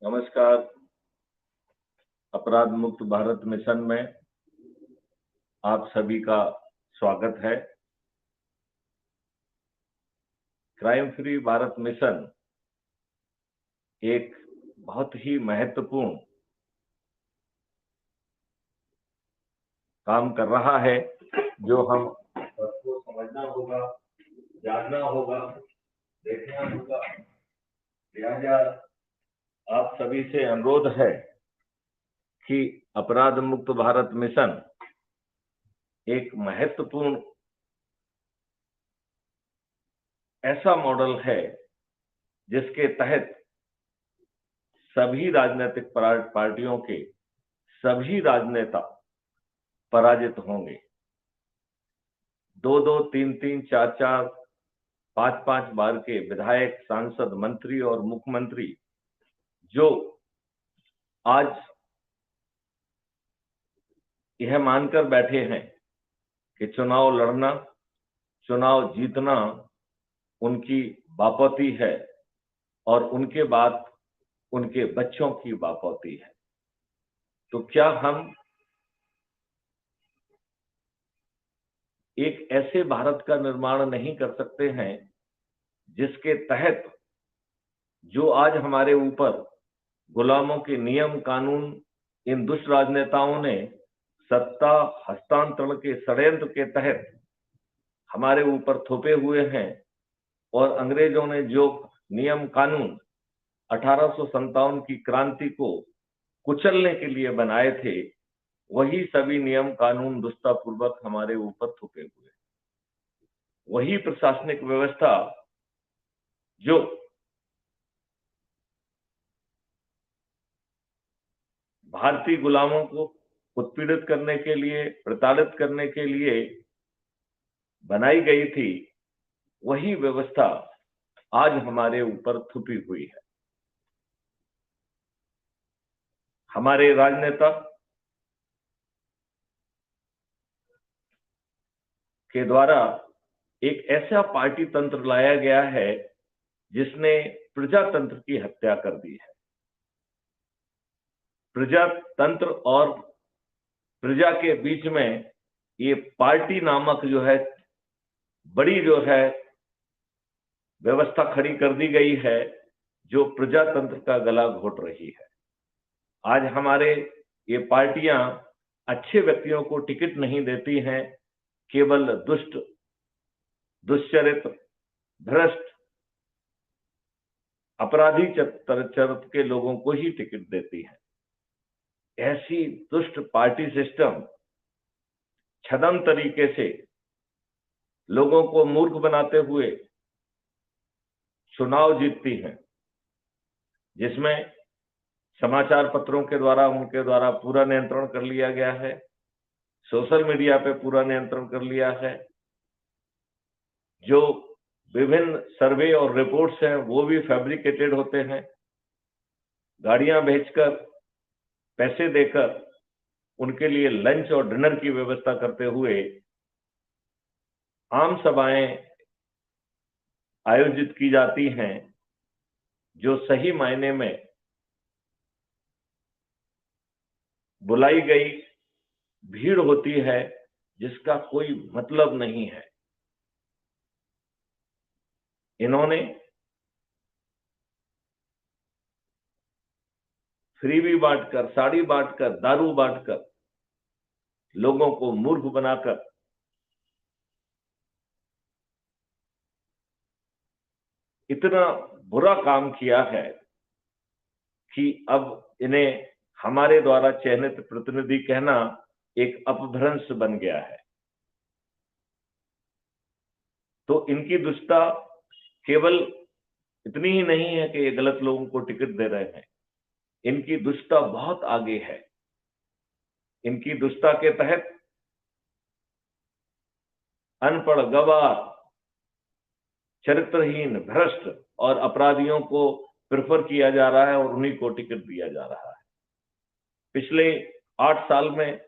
नमस्कार। अपराध मुक्त भारत मिशन में आप सभी का स्वागत है। क्राइम फ्री भारत मिशन एक बहुत ही महत्वपूर्ण काम कर रहा है जो हम सबको समझना होगा, जानना होगा, देखना होगा। लिहाजा आप सभी से अनुरोध है कि अपराध मुक्त भारत मिशन एक महत्वपूर्ण ऐसा मॉडल है जिसके तहत सभी राजनीतिक पार्टियों के सभी राजनेता पराजित होंगे। 2-2, 3-3, 4-4, 5-5 बार के विधायक, सांसद, मंत्री और मुख्यमंत्री जो आज यह मानकर बैठे हैं कि चुनाव लड़ना, चुनाव जीतना उनकी बापौती है और उनके बाद उनके बच्चों की बापौती है, तो क्या हम एक ऐसे भारत का निर्माण नहीं कर सकते हैं जिसके तहत जो आज हमारे ऊपर गुलामों के नियम कानून इन दुष्ट राजनेताओं ने सत्ता हस्तांतरण के षड्यंत्र के तहत हमारे ऊपर थोपे हुए हैं और अंग्रेजों ने जो नियम कानून 1857 की क्रांति को कुचलने के लिए बनाए थे, वही सभी नियम कानून दुष्टतापूर्वक हमारे ऊपर थोपे हुए। वही प्रशासनिक व्यवस्था जो भारतीय गुलामों को उत्पीड़ित करने के लिए, प्रताड़ित करने के लिए बनाई गई थी, वही व्यवस्था आज हमारे ऊपर थोपी हुई है। हमारे राजनेता के द्वारा एक ऐसा पार्टी तंत्र लाया गया है जिसने प्रजातंत्र की हत्या कर दी है। प्रजातंत्र और प्रजा के बीच में ये पार्टी नामक जो है बड़ी जो है व्यवस्था खड़ी कर दी गई है जो प्रजातंत्र का गला घोट रही है। आज हमारे ये पार्टियां अच्छे व्यक्तियों को टिकट नहीं देती हैं, केवल दुष्ट, दुष्चरित्र, भ्रष्ट, अपराधी चरित्र के लोगों को ही टिकट देती है। ऐसी दुष्ट पार्टी सिस्टम छद्म तरीके से लोगों को मूर्ख बनाते हुए चुनाव जीतती हैं, जिसमें समाचार पत्रों के द्वारा उनके द्वारा पूरा नियंत्रण कर लिया गया है, सोशल मीडिया पे पूरा नियंत्रण कर लिया है। जो विभिन्न सर्वे और रिपोर्ट्स हैं वो भी फैब्रिकेटेड होते हैं। गाड़ियां भेजकर, पैसे देकर उनके लिए लंच और डिनर की व्यवस्था करते हुए आम सभाएं आयोजित की जाती हैं जो सही मायने में बुलाई गई भीड़ होती है जिसका कोई मतलब नहीं है। इन्होंने फ्रीबी बांटकर, साड़ी बांटकर, दारू बांटकर लोगों को मूर्ख बनाकर इतना बुरा काम किया है कि अब इन्हें हमारे द्वारा चयनित प्रतिनिधि कहना एक अपभ्रंश बन गया है। तो इनकी दुष्टता केवल इतनी ही नहीं है कि ये गलत लोगों को टिकट दे रहे हैं, इनकी दुष्टता बहुत आगे है। इनकी दुष्टता के तहत अनपढ़, गवार, चरित्रहीन, भ्रष्ट और अपराधियों को प्रेफर किया जा रहा है और उन्हीं को टिकट दिया जा रहा है। पिछले 8 साल में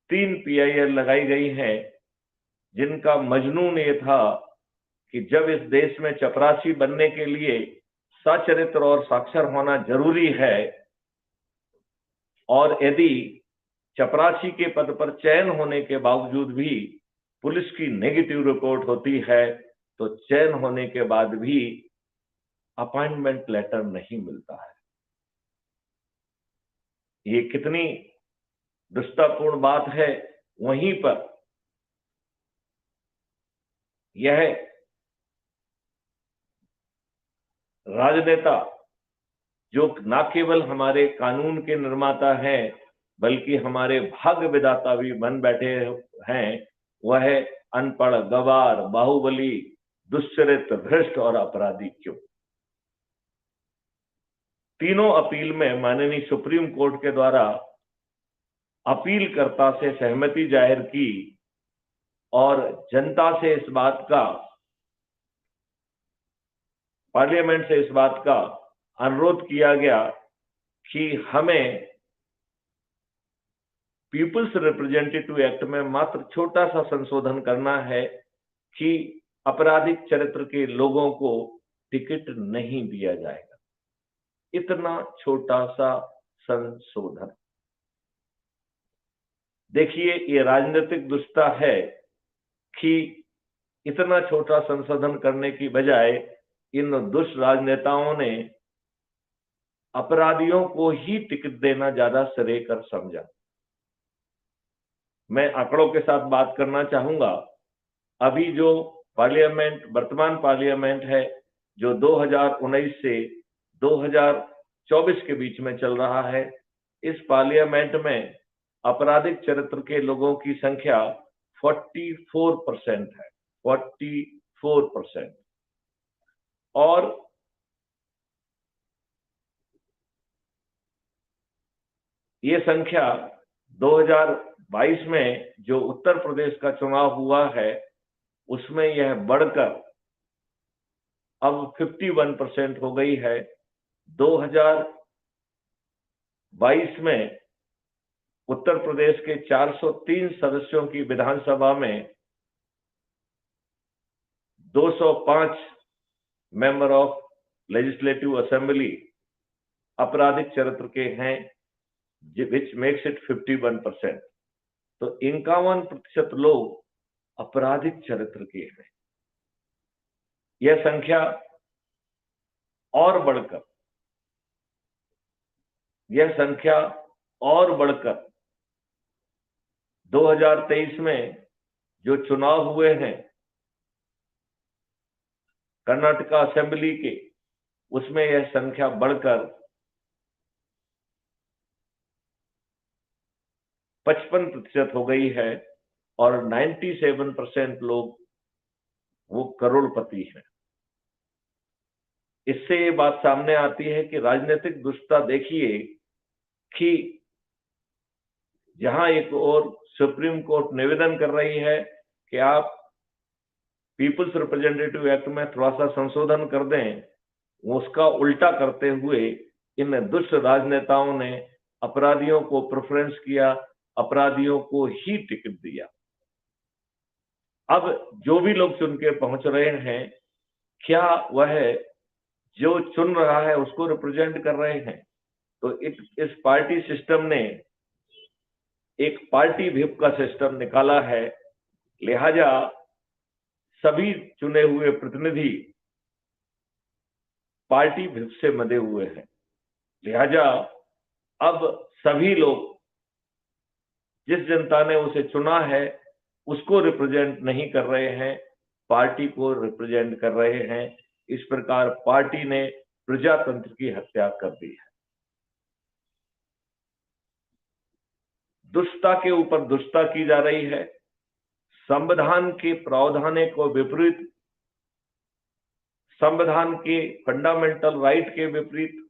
3 PIL लगाई गई हैं, जिनका मजनून ये था कि जब इस देश में चपरासी बनने के लिए सचरित्र और साक्षर होना जरूरी है, और यदि चपरासी के पद पर चयन होने के बावजूद भी पुलिस की नेगेटिव रिपोर्ट होती है तो चयन होने के बाद भी अपॉइंटमेंट लेटर नहीं मिलता है। ये कितनी दुष्टापूर्ण बात है। वहीं पर यह राजनेता जो न केवल हमारे कानून के निर्माता हैं बल्कि हमारे भाग्य विधाता भी बन बैठे हैं, वह अनपढ़, गवार, बाहुबली, दुश्चरित्र, भ्रष्ट और अपराधी क्यों? तीनों अपील में माननीय सुप्रीम कोर्ट के द्वारा अपीलकर्ता से सहमति जाहिर की और जनता से इस बात का, पार्लियामेंट से इस बात का अनुरोध किया गया कि हमें पीपुल्स रिप्रेजेंटेटिव एक्ट में मात्र छोटा सा संशोधन करना है कि आपराधिक चरित्र के लोगों को टिकट नहीं दिया जाएगा। इतना छोटा सा संशोधन। देखिए, ये राजनीतिक दुष्टता है कि इतना छोटा संशोधन करने की बजाय इन दुष्ट राजनेताओं ने अपराधियों को ही टिकट देना ज्यादा श्रेयस्कर समझा। मैं आंकड़ों के साथ बात करना चाहूंगा। अभी जो पार्लियामेंट, वर्तमान पार्लियामेंट है, जो 2019 से 2024 के बीच में चल रहा है, इस पार्लियामेंट में आपराधिक चरित्र के लोगों की संख्या 44% है, 44%। और ये संख्या 2022 में जो उत्तर प्रदेश का चुनाव हुआ है उसमें यह बढ़कर अब 51% हो गई है। 2022 में उत्तर प्रदेश के 403 सदस्यों की विधानसभा में 205 मेंबर ऑफ लेजिस्लेटिव असेंबली आपराधिक चरित्र के हैं, विच मेक्स इट 51%। तो 51% लोग आपराधिक चरित्र के हैं। यह संख्या और बढ़कर 2023 में जो चुनाव हुए हैं कर्नाटका असेंबली के, उसमें यह संख्या बढ़कर 55% हो गई है और 97% लोग वो करोड़पति हैं। इससे ये बात सामने आती है कि राजनीतिक दुष्टता देखिए कि जहां एक और सुप्रीम कोर्ट निवेदन कर रही है कि आप पीपुल्स रिप्रेजेंटेटिव एक्ट में थोड़ा सा संशोधन कर दें, उसका उल्टा करते हुए इन दुष्ट राजनेताओं ने अपराधियों को प्रेफरेंस किया, अपराधियों को ही टिकट दिया। अब जो भी लोग चुन के पहुंच रहे हैं, क्या वह जो चुन रहा है उसको रिप्रेजेंट कर रहे हैं? तो इस पार्टी सिस्टम ने एक पार्टी व्हिप का सिस्टम निकाला है। लिहाजा सभी चुने हुए प्रतिनिधि पार्टी व्हिप से बंधे हुए हैं। लिहाजा अब सभी लोग, जिस जनता ने उसे चुना है, उसको रिप्रेजेंट नहीं कर रहे हैं, पार्टी को रिप्रेजेंट कर रहे हैं। इस प्रकार पार्टी ने प्रजातंत्र की हत्या कर दी है। दुष्टता के ऊपर दुष्टता की जा रही है। संविधान के प्रावधान को विपरीत, संविधान के फंडामेंटल राइट के विपरीत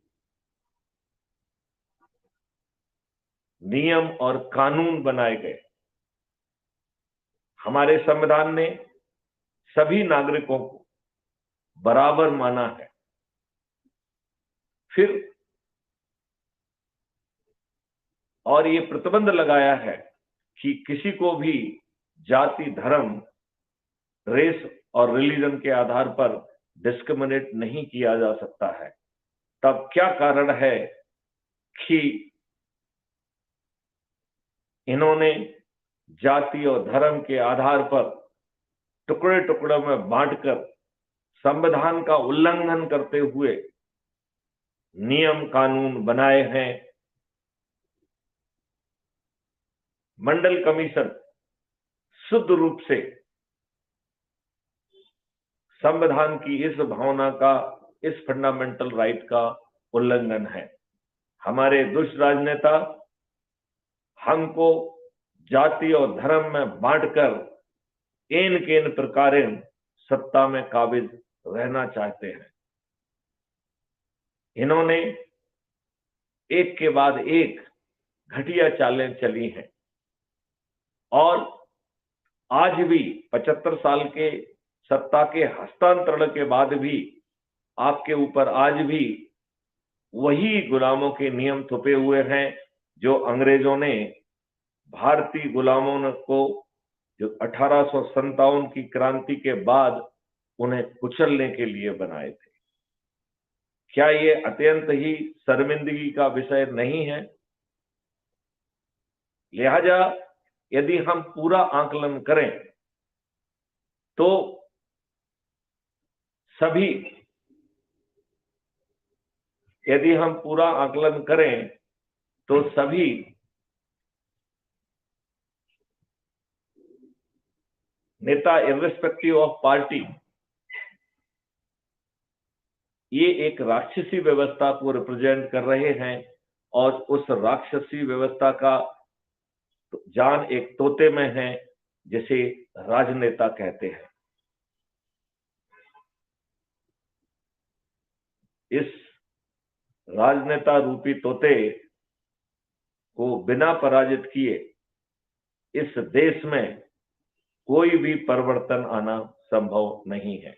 नियम और कानून बनाए गए। हमारे संविधान ने सभी नागरिकों को बराबर माना है। फिर और ये प्रतिबंध लगाया है कि किसी को भी जाति, धर्म, रेस और रिलीजन के आधार पर डिस्क्रिमिनेट नहीं किया जा सकता है। तब क्या कारण है कि इन्होंने जाति और धर्म के आधार पर टुकड़े टुकड़ों में बांटकर संविधान का उल्लंघन करते हुए नियम कानून बनाए हैं। मंडल कमीशन शुद्ध रूप से संविधान की इस भावना का, इस फंडामेंटल राइट का उल्लंघन है। हमारे दुष्ट राजनेता हमको जाति और धर्म में बांटकर एन केन प्रकारेण सत्ता में काबिज रहना चाहते हैं। इन्होंने एक के बाद एक घटिया चालें चली हैं और आज भी 75 साल के सत्ता के हस्तांतरण के बाद भी आपके ऊपर आज भी वही गुलामों के नियम थोपे हुए हैं जो अंग्रेजों ने भारतीय गुलामों को, जो 1857 की क्रांति के बाद उन्हें कुचलने के लिए बनाए थे। क्या ये अत्यंत ही शर्मिंदगी का विषय नहीं है? लिहाजा यदि हम पूरा आकलन करें तो सभी, यदि हम पूरा आकलन करें तो सभी नेता इर्रिस्पेक्टिव ऑफ पार्टी ये एक राक्षसी व्यवस्था को रिप्रेजेंट कर रहे हैं और उस राक्षसी व्यवस्था का जान एक तोते में है जिसे राजनेता कहते हैं। इस राजनेता रूपी तोते को बिना पराजित किए इस देश में कोई भी परिवर्तन आना संभव नहीं है।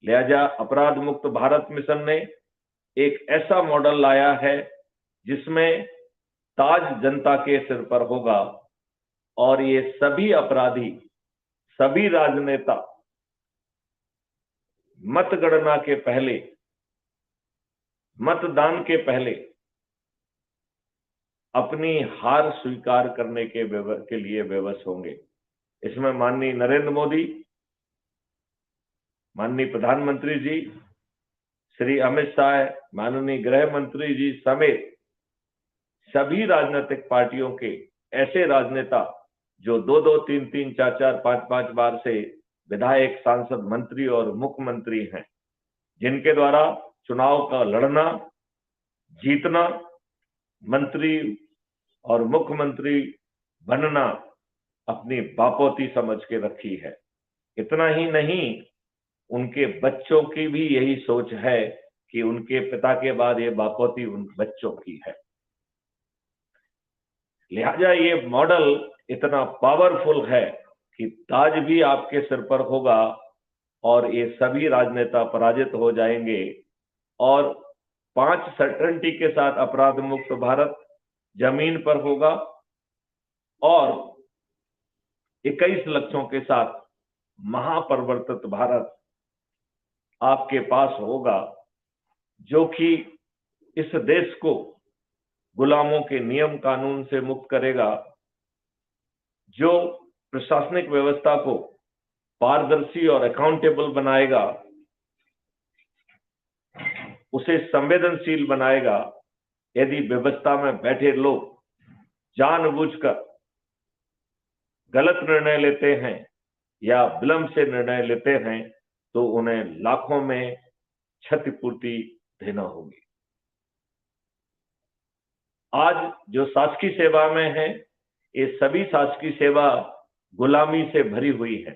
लिहाजा अपराध मुक्त भारत मिशन ने एक ऐसा मॉडल लाया है जिसमें ताज जनता के सिर पर होगा और ये सभी अपराधी, सभी राजनेता मतगणना के पहले, मतदान के पहले अपनी हार स्वीकार करने के लिए विवश होंगे। इसमें माननीय नरेंद्र मोदी, माननीय प्रधानमंत्री जी, श्री अमित शाह, माननीय गृह मंत्री जी समेत सभी राजनीतिक पार्टियों के ऐसे राजनेता जो 2-2, 3-3, 4-4, 5-5 बार से विधायक, सांसद, मंत्री और मुख्यमंत्री हैं, जिनके द्वारा चुनाव का लड़ना, जीतना, मंत्री और मुख्यमंत्री बनना अपनी बापोती समझ के रखी है। इतना ही नहीं, उनके बच्चों की भी यही सोच है कि उनके पिता के बाद ये बापोती उन बच्चों की है। लिहाजा ये मॉडल इतना पावरफुल है कि ताज भी आपके सिर पर होगा और ये सभी राजनेता पराजित हो जाएंगे और 5 सर्टेनिटी के साथ अपराध मुक्त भारत जमीन पर होगा और 21 लक्ष्यों के साथ महापरिवर्तित भारत आपके पास होगा, जो कि इस देश को गुलामों के नियम कानून से मुक्त करेगा, जो प्रशासनिक व्यवस्था को पारदर्शी और अकाउंटेबल बनाएगा, उसे संवेदनशील बनाएगा। यदि व्यवस्था में बैठे लोग जानबूझकर गलत निर्णय लेते हैं या विलंब से निर्णय लेते हैं तो उन्हें लाखों में क्षतिपूर्ति देना होगी। आज जो शासकीय सेवा में है, ये सभी शासकीय सेवा गुलामी से भरी हुई है।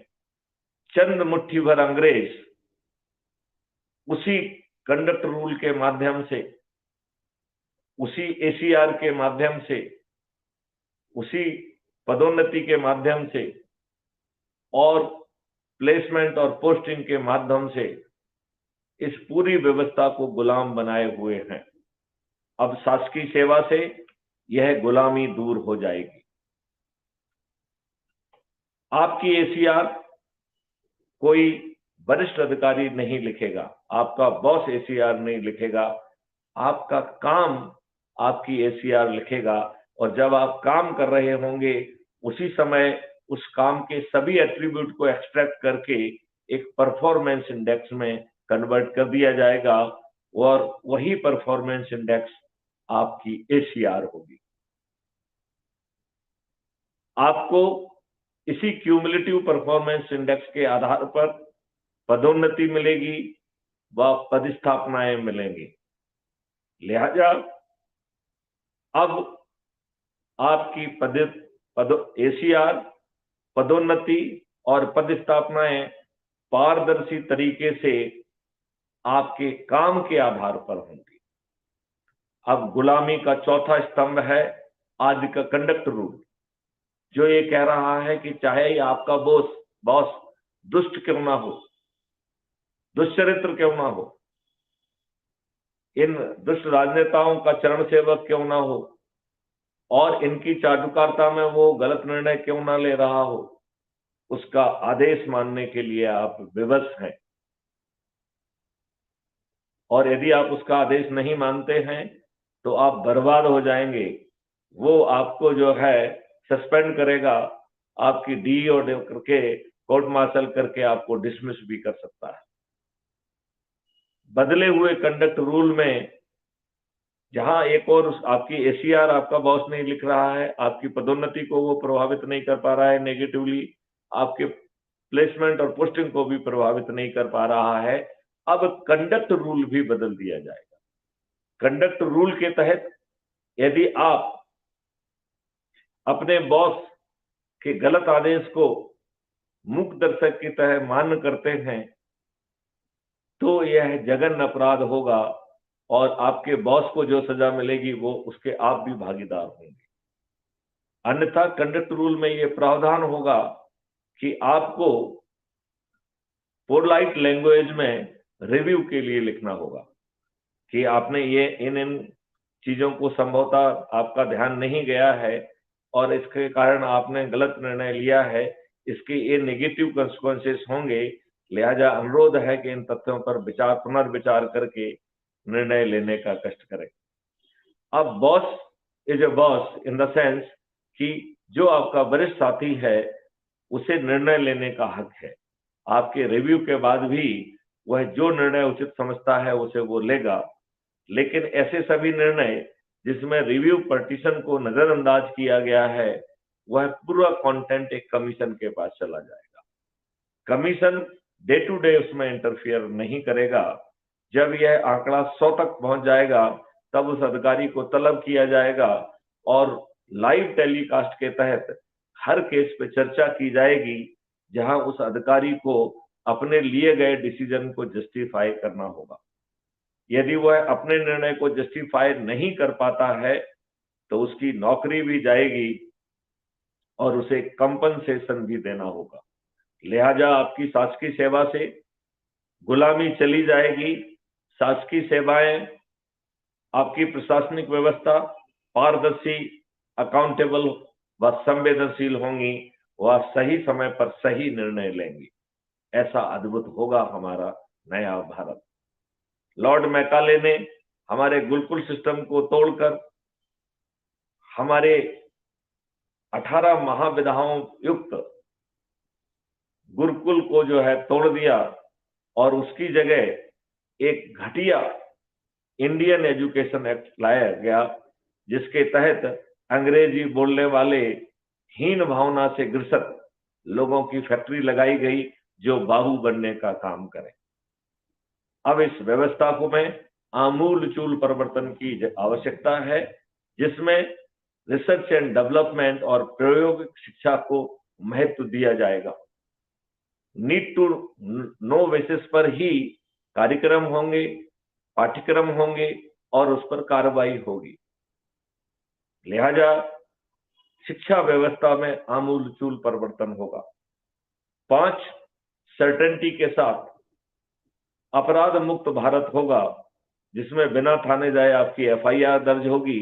चंद मुट्ठी भर अंग्रेज उसी कंडक्ट रूल के माध्यम से, उसी एसीआर के माध्यम से, उसी पदोन्नति के माध्यम से और प्लेसमेंट और पोस्टिंग के माध्यम से इस पूरी व्यवस्था को गुलाम बनाए हुए हैं। अब शासकीय सेवा से यह गुलामी दूर हो जाएगी। आपकी एसीआर कोई वरिष्ठ अधिकारी नहीं लिखेगा, आपका बॉस एसीआर नहीं लिखेगा, आपका काम आपकी ACR लिखेगा, और जब आप काम कर रहे होंगे उसी समय उस काम के सभी एट्रीब्यूट को एक्सट्रैक्ट करके एक परफॉर्मेंस इंडेक्स में कन्वर्ट कर दिया जाएगा, और वही परफॉर्मेंस इंडेक्स आपकी ACR होगी। आपको इसी क्यूमुलेटिव परफॉर्मेंस इंडेक्स के आधार पर पदोन्नति मिलेगी व पदस्थापनाएं मिलेंगी। लिहाजा अब आपकी ACR, पदोन्नति और पदस्थापनाएं पारदर्शी तरीके से आपके काम के आधार पर होंगी। अब गुलामी का चौथा स्तंभ है आज का कंडक्ट रूल, जो ये कह रहा है कि चाहे आपका बॉस दुष्ट क्यों ना हो, दुष्चरित्र क्यों ना हो, इन दुष्ट राजनेताओं का चरण सेवक क्यों ना हो, और इनकी चाटुकारिता में वो गलत निर्णय क्यों ना ले रहा हो, उसका आदेश मानने के लिए आप विवश हैं। और यदि आप उसका आदेश नहीं मानते हैं तो आप बर्बाद हो जाएंगे। वो आपको जो है सस्पेंड करेगा, आपकी DO करके कोर्ट मार्शल करके आपको डिसमिस भी कर सकता है। बदले हुए कंडक्ट रूल में जहां एक और आपकी ACR आपका बॉस नहीं लिख रहा है, आपकी पदोन्नति को वो प्रभावित नहीं कर पा रहा है नेगेटिवली, आपके प्लेसमेंट और पोस्टिंग को भी प्रभावित नहीं कर पा रहा है, अब कंडक्ट रूल भी बदल दिया जाएगा। कंडक्ट रूल के तहत यदि आप अपने बॉस के गलत आदेश को मूक दर्शक की तरह मान्य करते हैं तो यह जघन्य अपराध होगा, और आपके बॉस को जो सजा मिलेगी वो उसके आप भी भागीदार होंगे। अन्यथा कंडक्ट रूल में यह प्रावधान होगा कि आपको पोलाइट लैंग्वेज में रिव्यू के लिए लिखना होगा कि आपने ये इन चीजों को संभवतः आपका ध्यान नहीं गया है और इसके कारण आपने गलत निर्णय लिया है, इसके ये नेगेटिव कंसिक्वेंसेस होंगे, लिहाजा अनुरोध है कि इन तथ्यों पर पुनर्विचार करके निर्णय लेने का कष्ट करें। अब boss is a boss in the sense कि जो आपका वरिष्ठ साथी है उसे निर्णय लेने का हक है। आपके रिव्यू के बाद भी वह जो निर्णय उचित समझता है उसे वो लेगा, लेकिन ऐसे सभी निर्णय जिसमें रिव्यू पटिशन को नजरअंदाज किया गया है वह पूरा कंटेंट एक कमीशन के पास चला जाएगा। कमीशन डे टू डे उसमें इंटरफियर नहीं करेगा। जब यह आंकड़ा 100 तक पहुंच जाएगा तब उस अधिकारी को तलब किया जाएगा और लाइव टेलीकास्ट के तहत हर केस पे चर्चा की जाएगी, जहां उस अधिकारी को अपने लिए गए डिसीजन को जस्टिफाई करना होगा। यदि वह अपने निर्णय को जस्टिफाई नहीं कर पाता है तो उसकी नौकरी भी जाएगी और उसे कंपनसेशन भी देना होगा। लिहाजा आपकी शासकीय सेवा से गुलामी चली जाएगी। शासकीय सेवाएं, आपकी प्रशासनिक व्यवस्था पारदर्शी, अकाउंटेबल व संवेदनशील होंगी, वह सही समय पर सही निर्णय लेंगी। ऐसा अद्भुत होगा हमारा नया भारत। लॉर्ड मैकाले ने हमारे गुरुकुल सिस्टम को तोड़कर हमारे 18 महाविधाओं युक्त गुरुकुल को जो है तोड़ दिया और उसकी जगह एक घटिया इंडियन एजुकेशन एक्ट लाया गया, जिसके तहत अंग्रेजी बोलने वाले हीन भावना से ग्रसित लोगों की फैक्ट्री लगाई गई जो बाबू बनने का काम करें। अब इस व्यवस्था को में आमूल चूल परिवर्तन की आवश्यकता है, जिसमें रिसर्च एंड डेवलपमेंट और प्रायोगिक शिक्षा को महत्व दिया जाएगा। नीड टू नो बेसिस पर ही कार्यक्रम होंगे, पाठ्यक्रम होंगे और उस पर कार्रवाई होगी। लिहाजा शिक्षा व्यवस्था में आमूल चूल परिवर्तन होगा। 5, सर्टेनिटी के साथ अपराध मुक्त भारत होगा, जिसमें बिना थाने जाए आपकी FIR दर्ज होगी।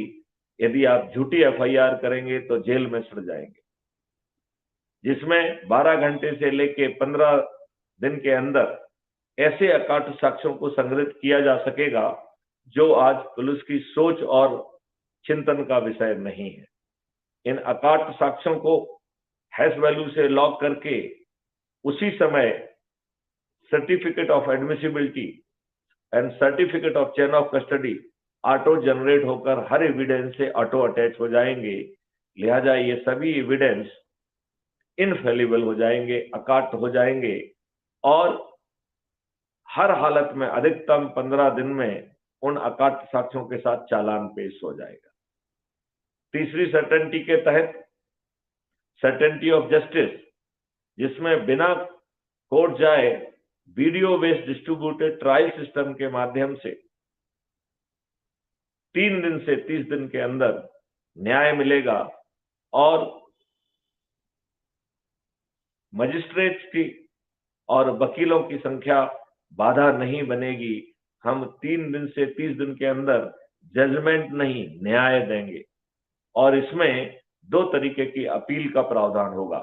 यदि आप झूठी FIR करेंगे तो जेल में सड़ जाएंगे। जिसमें 12 घंटे से लेके 15 दिन के अंदर ऐसे अकाट साक्ष्यों को संग्रहित किया जा सकेगा जो आज पुलिस की सोच और चिंतन का विषय नहीं है। इन अकाट साक्ष्यों को हैश वैल्यू से लॉक करके उसी समय certificate of admissibility and certificate of chain of custody auto generate होकर हर एविडेंस से ऑटो अटैच हो जाएंगे। लिहाजा ये सभी एविडेंस इनफेलिबल हो जाएंगे, अकाट हो जाएंगे और हर हालत में अधिकतम 15 दिन में उन अकाट साक्ष्यों के साथ चालान पेश हो जाएगा। तीसरी सर्टेनिटी के तहत सर्टेनिटी ऑफ जस्टिस, जिसमें बिना कोर्ट जाए video based distributed trial system के माध्यम से 3 दिन से 30 दिन के अंदर न्याय मिलेगा और मजिस्ट्रेट्स की और वकीलों की संख्या बाधा नहीं बनेगी। हम 3 दिन से 30 दिन के अंदर जजमेंट नहीं न्याय देंगे और इसमें 2 तरीके की अपील का प्रावधान होगा,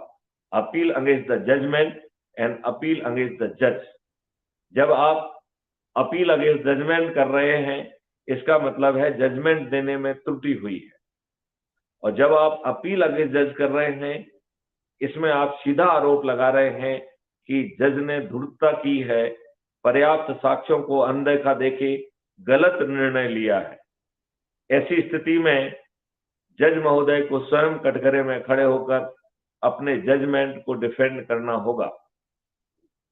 appeal against the judgement and appeal against the जज। जब आप अपील अगेंस्ट जजमेंट कर रहे हैं, इसका मतलब है जजमेंट देने में त्रुटि हुई है, और जब आप अपील अगेंस्ट जज कर रहे हैं, इसमें आप सीधा आरोप लगा रहे हैं कि जज ने धूर्तता की है, पर्याप्त साक्ष्यों को अनदेखा देके गलत निर्णय लिया है। ऐसी स्थिति में जज महोदय को स्वयं कटघरे में खड़े होकर अपने जजमेंट को डिफेंड करना होगा।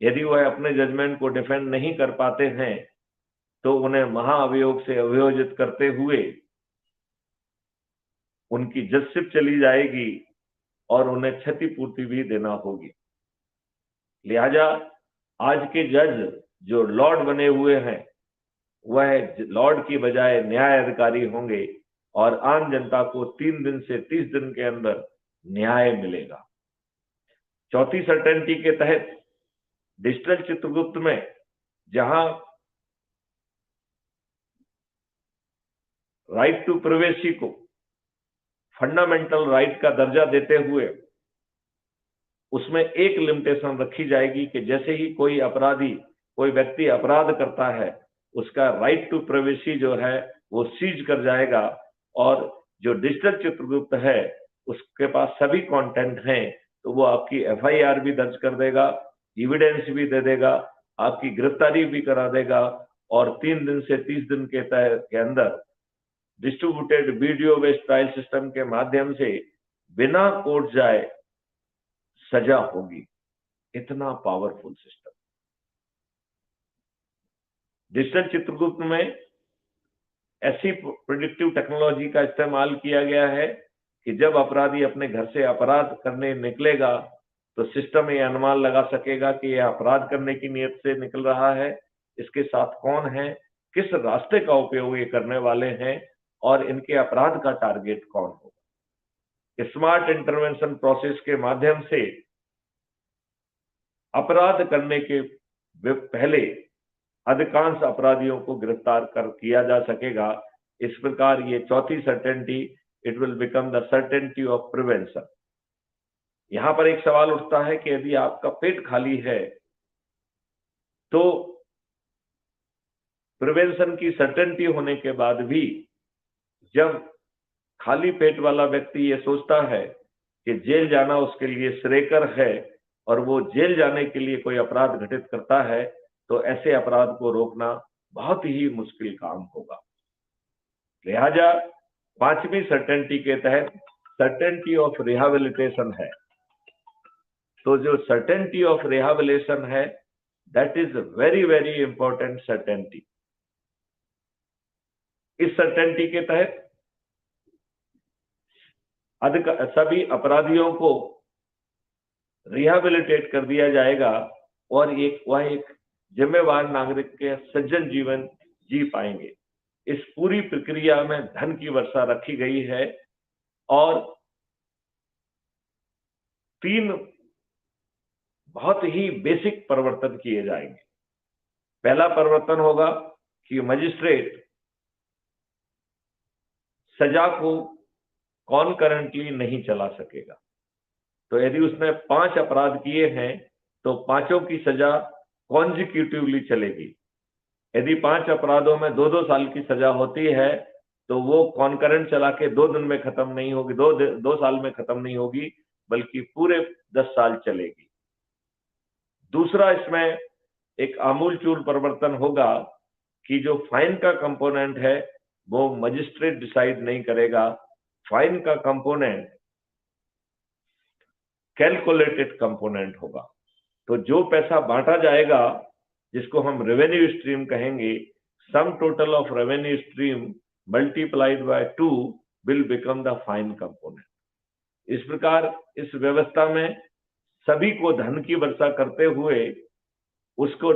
यदि वह अपने जजमेंट को डिफेंड नहीं कर पाते हैं तो उन्हें महाअभियोग से अभियोजित करते हुए उनकी जजशिप चली जाएगी और उन्हें क्षतिपूर्ति भी देना होगी। लिहाजा आज के जज जो लॉर्ड बने हुए हैं, वह लॉर्ड की बजाय न्याय अधिकारी होंगे और आम जनता को 3 दिन से 30 दिन के अंदर न्याय मिलेगा। चौथी सर्टेनिटी के तहत डिजिटल चित्रगुप्त में जहां राइट टू प्राइवेसी को फंडामेंटल राइट का दर्जा देते हुए उसमें एक लिमिटेशन रखी जाएगी कि जैसे ही कोई व्यक्ति अपराध करता है, उसका राइट टू प्राइवेसी जो है वो सीज कर जाएगा और जो डिजिटल चित्रगुप्त है उसके पास सभी कंटेंट हैं, तो वो आपकी एफआईआर भी दर्ज कर देगा, एविडेंस भी दे देगा, आपकी गिरफ्तारी भी करा देगा और 3 दिन से 30 दिन के अंदर distributed video based trial system के माध्यम से बिना कोर्ट जाए सजा होगी। इतना पावरफुल सिस्टम। डिजिटल चित्रगुप्त में ऐसी प्रिडिक्टिव टेक्नोलॉजी का इस्तेमाल किया गया है कि जब अपराधी अपने घर से अपराध करने निकलेगा तो सिस्टम ये अनुमान लगा सकेगा कि यह अपराध करने की नीयत से निकल रहा है, इसके साथ कौन है, किस रास्ते का उपयोग ये करने वाले हैं और इनके अपराध का टारगेट कौन होगा। स्मार्ट इंटरवेंशन प्रोसेस के माध्यम से अपराध करने के पहले अधिकांश अपराधियों को गिरफ्तार किया जा सकेगा। इस प्रकार ये चौथी certainty, it will become the certainty of prevention. यहां पर एक सवाल उठता है कि यदि आपका पेट खाली है तो प्रिवेंशन की सर्टेनिटी होने के बाद भी जब खाली पेट वाला व्यक्ति ये सोचता है कि जेल जाना उसके लिए श्रेयकर है और वो जेल जाने के लिए कोई अपराध घटित करता है, तो ऐसे अपराध को रोकना बहुत ही मुश्किल काम होगा। लिहाजा 5वीं सर्टेनिटी के तहत सर्टेनिटी ऑफ रिहैबिलिटेशन है। तो जो सर्टेनिटी ऑफ रिहैबिलिटेशन है, that is very very important certainty. इस सर्टेनिटी के तहत सभी अपराधियों को रिहैबिलिटेट कर दिया जाएगा और वह एक जिम्मेवार नागरिक के सज्जन जीवन जी पाएंगे। इस पूरी प्रक्रिया में धन की वर्षा रखी गई है और 3 बहुत ही बेसिक परिवर्तन किए जाएंगे। पहला परिवर्तन होगा कि मजिस्ट्रेट सजा को कॉन्करेंटली नहीं चला सकेगा। तो यदि उसने 5 अपराध किए हैं तो 5 की सजा कॉन्जिक्यूटिवली चलेगी। यदि 5 अपराधों में 2-2 साल की सजा होती है तो वो कॉन्करेंट चला के 2 दिन में खत्म नहीं होगी, 2 साल में खत्म नहीं होगी, बल्कि पूरे 10 साल चलेगी। दूसरा, इसमें एक आमूलचूल परिवर्तन होगा कि जो फाइन का कंपोनेंट है वो मजिस्ट्रेट डिसाइड नहीं करेगा। फाइन का कंपोनेंट कैलकुलेटेड कंपोनेंट होगा। तो जो पैसा बांटा जाएगा, जिसको हम रेवेन्यू स्ट्रीम कहेंगे, sum total of revenue stream multiplied by 2 will become the fine component. इस प्रकार इस व्यवस्था में सभी को धन की वर्षा करते हुए उसको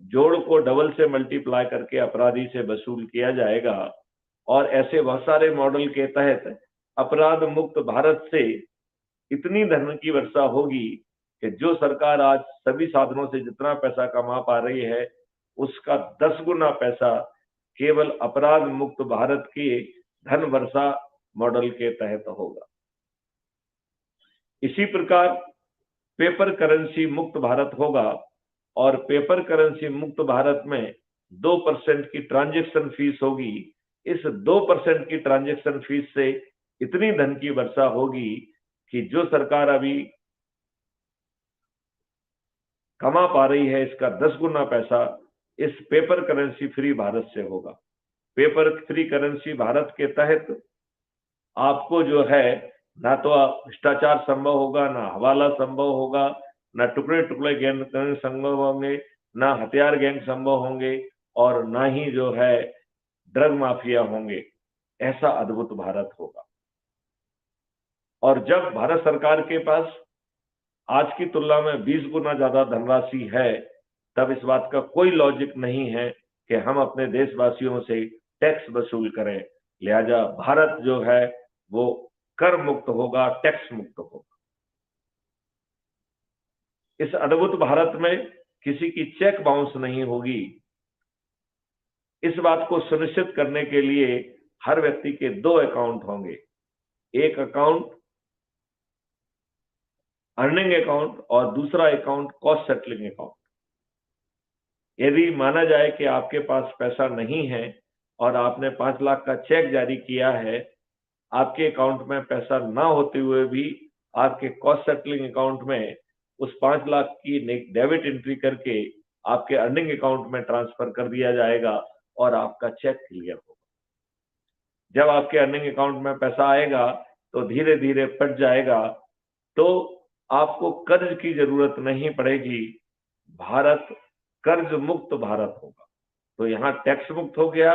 जोड़ को डबल से मल्टीप्लाई करके अपराधी से वसूल किया जाएगा। और ऐसे बहुत सारे मॉडल के तहत अपराध मुक्त भारत से इतनी धन की वर्षा होगी कि जो सरकार आज सभी साधनों से जितना पैसा कमा पा रही है, उसका 10 गुना पैसा केवल अपराध मुक्त भारत के धन वर्षा मॉडल के तहत होगा। इसी प्रकार पेपर करेंसी मुक्त भारत होगा, और पेपर करेंसी मुक्त भारत में 2% की ट्रांजैक्शन फीस होगी। इस 2% की ट्रांजैक्शन फीस से इतनी धन की वर्षा होगी कि जो सरकार अभी कमा पा रही है, इसका 10 गुना पैसा इस पेपर करेंसी फ्री भारत से होगा। पेपर फ्री करेंसी भारत के तहत आपको जो है ना तो भ्रष्टाचार संभव होगा, ना हवाला संभव होगा, ना टुकड़े टुकड़े गैंग संभव होंगे, ना हथियार गैंग संभव होंगे, और ना ही जो है ड्रग माफिया होंगे। ऐसा अद्भुत भारत होगा। और जब भारत सरकार के पास आज की तुलना में 20 गुना ज्यादा धनराशि है, तब इस बात का कोई लॉजिक नहीं है कि हम अपने देशवासियों से टैक्स वसूल करें। लिहाजा भारत जो है वो कर मुक्त होगा, टैक्स मुक्त होगा। इस अद्भुत भारत में किसी की चेक बाउंस नहीं होगी। इस बात को सुनिश्चित करने के लिए हर व्यक्ति के 2 अकाउंट होंगे। एक अकाउंट अर्निंग अकाउंट और दूसरा अकाउंट कॉस्ट सेटलिंग अकाउंट। यदि माना जाए कि आपके पास पैसा नहीं है और आपने 5 लाख का चेक जारी किया है, आपके अकाउंट में पैसा ना होते हुए भी आपके कॉस्ट सेटलिंग अकाउंट में उस 5 लाख की डेबिट एंट्री करके आपके अर्निंग अकाउंट में ट्रांसफर कर दिया जाएगा और आपका चेक क्लियर होगा। जब आपके अर्निंग अकाउंट में पैसा आएगा तो धीरे धीरे फट जाएगा, तो आपको कर्ज की जरूरत नहीं पड़ेगी। भारत कर्ज मुक्त भारत होगा। तो यहाँ टैक्स मुक्त हो गया,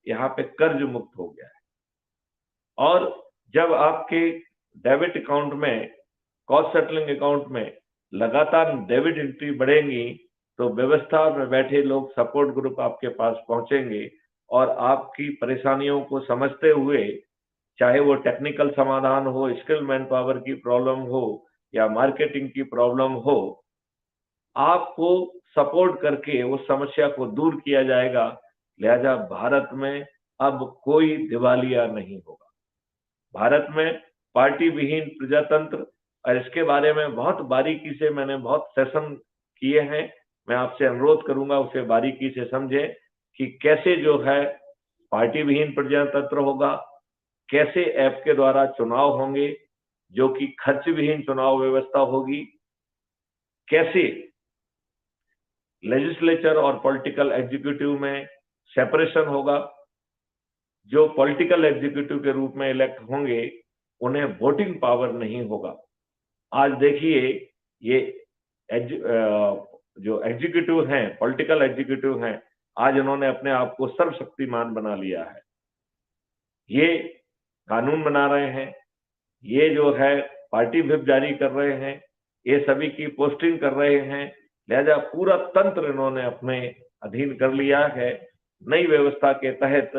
यहाँ पे कर्ज मुक्त हो गया है। और जब आपके डेबिट अकाउंट में, कॉस्ट सेटलिंग अकाउंट में लगातार डेबिट एंट्री बढ़ेंगी, तो व्यवस्था में बैठे लोग, सपोर्ट ग्रुप आपके पास पहुंचेंगे और आपकी परेशानियों को समझते हुए, चाहे वो टेक्निकल समाधान हो, स्किल मैन पावर की प्रॉब्लम हो या मार्केटिंग की प्रॉब्लम हो, आपको सपोर्ट करके उस समस्या को दूर किया जाएगा। लिहाजा भारत में अब कोई दिवालिया नहीं होगा। भारत में पार्टी विहीन प्रजातंत्र, और इसके बारे में बहुत बारीकी से मैंने बहुत सेशन किए हैं। मैं आपसे अनुरोध करूंगा उसे बारीकी से समझें कि कैसे जो है पार्टी विहीन प्रजातंत्र होगा, कैसे ऐप के द्वारा चुनाव होंगे जो कि खर्च विहीन चुनाव व्यवस्था होगी, कैसे लेजिस्लेचर और पॉलिटिकल एग्जीक्यूटिव में सेपरेशन होगा। जो पॉलिटिकल एग्जीक्यूटिव के रूप में इलेक्ट होंगे उन्हें वोटिंग पावर नहीं होगा। आज देखिए, ये जो एग्जीक्यूटिव हैं, पॉलिटिकल एग्जीक्यूटिव हैं, आज इन्होंने अपने आप को सर्वशक्तिमान बना लिया है। ये कानून बना रहे हैं, ये जो है पार्टी व्हिप जारी कर रहे हैं, ये सभी की पोस्टिंग कर रहे हैं। लिहाजा पूरा तंत्र इन्होंने अपने अधीन कर लिया है। नई व्यवस्था के तहत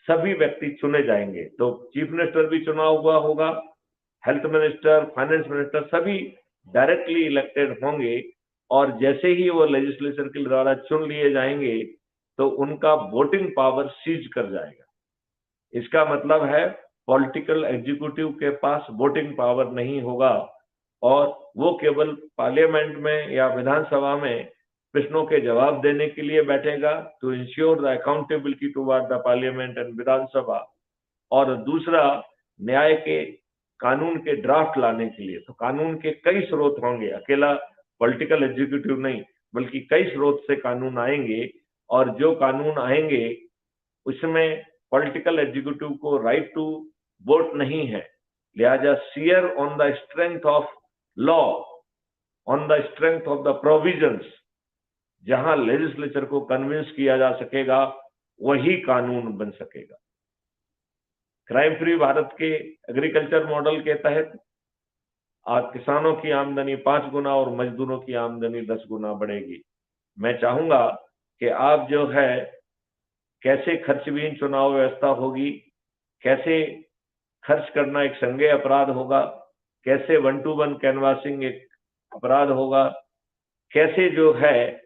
सभी व्यक्ति चुने जाएंगे, तो चीफ मिनिस्टर भी चुना हुआ होगा, हेल्थ मिनिस्टर, फाइनेंस मिनिस्टर, सभी डायरेक्टली इलेक्टेड होंगे। और जैसे ही वो लेजिस्लेचर के द्वारा चुन लिए जाएंगे तो उनका वोटिंग पावर सीज कर जाएगा। इसका मतलब है पॉलिटिकल एग्जीक्यूटिव के पास वोटिंग पावर नहीं होगा और वो केवल पार्लियामेंट में या विधानसभा में प्रश्नों के जवाब देने के लिए बैठेगा, to ensure the accountability toward the parliament and Vidhan Sabha, और दूसरा न्याय के कानून के ड्राफ्ट लाने के लिए। तो कानून के कई स्रोत होंगे, अकेला पॉलिटिकल एग्जीक्यूटिव नहीं, बल्कि कई स्रोत से कानून आएंगे, और जो कानून आएंगे उसमें पॉलिटिकल एग्जीक्यूटिव को राइट टू वोट नहीं है, लिहाजा share on the strength of law, on the strength of the provisions, जहां लेजिस्लेचर को कन्विंस किया जा सकेगा वही कानून बन सकेगा। क्राइम फ्री भारत के एग्रीकल्चर मॉडल के तहत आज किसानों की आमदनी 5 गुना और मजदूरों की आमदनी 10 गुना बढ़ेगी। मैं चाहूंगा कि आप जो है कैसे खर्चविहीन चुनाव व्यवस्था होगी, कैसे खर्च करना एक संज्ञेय अपराध होगा, कैसे 1-to-1 कैनवासिंग एक अपराध होगा, कैसे जो है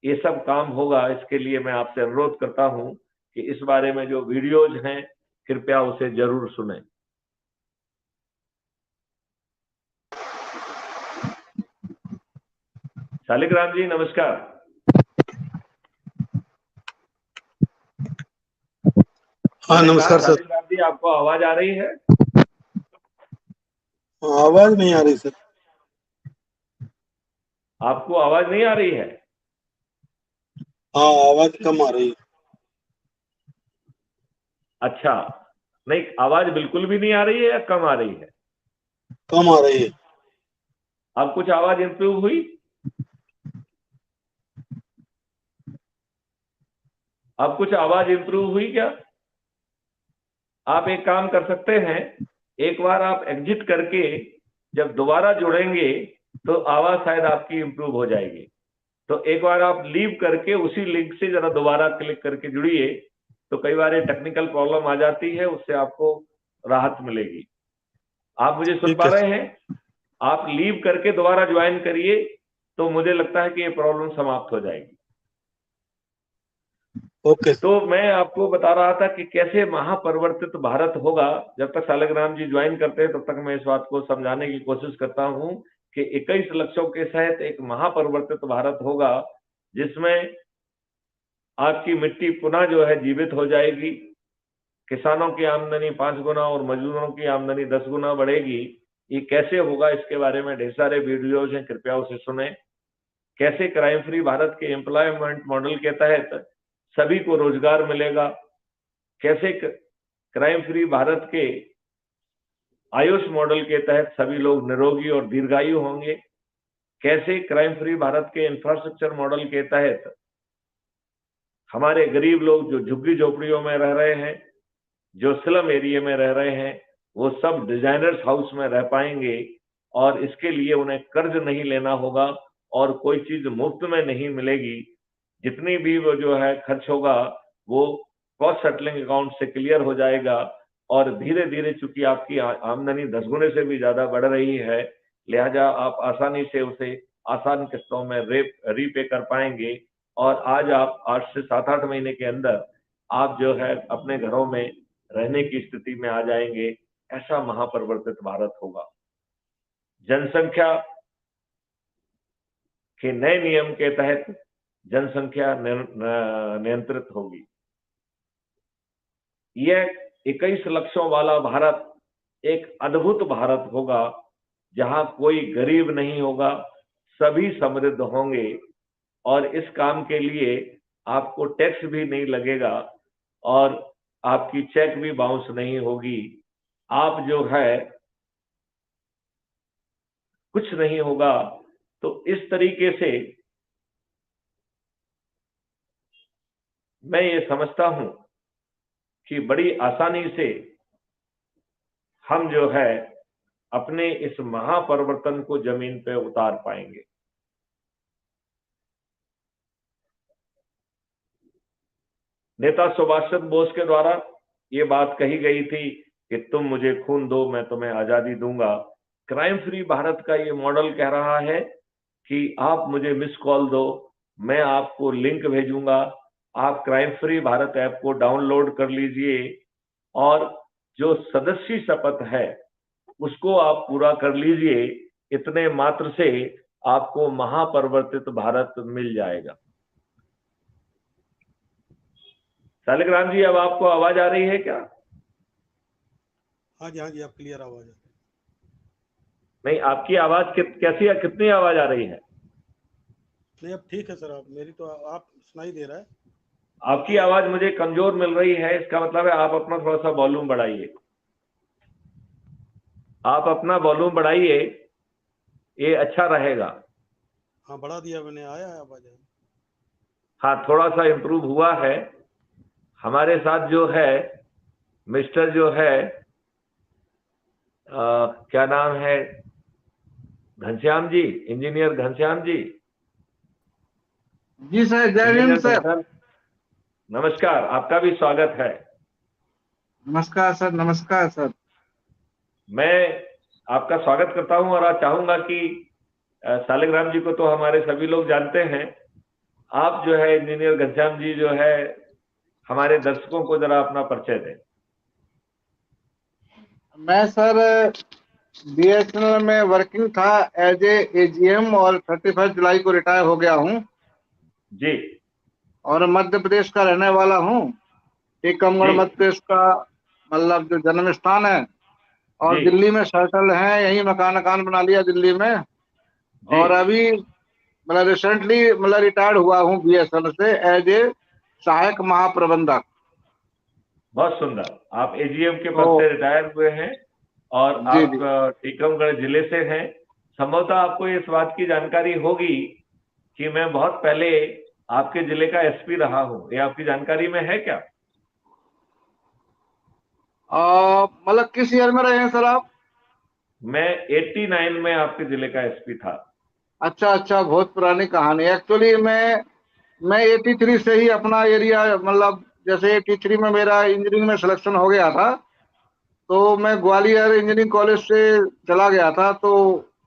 ये सब काम होगा, इसके लिए मैं आपसे अनुरोध करता हूं कि इस बारे में जो वीडियोज हैं कृपया उसे जरूर सुनें। शालिग्राम जी नमस्कार। हाँ नमस्कार सर। शालिग्राम जी आपको आवाज आ रही है? आवाज नहीं आ रही सर। आपको आवाज नहीं आ रही है? हाँ आवाज कम आ रही है। अच्छा, नहीं आवाज बिल्कुल भी नहीं आ रही है या कम आ रही है? कम आ रही है। अब कुछ आवाज इंप्रूव हुई? अब कुछ आवाज इंप्रूव हुई क्या? आप एक काम कर सकते हैं, एक बार आप एग्जिट करके जब दोबारा जुड़ेंगे तो आवाज शायद आपकी इंप्रूव हो जाएगी। तो एक बार आप लीव करके उसी लिंक से जरा दोबारा क्लिक करके जुड़िए, तो कई बार ये टेक्निकल प्रॉब्लम आ जाती है, उससे आपको राहत मिलेगी। आप मुझे सुन ठीक पा है रहे हैं? आप लीव करके दोबारा ज्वाइन करिए तो मुझे लगता है कि ये प्रॉब्लम समाप्त हो जाएगी। ओके। तो मैं आपको बता रहा था कि कैसे महापरिवर्तित भारत होगा। जब तक शालिग्राम जी ज्वाइन करते हैं तब तक मैं इस बात को समझाने की कोशिश करता हूं कि 21 लक्ष्यों के तहत एक महापरिवर्तित भारत होगा, जिसमें आपकी मिट्टी पुनः जो है जीवित हो जाएगी, किसानों की आमदनी 5 गुना और मजदूरों की आमदनी 10 गुना बढ़ेगी। ये कैसे होगा, इसके बारे में ढेर सारे वीडियोज हैं, कृपया उसे सुने। कैसे क्राइम फ्री भारत के एम्प्लॉयमेंट मॉडल के तहत सभी को रोजगार मिलेगा, कैसे क्राइम फ्री भारत के आयुष मॉडल के तहत सभी लोग निरोगी और दीर्घायु होंगे, कैसे क्राइम फ्री भारत के इंफ्रास्ट्रक्चर मॉडल के तहत हमारे गरीब लोग जो झुग्गी झोपड़ियों में रह रहे हैं, जो स्लम एरिया में रह रहे हैं, वो सब डिजाइनर्स हाउस में रह पाएंगे, और इसके लिए उन्हें कर्ज नहीं लेना होगा और कोई चीज मुफ्त में नहीं मिलेगी। जितनी भी वो जो है खर्च होगा वो कॉस्ट सेटलिंग अकाउंट से क्लियर हो जाएगा, और धीरे धीरे चूंकि आपकी आमदनी 10 गुने से भी ज्यादा बढ़ रही है, लिहाजा आप आसानी से उसे आसान किस्तों में रीपे कर पाएंगे, और आज आप 8 से 7-8 महीने के अंदर आप जो है अपने घरों में रहने की स्थिति में आ जाएंगे। ऐसा महापरिवर्तित भारत होगा। जनसंख्या के नए नियम के तहत जनसंख्या नियंत्रित होगी। यह 21 लक्ष्यों वाला भारत एक अद्भुत भारत होगा, जहां कोई गरीब नहीं होगा, सभी समृद्ध होंगे, और इस काम के लिए आपको टैक्स भी नहीं लगेगा और आपकी चेक भी बाउंस नहीं होगी। आप जो है कुछ नहीं होगा। तो इस तरीके से मैं ये समझता हूं कि बड़ी आसानी से हम जो है अपने इस महापरिवर्तन को जमीन पे उतार पाएंगे। नेता सुभाष चंद्र बोस के द्वारा ये बात कही गई थी कि तुम मुझे खून दो, मैं तुम्हें आजादी दूंगा। क्राइम फ्री भारत का ये मॉडल कह रहा है कि आप मुझे मिस कॉल दो, मैं आपको लिंक भेजूंगा, आप क्राइम फ्री भारत ऐप को डाउनलोड कर लीजिए, और जो सदस्य शपथ है उसको आप पूरा कर लीजिए। इतने मात्र से आपको महापरिवर्तित भारत मिल जाएगा। शालिग्राम जी, अब आपको आवाज आ रही है क्या? हाँ जी, अब क्लियर आवाज है। नहीं, आपकी आवाज कैसी है, कितनी आवाज आ रही है? नहीं, अब ठीक है सर। आप मेरी तो आप सुनाई दे रहा है। आपकी आवाज मुझे कमजोर मिल रही है, इसका मतलब है आप अपना थोड़ा सा वॉल्यूम बढ़ाइए। आप अपना वॉल्यूम बढ़ाइए, ये अच्छा रहेगा। हाँ, बढ़ा दिया मैंने, आया है आवाज है। हाँ, थोड़ा सा इंप्रूव हुआ है। हमारे साथ जो है मिस्टर जो है क्या नाम है, घनश्याम जी, इंजीनियर घनश्याम जी। जी सर, जय हिंद इंजीनियर सर। घनश्याम, नमस्कार, आपका भी स्वागत है। नमस्कार सर, नमस्कार सर। मैं आपका स्वागत करता हूं और आज चाहूंगा कि शालिग्राम जी को तो हमारे सभी लोग जानते हैं, आप जो है इंजीनियर घनश्याम जी जो है हमारे दर्शकों को जरा अपना परिचय दें। मैं सर बीएसएनएल में वर्किंग था एज ए एजीएम और 31 जुलाई को रिटायर हो गया हूं जी और मध्य प्रदेश का रहने वाला हूं। टीकमगढ़ जी मध्य प्रदेश का मतलब जो जन्म स्थान है, और जी दिल्ली में सेटल है, यही मकान बना लिया दिल्ली में। जी, और अभी मतलब रिसेंटली मतलब रिटायर्ड हुआ हूं बीएसएनएल से एज ए सहायक महाप्रबंधक। बहुत सुंदर। आप एजीएम के पद तो से रिटायर हुए हैं और जी आप जी। टीकमगढ़ जिले से हैं। संभवतः आपको इस बात की जानकारी होगी कि मैं बहुत पहले आपके जिले का एसपी रहा हूं, ये आपकी जानकारी में है क्या? मतलब किस ईयर में रहे हैं सर आप? मैं 89 में आपके जिले का एसपी था। अच्छा अच्छा, बहुत पुरानी कहानी। एक्चुअली मैं 83 से ही अपना एरिया मतलब जैसे 83 में मेरा इंजीनियरिंग में सिलेक्शन हो गया था, तो मैं ग्वालियर इंजीनियरिंग कॉलेज से चला गया था। तो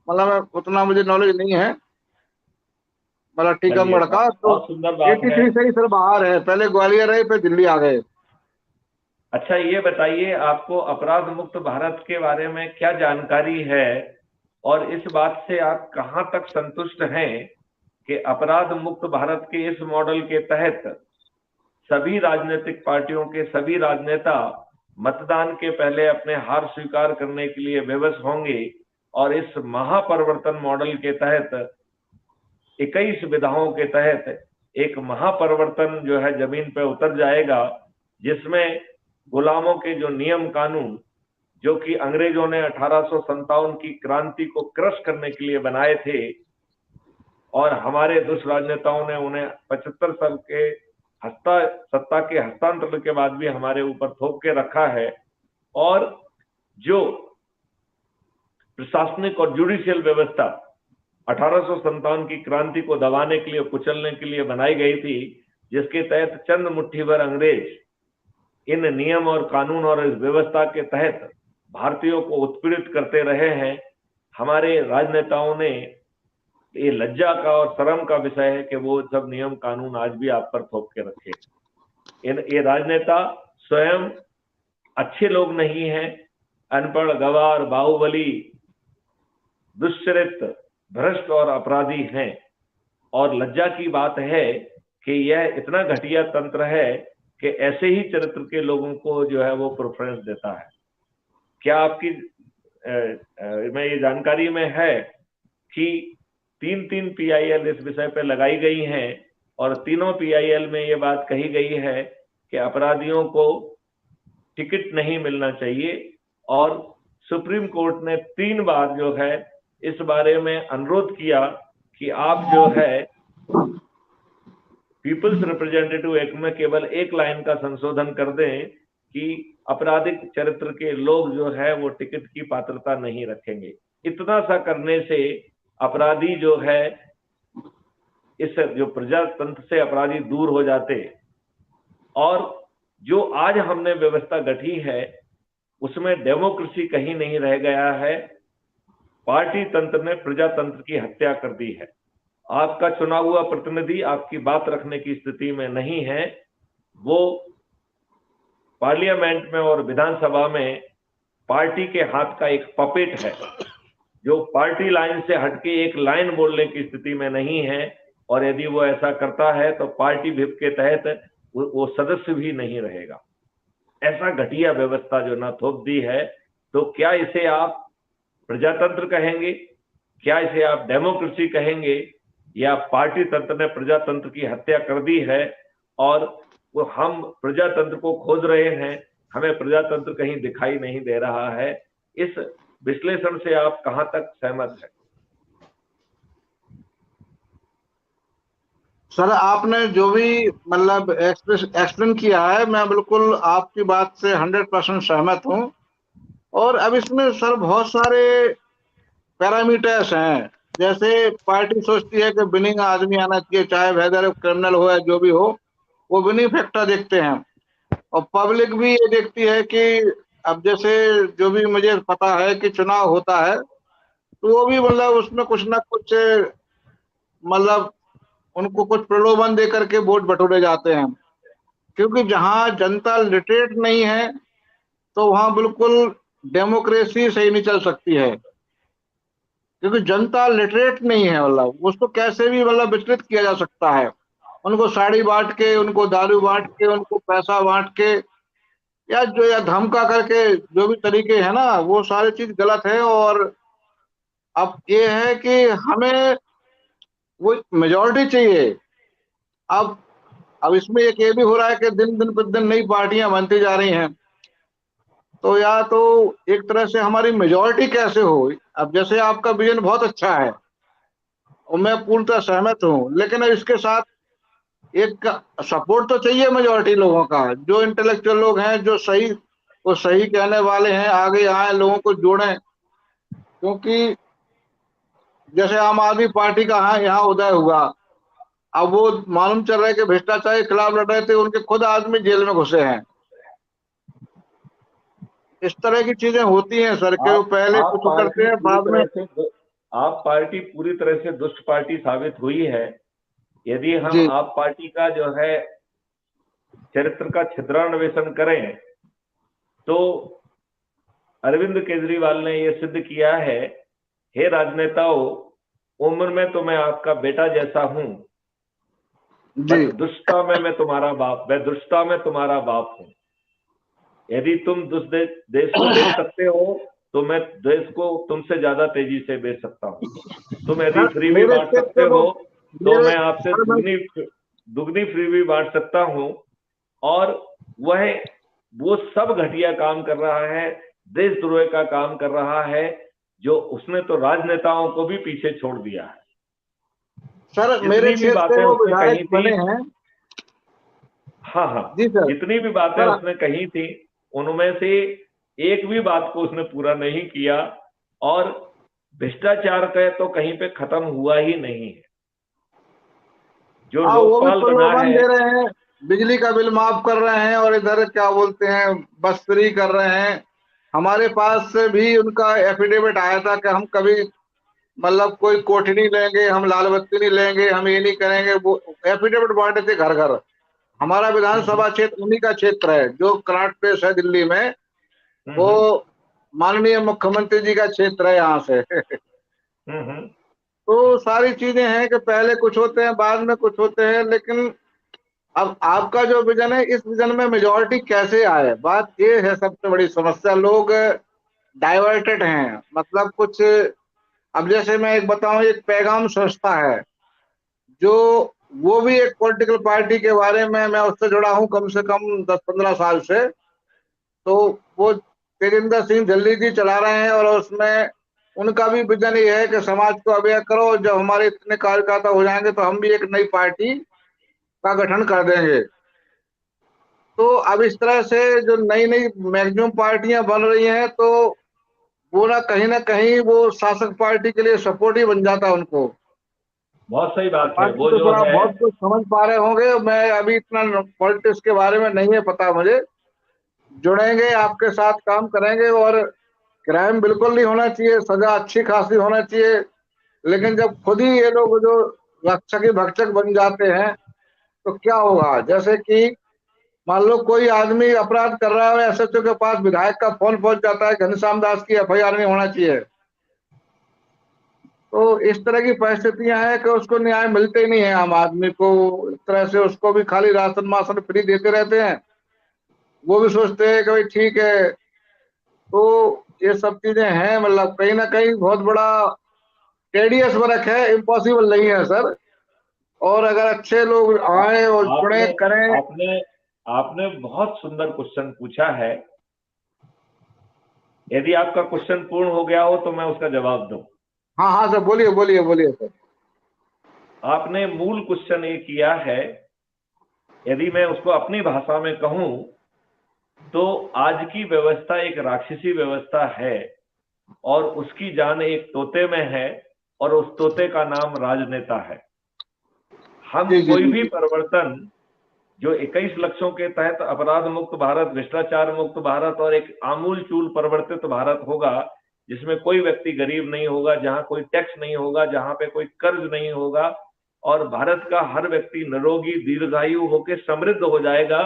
मतलब उतना मुझे नॉलेज नहीं है मतलब चलिए, टीकमगढ़ का। तो बहुत सुंदर बात है। 83 से ही सर बाहर है, पहले ग्वालियर रहे फिर दिल्ली आ गए। अच्छा, ये बताइए, आपको अपराध मुक्त भारत के बारे में क्या जानकारी है और इस बात से आप कहां तक संतुष्ट हैं कि अपराध मुक्त भारत के इस मॉडल के तहत सभी राजनीतिक पार्टियों के सभी राजनेता मतदान के पहले अपने हार स्वीकार करने के लिए विवश होंगे और इस महापरिवर्तन मॉडल के तहत 21 विधाओं के तहत एक महापरिवर्तन जो है जमीन पर उतर जाएगा, जिसमें गुलामों के जो नियम कानून जो कि अंग्रेजों ने 1857 की क्रांति को क्रश करने के लिए बनाए थे और हमारे दुष्ट राजनेताओं ने उन्हें 75 साल के सत्ता के हस्तांतरण के बाद भी हमारे ऊपर थोप के रखा है, और जो प्रशासनिक और जुडिशियल व्यवस्था 1857 की क्रांति को दबाने के लिए, कुचलने के लिए बनाई गई थी, जिसके तहत चंद मुट्ठी भर अंग्रेज इन नियम और कानून और इस व्यवस्था के तहत भारतीयों को उत्पीड़ित करते रहे हैं। हमारे राजनेताओं ने, ये लज्जा का और शर्म का विषय है कि वो सब नियम कानून आज भी आप पर थोप के रखे। ये राजनेता स्वयं अच्छे लोग नहीं हैं, अनपढ़, गवार, बाहुबली, दुष्चरित्र, भ्रष्ट और अपराधी हैं। और लज्जा की बात है कि यह इतना घटिया तंत्र है कि ऐसे ही चरित्र के लोगों को जो है वो प्रेफरेंस देता है। क्या आपकी मैं ये जानकारी में है कि 3 PIL इस विषय पर लगाई गई हैं और तीनों PIL में ये बात कही गई है कि अपराधियों को टिकट नहीं मिलना चाहिए, और सुप्रीम कोर्ट ने 3 बार जो है इस बारे में अनुरोध किया कि आप जो है पीपल्स रिप्रेजेंटेटिव एक्ट में केवल एक लाइन का संशोधन कर दें कि आपराधिक चरित्र के लोग जो है वो टिकट की पात्रता नहीं रखेंगे। इतना सा करने से अपराधी जो है, इस जो प्रजातंत्र से अपराधी दूर हो जाते, और जो आज हमने व्यवस्था गढ़ी है उसमें डेमोक्रेसी कहीं नहीं रह गया है। पार्टी तंत्र ने प्रजातंत्र की हत्या कर दी है। आपका चुना हुआ प्रतिनिधि आपकी बात रखने की स्थिति में नहीं है, वो पार्लियामेंट में और विधानसभा में पार्टी के हाथ का एक पपेट है। जो पार्टी लाइन से हटके एक लाइन बोलने की स्थिति में नहीं है, और यदि वो ऐसा करता है तो पार्टी व्हिप के तहत वो सदस्य भी नहीं रहेगा। ऐसा घटिया व्यवस्था जो ना थोप दी है, तो क्या इसे आप प्रजातंत्र कहेंगे, क्या इसे आप डेमोक्रेसी कहेंगे, या पार्टी तंत्र ने प्रजातंत्र की हत्या कर दी है और वो हम प्रजातंत्र को खोज रहे हैं, हमें प्रजातंत्र कहीं दिखाई नहीं दे रहा है। इस विश्लेषण से आप कहां तक सहमत हैं? सर, आपने जो भी मतलब एक्सप्लेन किया है, मैं बिल्कुल आपकी बात से 100% सहमत हूँ। और अब इसमें सर बहुत सारे पैरामीटर्स हैं। जैसे पार्टी सोचती है कि विनिंग आदमी आना चाहिए, चाहे वेदर क्रिमिनल हो या जो भी हो, वो विनिंग फैक्टर देखते हैं। और पब्लिक भी ये देखती है कि अब जैसे जो भी मुझे पता है कि चुनाव होता है, तो वो भी मतलब उसमें कुछ ना कुछ मतलब उनको कुछ प्रलोभन दे करके वोट बटोरे जाते हैं। क्योंकि जहां जनता लिटरेट नहीं है, तो वहां बिल्कुल डेमोक्रेसी सही नहीं चल सकती है। क्योंकि जनता लिटरेट नहीं है, मतलब उसको कैसे भी मतलब विचलित किया जा सकता है। उनको साड़ी बांट के, उनको दारू बांट के, उनको पैसा बांट के, या धमका करके, जो भी तरीके हैं ना, वो सारी चीज गलत है। और अब ये है कि हमें वो मेजोरिटी चाहिए। अब अब इसमें एक ये भी हो रहा है कि दिन दिन प्रतिदिन नई पार्टियां बनती जा रही हैं। तो या तो एक तरह से हमारी मेजोरिटी कैसे हो। अब जैसे आपका विजन बहुत अच्छा है और मैं पूर्णतः सहमत हूँ, लेकिन अब इसके साथ एक सपोर्ट तो चाहिए मेजोरिटी लोगों का। जो इंटेलेक्चुअल लोग हैं, जो सही वो सही कहने वाले हैं, आगे आए, लोगों को जोड़ें। क्योंकि जैसे आम आदमी पार्टी का यहाँ उदय हुआ, अब वो मालूम चल रहा है कि भ्रष्टाचार के खिलाफ लड़ रहे थे, उनके खुद आदमी जेल में घुसे हैं। इस तरह की चीजें होती हैं सर, के वो पहले आप कुछ करते पार्टी हैं, पूरी बाद में। तरह से आप पार्टी पूरी तरह से दुष्ट पार्टी साबित हुई है। यदि हम जी आप पार्टी का जो है चरित्र का छिद्रान्वेषण करें, तो अरविंद केजरीवाल ने यह सिद्ध किया है, हे राजनेताओं, उम्र में तो मैं आपका बेटा जैसा हूं, जी बट दुष्टता में मैं तुम्हारा बाप, मैं दुष्टता में तुम्हारा बाप हूं। यदि तुम देश को बेच सकते हो, तो मैं देश को तुमसे ज्यादा तेजी से बेच सकता हूं। तुम यदि सर, फ्रीबी मेरे बांट सकते क्षेत्र हो, को तो मेरे मैं आपसे सर मैं दुगनी फ्रीबी बांट सकता हूं। और वह वो सब घटिया काम कर रहा है, देशद्रोह का काम कर रहा है, जो उसने तो राजनेताओं को भी पीछे छोड़ दिया है। सर मेरे जितनी भी क्षेत्र से बातें वो उसने विधायक कही थी, बने हैं। हाँ हाँ, जी सर। जितनी भी बातें सर उसने कही थी, उनमें से एक भी बात को उसने पूरा नहीं किया। और भ्रष्टाचार का तो कहीं पे खत्म हुआ ही नहीं है। जो वो भी लोकपाल बना प्रलोभन है, दे रहे हैं, बिजली का बिल माफ कर रहे हैं, और इधर क्या बोलते हैं, बस फ्री कर रहे हैं। हमारे पास से भी उनका एफिडेविट आया था कि हम कभी मतलब कोई कोठी नहीं लेंगे, हम लाल बत्ती नहीं लेंगे, हम ये नहीं करेंगे। वो एफिडेविट बांटे थे घर घर। हमारा हम्म विधानसभा क्षेत्र उन्हीं का क्षेत्र है, जो कनाट प्लेस है दिल्ली में। हम्म वो हम्म माननीय मुख्यमंत्री जी का क्षेत्र है यहाँ से। हम्म। तो सारी चीजें हैं कि पहले कुछ होते हैं, बाद में कुछ होते हैं। लेकिन अब आपका जो विजन है, इस विजन में मेजोरिटी कैसे आए, बात ये है सबसे बड़ी समस्या। लोग डाइवर्टेड हैं, मतलब कुछ। अब जैसे मैं एक बताऊं, एक पैगाम संस्था है, जो वो भी एक पॉलिटिकल पार्टी के बारे में, मैं उससे जुड़ा हूं कम से कम 10-15 साल से। तो वो तेजिंदर सिंह दिल्ली जी चला रहे हैं, और उसमें उनका भी विजन ये है कि समाज को अवेयर करो, जब हमारे इतने कार्यकर्ता हो जाएंगे तो हम भी एक नई पार्टी का गठन कर देंगे। तो अब इस तरह से जो नई नई मैक्सिमम पार्टियां बन रही हैं, तो वो ना कहीं वो शासक पार्टी के लिए सपोर्ट ही बन जाता है उनको। बहुत सही अब बात है। बाकी वो तो जो सर आप है, बहुत कुछ समझ पा रहे होंगे, मैं अभी इतना पॉलिटिक्स के बारे में नहीं है पता मुझे। जुड़ेंगे, आपके साथ काम करेंगे। और क्राइम बिल्कुल नहीं होना चाहिए, सजा अच्छी खासी होना चाहिए। लेकिन जब खुद ही ये लोग जो रक्षक ही भक्षक बन जाते हैं, तो क्या होगा। जैसे कि मान लो कोई आदमी अपराध कर रहा है, एसएचओ के पास विधायक का फोन पहुंच जाता है, घनश्याम दास की एफआईआर नहीं होना चाहिए। तो इस तरह की परिस्थितियां हैं कि उसको न्याय मिलते ही नहीं है आम आदमी को। इस तरह से उसको भी खाली राशन माशन फ्री देते रहते हैं, वो भी सोचते हैं कि भाई ठीक है। तो ये सब चीजें हैं, मतलब कहीं ना कहीं बहुत बड़ा टेडियस वर्क है, इम्पॉसिबल नहीं है सर। और अगर अच्छे लोग आए और जुड़े आपने करें। आपने आपने बहुत सुंदर क्वेश्चन पूछा है। यदि आपका क्वेश्चन पूर्ण हो गया हो तो मैं उसका जवाब दूं। हाँ हाँ सर, बोलिए बोलिए बोलिए सर। आपने मूल क्वेश्चन ये किया है, यदि मैं उसको अपनी भाषा में कहूं तो आज की व्यवस्था एक राक्षसी व्यवस्था है और उसकी जान एक तोते में है और उस तोते का नाम राजनेता है। हम जी जी कोई जी भी जी। परिवर्तन जो 21 लक्ष्यों के तहत अपराध मुक्त भारत, भ्रष्टाचार मुक्त भारत और एक आमूल चूल परिवर्तित भारत होगा, जिसमें कोई व्यक्ति गरीब नहीं होगा, जहां कोई टैक्स नहीं होगा, जहां पे कोई कर्ज नहीं होगा और भारत का हर व्यक्ति निरोगी दीर्घायु होकर समृद्ध हो जाएगा।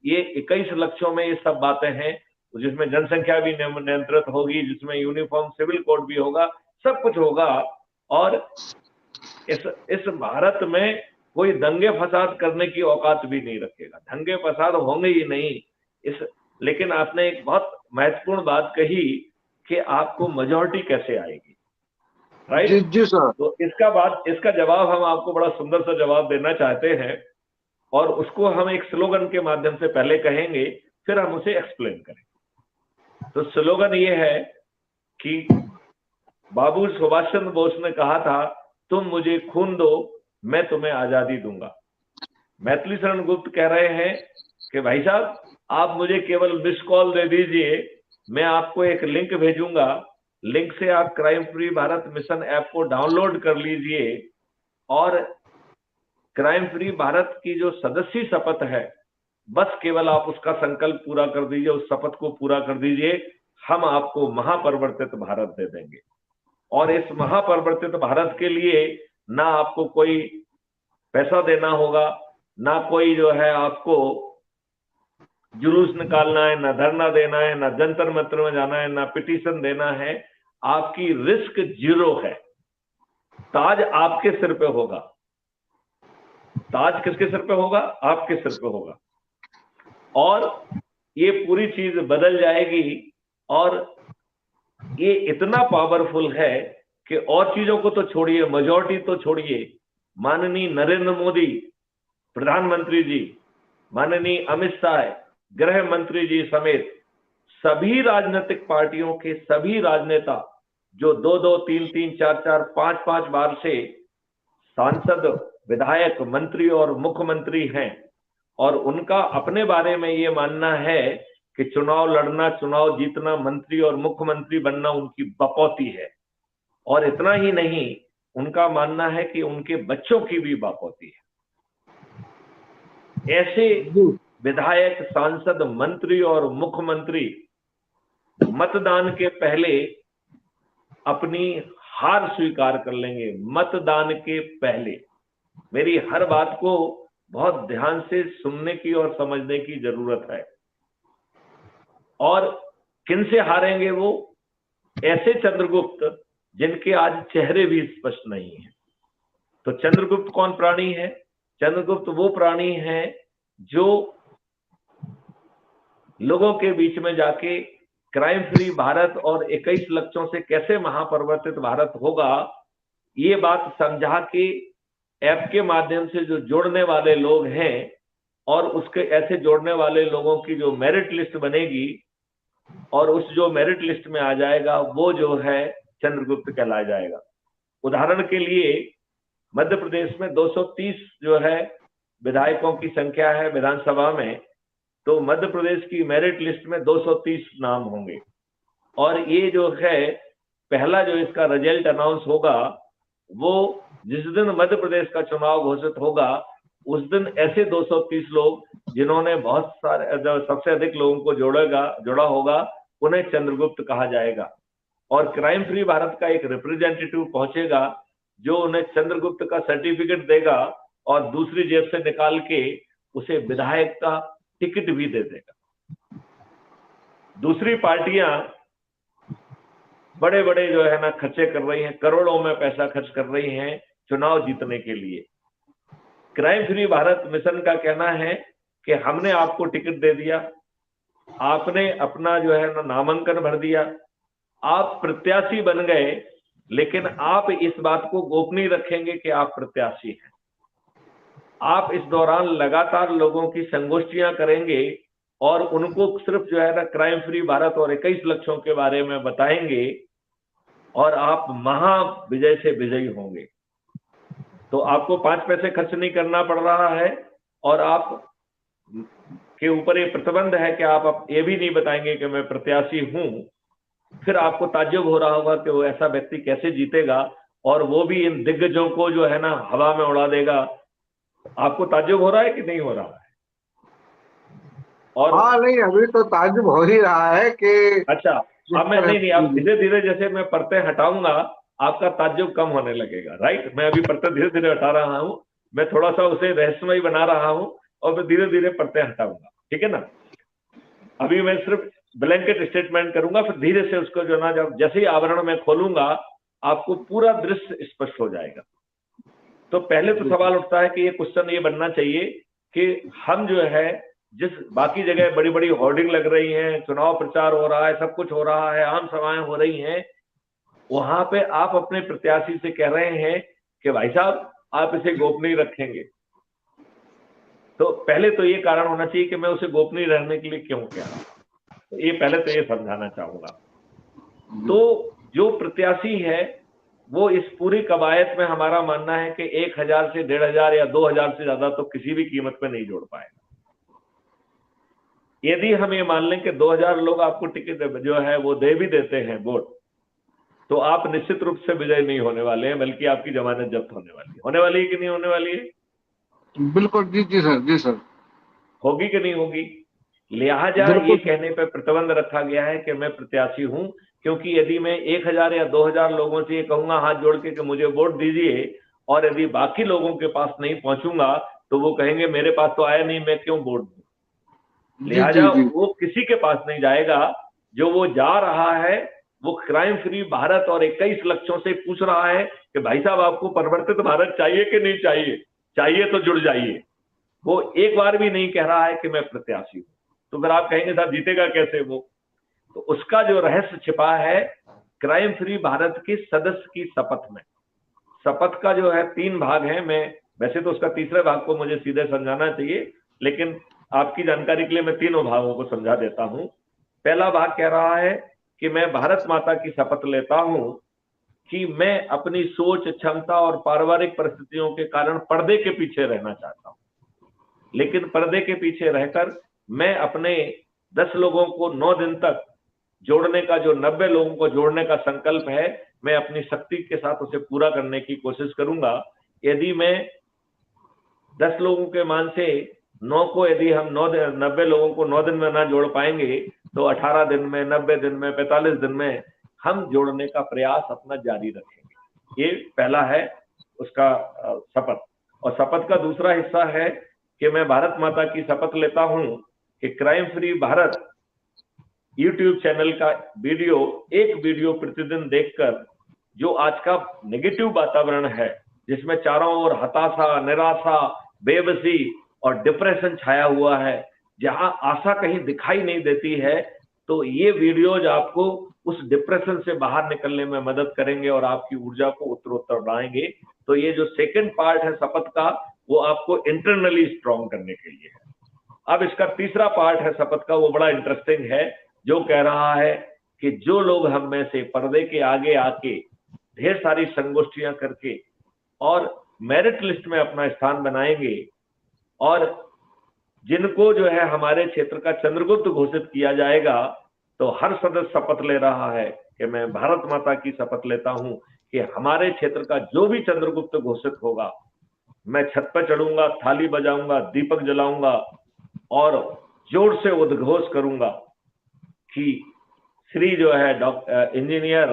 ये 21 लक्ष्यों में ये सब बातें हैं, जिसमें जनसंख्या भी नियंत्रित होगी, जिसमें यूनिफॉर्म सिविल कोड भी होगा, सब कुछ होगा। और इस भारत में कोई दंगे फसाद करने की औकात भी नहीं रखेगा, दंगे फसाद होंगे ही नहीं। इस लेकिन आपने एक बहुत महत्वपूर्ण बात कही कि आपको मेजॉरिटी कैसे आएगी, जी राइट? जी सर। तो इसका जवाब हम आपको बड़ा सुंदर सा जवाब देना चाहते हैं और उसको हम एक स्लोगन के माध्यम से पहले कहेंगे, फिर हम उसे एक्सप्लेन करेंगे। तो स्लोगन ये है कि बाबू सुभाष चंद्र बोस ने कहा था, तुम मुझे खून दो, मैं तुम्हें आजादी दूंगा। मैथिली शरण गुप्त कह रहे हैं कि भाई साहब, आप मुझे केवल मिस कॉल दे दीजिए, मैं आपको एक लिंक भेजूंगा, लिंक से आप crime free Bharat mission app को डाउनलोड कर लीजिए और क्राइम फ्री भारत की जो सदस्य शपथ है, बस केवल आप उसका संकल्प पूरा कर दीजिए, उस शपथ को पूरा कर दीजिए, हम आपको महापरिवर्तित भारत दे देंगे। और इस महापरिवर्तित भारत के लिए ना आपको कोई पैसा देना होगा, ना कोई जो है आपको जुलूस निकालना है, ना धरना देना है, ना जंतर मंतर में जाना है, ना पिटीशन देना है। आपकी रिस्क जीरो है। ताज आपके सिर पे होगा। ताज किसके सिर पे होगा? आपके सिर पे होगा। और ये पूरी चीज बदल जाएगी और ये इतना पावरफुल है कि और चीजों को तो छोड़िए, मेजॉरिटी तो छोड़िए, माननीय नरेंद्र मोदी प्रधानमंत्री जी, माननीय अमित शाह गृह मंत्री जी समेत सभी राजनीतिक पार्टियों के सभी राजनेता जो 2-2, 3-3, 4-4, 5-5 बार से सांसद, विधायक, मंत्री और मुख्यमंत्री हैं और उनका अपने बारे में ये मानना है कि चुनाव लड़ना, चुनाव जीतना, मंत्री और मुख्यमंत्री बनना उनकी बकौती है। और इतना ही नहीं, उनका मानना है कि उनके बच्चों की भी बकौती है। ऐसे विधायक, सांसद, मंत्री और मुख्यमंत्री मतदान के पहले अपनी हार स्वीकार कर लेंगे। मतदान के पहले। मेरी हर बात को बहुत ध्यान से सुनने की और समझने की जरूरत है। और किनसे हारेंगे वो? ऐसे चंद्रगुप्त जिनके आज चेहरे भी स्पष्ट नहीं है। तो चंद्रगुप्त कौन प्राणी है? चंद्रगुप्त वो प्राणी है जो लोगों के बीच में जाके क्राइम फ्री भारत और 21 लक्ष्यों से कैसे महापरिवर्तित भारत होगा, ये बात समझा के ऐप के माध्यम से जो जोड़ने वाले लोग हैं और उसके ऐसे जोड़ने वाले लोगों की जो मेरिट लिस्ट बनेगी और उस जो मेरिट लिस्ट में आ जाएगा वो जो है चंद्रगुप्त कहलाया जाएगा। उदाहरण के लिए मध्य प्रदेश में 230 जो है विधायकों की संख्या है विधानसभा में, तो मध्य प्रदेश की मेरिट लिस्ट में 230 नाम होंगे। और ये जो है पहला जो इसका रिजल्ट अनाउंस होगा, वो जिस दिन मध्य प्रदेश का चुनाव घोषित होगा उस दिन ऐसे 230 लोग जिन्होंने बहुत सारे सबसे अधिक लोगों को जोड़ा होगा, उन्हें चंद्रगुप्त कहा जाएगा। और क्राइम फ्री भारत का एक रिप्रेजेंटेटिव पहुंचेगा जो उन्हें चंद्रगुप्त का सर्टिफिकेट देगा और दूसरी जेब से निकाल के उसे विधायक का टिकट भी दे देगा। दूसरी पार्टियां बड़े बड़े जो है ना खर्चे कर रही हैं, करोड़ों में पैसा खर्च कर रही हैं चुनाव जीतने के लिए। क्राइम फ्री भारत मिशन का कहना है कि हमने आपको टिकट दे दिया, आपने अपना जो है ना नामांकन भर दिया, आप प्रत्याशी बन गए, लेकिन आप इस बात को गोपनीय रखेंगे कि आप प्रत्याशी हैं। आप इस दौरान लगातार लोगों की संगोष्ठियां करेंगे और उनको सिर्फ जो है ना क्राइम फ्री भारत और 21 लक्ष्यों के बारे में बताएंगे और आप महाविजय से विजयी होंगे। तो आपको 5 पैसे खर्च नहीं करना पड़ रहा है और आप के ऊपर ये प्रतिबंध है कि आप ये भी नहीं बताएंगे कि मैं प्रत्याशी हूं। फिर आपको ताज्जुब हो रहा होगा कि वो ऐसा व्यक्ति कैसे जीतेगा और वो भी इन दिग्गजों को जो है ना हवा में उड़ा देगा। आपको ताज्जुब हो रहा है कि नहीं हो रहा है? और हाँ नहीं, अभी तो ताज्जुब हो ही रहा है कि अच्छा, अब मैं नहीं, आप धीरे धीरे जैसे मैं परतें हटाऊंगा आपका ताज्जुब कम होने लगेगा, राइट? मैं अभी परतें धीरे धीरे हटा रहा हूं, मैं थोड़ा सा उसे रहस्यमय बना रहा हूं और मैं धीरे धीरे परतें हटाऊंगा, ठीक है ना? अभी मैं सिर्फ ब्लैंकेट स्टेटमेंट करूंगा, फिर धीरे से उसको जो ना जब जैसे ही आवरण में खोलूंगा आपको पूरा दृश्य स्पष्ट हो जाएगा। तो पहले तो सवाल उठता है कि ये क्वेश्चन ये बनना चाहिए कि हम जो है जिस बाकी जगह बड़ी बड़ी होर्डिंग लग रही हैं, चुनाव प्रचार हो रहा है, सब कुछ हो रहा है, आम सभाएं हो रही हैं, वहां पे आप अपने प्रत्याशी से कह रहे हैं कि भाई साहब आप इसे गोपनीय रखेंगे। तो पहले तो ये कारण होना चाहिए कि मैं उसे गोपनीय रहने के लिए क्यों कह रहा हूं, तो ये पहले तो ये समझाना चाहूंगा। तो जो प्रत्याशी है वो इस पूरी कवायद में हमारा मानना है कि 1000 से 1500 या 2000 से ज्यादा तो किसी भी कीमत पे नहीं जोड़ पाएगा। यदि हम ये मान लें कि 2000 लोग आपको टिकट जो है वो दे भी देते हैं वोट, तो आप निश्चित रूप से विजय नहीं होने वाले हैं, बल्कि आपकी जमानत जब्त होने वाली है कि नहीं होने वाली है? बिल्कुल, जी जी सर, जी सर। होगी कि नहीं होगी? लिहाजा ये कहने पर प्रतिबंध रखा गया है कि मैं प्रत्याशी हूं, क्योंकि यदि मैं 1000 या 2000 लोगों से ये कहूंगा हाथ जोड़ के कि मुझे वोट दीजिए, और यदि बाकी लोगों के पास नहीं पहुंचूंगा तो वो कहेंगे मेरे पास तो आया नहीं, मैं क्यों वोट दूं? लिहाजा वो किसी के पास नहीं जाएगा। जो वो जा रहा है वो क्राइम फ्री भारत और 21 लक्ष्यों से पूछ रहा है कि भाई साहब आपको परिवर्तित भारत चाहिए कि नहीं चाहिए? चाहिए तो जुड़ जाइए। वो एक बार भी नहीं कह रहा है कि मैं प्रत्याशी हूं। तो फिर आप कहेंगे साहब जीतेगा कैसे वो? तो उसका जो रहस्य छिपा है क्राइम फ्री भारत के सदस्य की शपथ में। शपथ का जो है 3 भाग है, मैं वैसे तो उसका तीसरे भाग को मुझे सीधे समझाना चाहिए, लेकिन आपकी जानकारी के लिए मैं तीनों भागों को समझा देता हूं। पहला भाग कह रहा है कि मैं भारत माता की शपथ लेता हूं कि मैं अपनी सोच, क्षमता और पारिवारिक परिस्थितियों के कारण पर्दे के पीछे रहना चाहता हूं, लेकिन पर्दे के पीछे रहकर मैं अपने 10 लोगों को 9 दिन तक जोड़ने का, जो 90 लोगों को जोड़ने का संकल्प है, मैं अपनी शक्ति के साथ उसे पूरा करने की कोशिश करूंगा। यदि मैं 10 लोगों के मान से 9 को, यदि हम 90 लोगों को 9 दिन में ना जोड़ पाएंगे तो 18 दिन में, 90 दिन में, 45 दिन में हम जोड़ने का प्रयास अपना जारी रखेंगे। ये पहला है उसका शपथ। और शपथ का दूसरा हिस्सा है कि मैं भारत माता की शपथ लेता हूं कि crime free Bharat YouTube channel का एक वीडियो प्रतिदिन देखकर जो आज का नेगेटिव वातावरण है, जिसमें चारों ओर हताशा, निराशा, बेबसी और डिप्रेशन छाया हुआ है, जहां आशा कहीं दिखाई नहीं देती है, तो ये वीडियोज आपको उस डिप्रेशन से बाहर निकलने में मदद करेंगे और आपकी ऊर्जा को उत्तरोत्तर बढ़ाएंगे। तो ये जो सेकंड पार्ट है शपथ का, वो आपको इंटरनली स्ट्रॉन्ग करने के लिए है। अब इसका तीसरा पार्ट है शपथ का, वो बड़ा इंटरेस्टिंग है, जो कह रहा है कि जो लोग हम में से पर्दे के आगे आके ढेर सारी संगोष्ठियां करके और मेरिट लिस्ट में अपना स्थान बनाएंगे, और जिनको जो है हमारे क्षेत्र का चंद्रगुप्त घोषित किया जाएगा, तो हर सदस्य शपथ ले रहा है कि मैं भारत माता की शपथ लेता हूं कि हमारे क्षेत्र का जो भी चंद्रगुप्त घोषित होगा, मैं छत पर चढ़ूंगा, थाली बजाऊंगा, दीपक जलाऊंगा और जोर से उद्घोष करूंगा कि श्री जो है इंजीनियर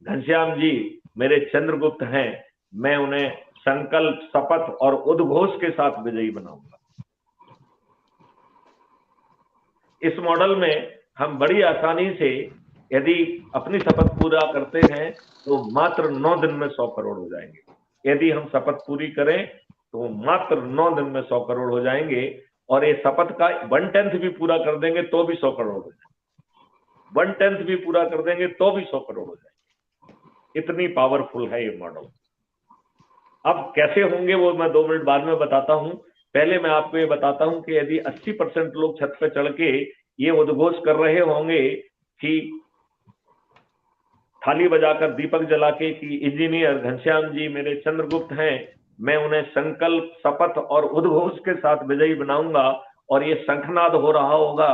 घनश्याम जी मेरे चंद्रगुप्त हैं, मैं उन्हें संकल्प, शपथ और उद्घोष के साथ विजयी बनाऊंगा। इस मॉडल में हम बड़ी आसानी से यदि अपनी शपथ पूरा करते हैं तो मात्र 9 दिन में 100 करोड़ हो जाएंगे। यदि हम शपथ पूरी करें तो मात्र 9 दिन में 100 करोड़ हो जाएंगे, और ये शपथ का 1/10 भी पूरा कर देंगे तो भी 100 करोड़ हो जाएंगे। 1/10 भी पूरा कर देंगे तो भी 100 करोड़ हो जाएंगे। इतनी पावरफुल है ये मॉडल। अब कैसे होंगे वो मैं 2 मिनट बाद में बताता हूं। पहले मैं आपको ये बताता हूं कि यदि 80% लोग छत पे चढ़ के ये उद्घोष कर रहे होंगे कि थाली बजाकर दीपक जला के कि इंजीनियर घनश्याम जी मेरे चंद्रगुप्त हैं, मैं उन्हें संकल्प शपथ और उद्घोष के साथ विजयी बनाऊंगा, और ये शंखनाद हो रहा होगा,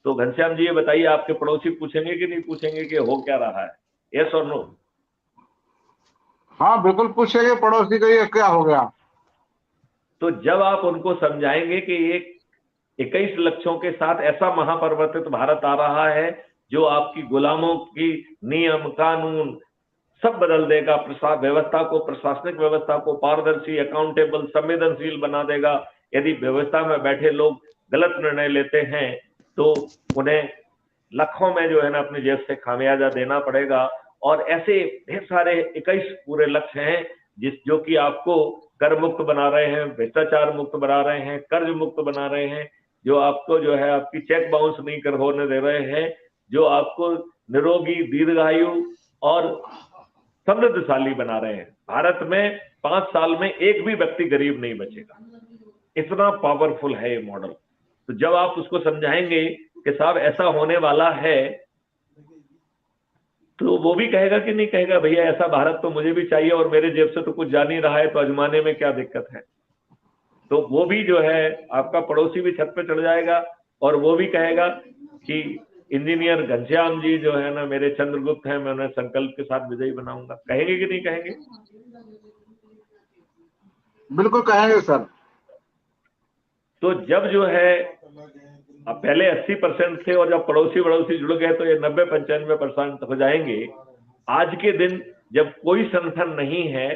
तो घनश्याम जी ये बताइए आपके पड़ोसी पूछेंगे कि नहीं पूछेंगे कि हो क्या रहा है? यस और नो? हाँ बिल्कुल पूछेंगे पड़ोसी को ये क्या हो गया। तो जब आप उनको समझाएंगे कि ये 21 लक्ष्यों के साथ ऐसा महापरिवर्तित भारत आ रहा है जो आपकी गुलामों की नियम कानून सब बदल देगा, व्यवस्था को, प्रशासनिक व्यवस्था को पारदर्शी, अकाउंटेबल, संवेदनशील बना देगा। यदि व्यवस्था में बैठे लोग गलत निर्णय लेते हैं तो उन्हें लाखों में जो है ना अपनी जेब से खामियाजा देना पड़ेगा। और ऐसे ढेर सारे 21 पूरे लक्ष्य हैं जो कि आपको कर मुक्त बना रहे हैं, भ्रष्टाचार मुक्त बना रहे हैं, कर्ज मुक्त बना रहे हैं, जो आपको जो है आपकी चेक बाउंस नहीं कर होने दे रहे हैं, जो आपको निरोगी, दीर्घायु और समृद्धशाली बना रहे हैं। भारत में 5 साल में एक भी व्यक्ति गरीब नहीं बचेगा। इतना पावरफुल है ये मॉडल। तो जब आप उसको समझाएंगे कि साहब ऐसा होने वाला है, तो वो भी कहेगा कि नहीं कहेगा भैया ऐसा भारत तो मुझे भी चाहिए, और मेरे जेब से तो कुछ जा नहीं रहा है, तो आजमाने में क्या दिक्कत है। तो वो भी जो है आपका पड़ोसी भी छत पे चढ़ जाएगा, और वो भी कहेगा कि इंजीनियर घनश्याम जी जो है ना मेरे चंद्रगुप्त हैं, मैं उन्हें संकल्प के साथ विजयी बनाऊंगा। कहेंगे कि नहीं कहेंगे? बिल्कुल कहेंगे सर। तो जब जो है अब पहले 80% थे, और जब पड़ोसी जुड़ गए तो ये 90-95% हो जाएंगे। आज के दिन जब कोई संगठन नहीं है,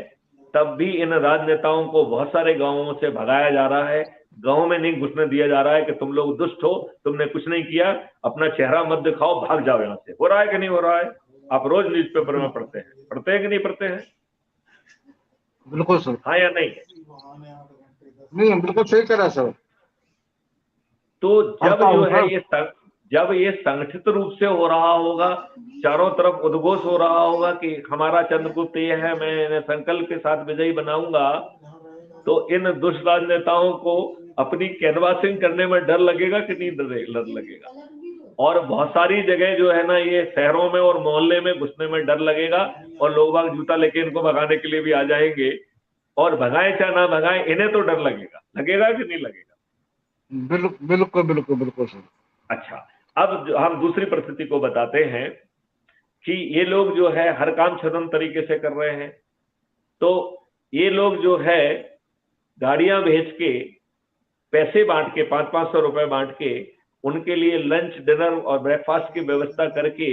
तब भी इन राजनेताओं को बहुत सारे गांवों से भगाया जा रहा है। गांव में नहीं घुसने दिया जा रहा है कि तुम लोग दुष्ट हो, तुमने कुछ नहीं किया, अपना चेहरा मत दिखाओ, भाग जाओ यहां से। हो रहा है कि नहीं हो रहा है? आप रोज न्यूज़पेपर में पढ़ते हैं कि नहीं पढ़ते हैं? बिल्कुल सर। हाँ या नहीं? नहीं बिल्कुल सही कह रहा सर। तो जब ये संगठित रूप से हो रहा होगा, चारों तरफ उद्घोष हो रहा होगा कि हमारा चंद्रगुप्त ये है, मैं इन्हें संकल्प के साथ विजयी बनाऊंगा, तो इन दुष्ट राजनेताओं को अपनी कैनवासिंग करने में डर लगेगा कि नहीं डर लगेगा? और बहुत सारी जगह जो है ना ये शहरों में और मोहल्ले में घुसने में डर लगेगा, और लोग बाग जूता लेके इनको भगाने के लिए भी आ जाएंगे, और भगाए चाहे ना भगाए इन्हें तो डर लगेगा कि नहीं लगेगा? बिल्कुल बिल्कुल बिल्कुल सर। अच्छा, अब हम दूसरी परिस्थिति को बताते हैं कि ये लोग जो है हर काम छदम तरीके से कर रहे हैं। तो ये लोग जो है गाड़ियां भेज के, पैसे बांट के, 500-500 रुपए बांट के, उनके लिए लंच, डिनर और ब्रेकफास्ट की व्यवस्था करके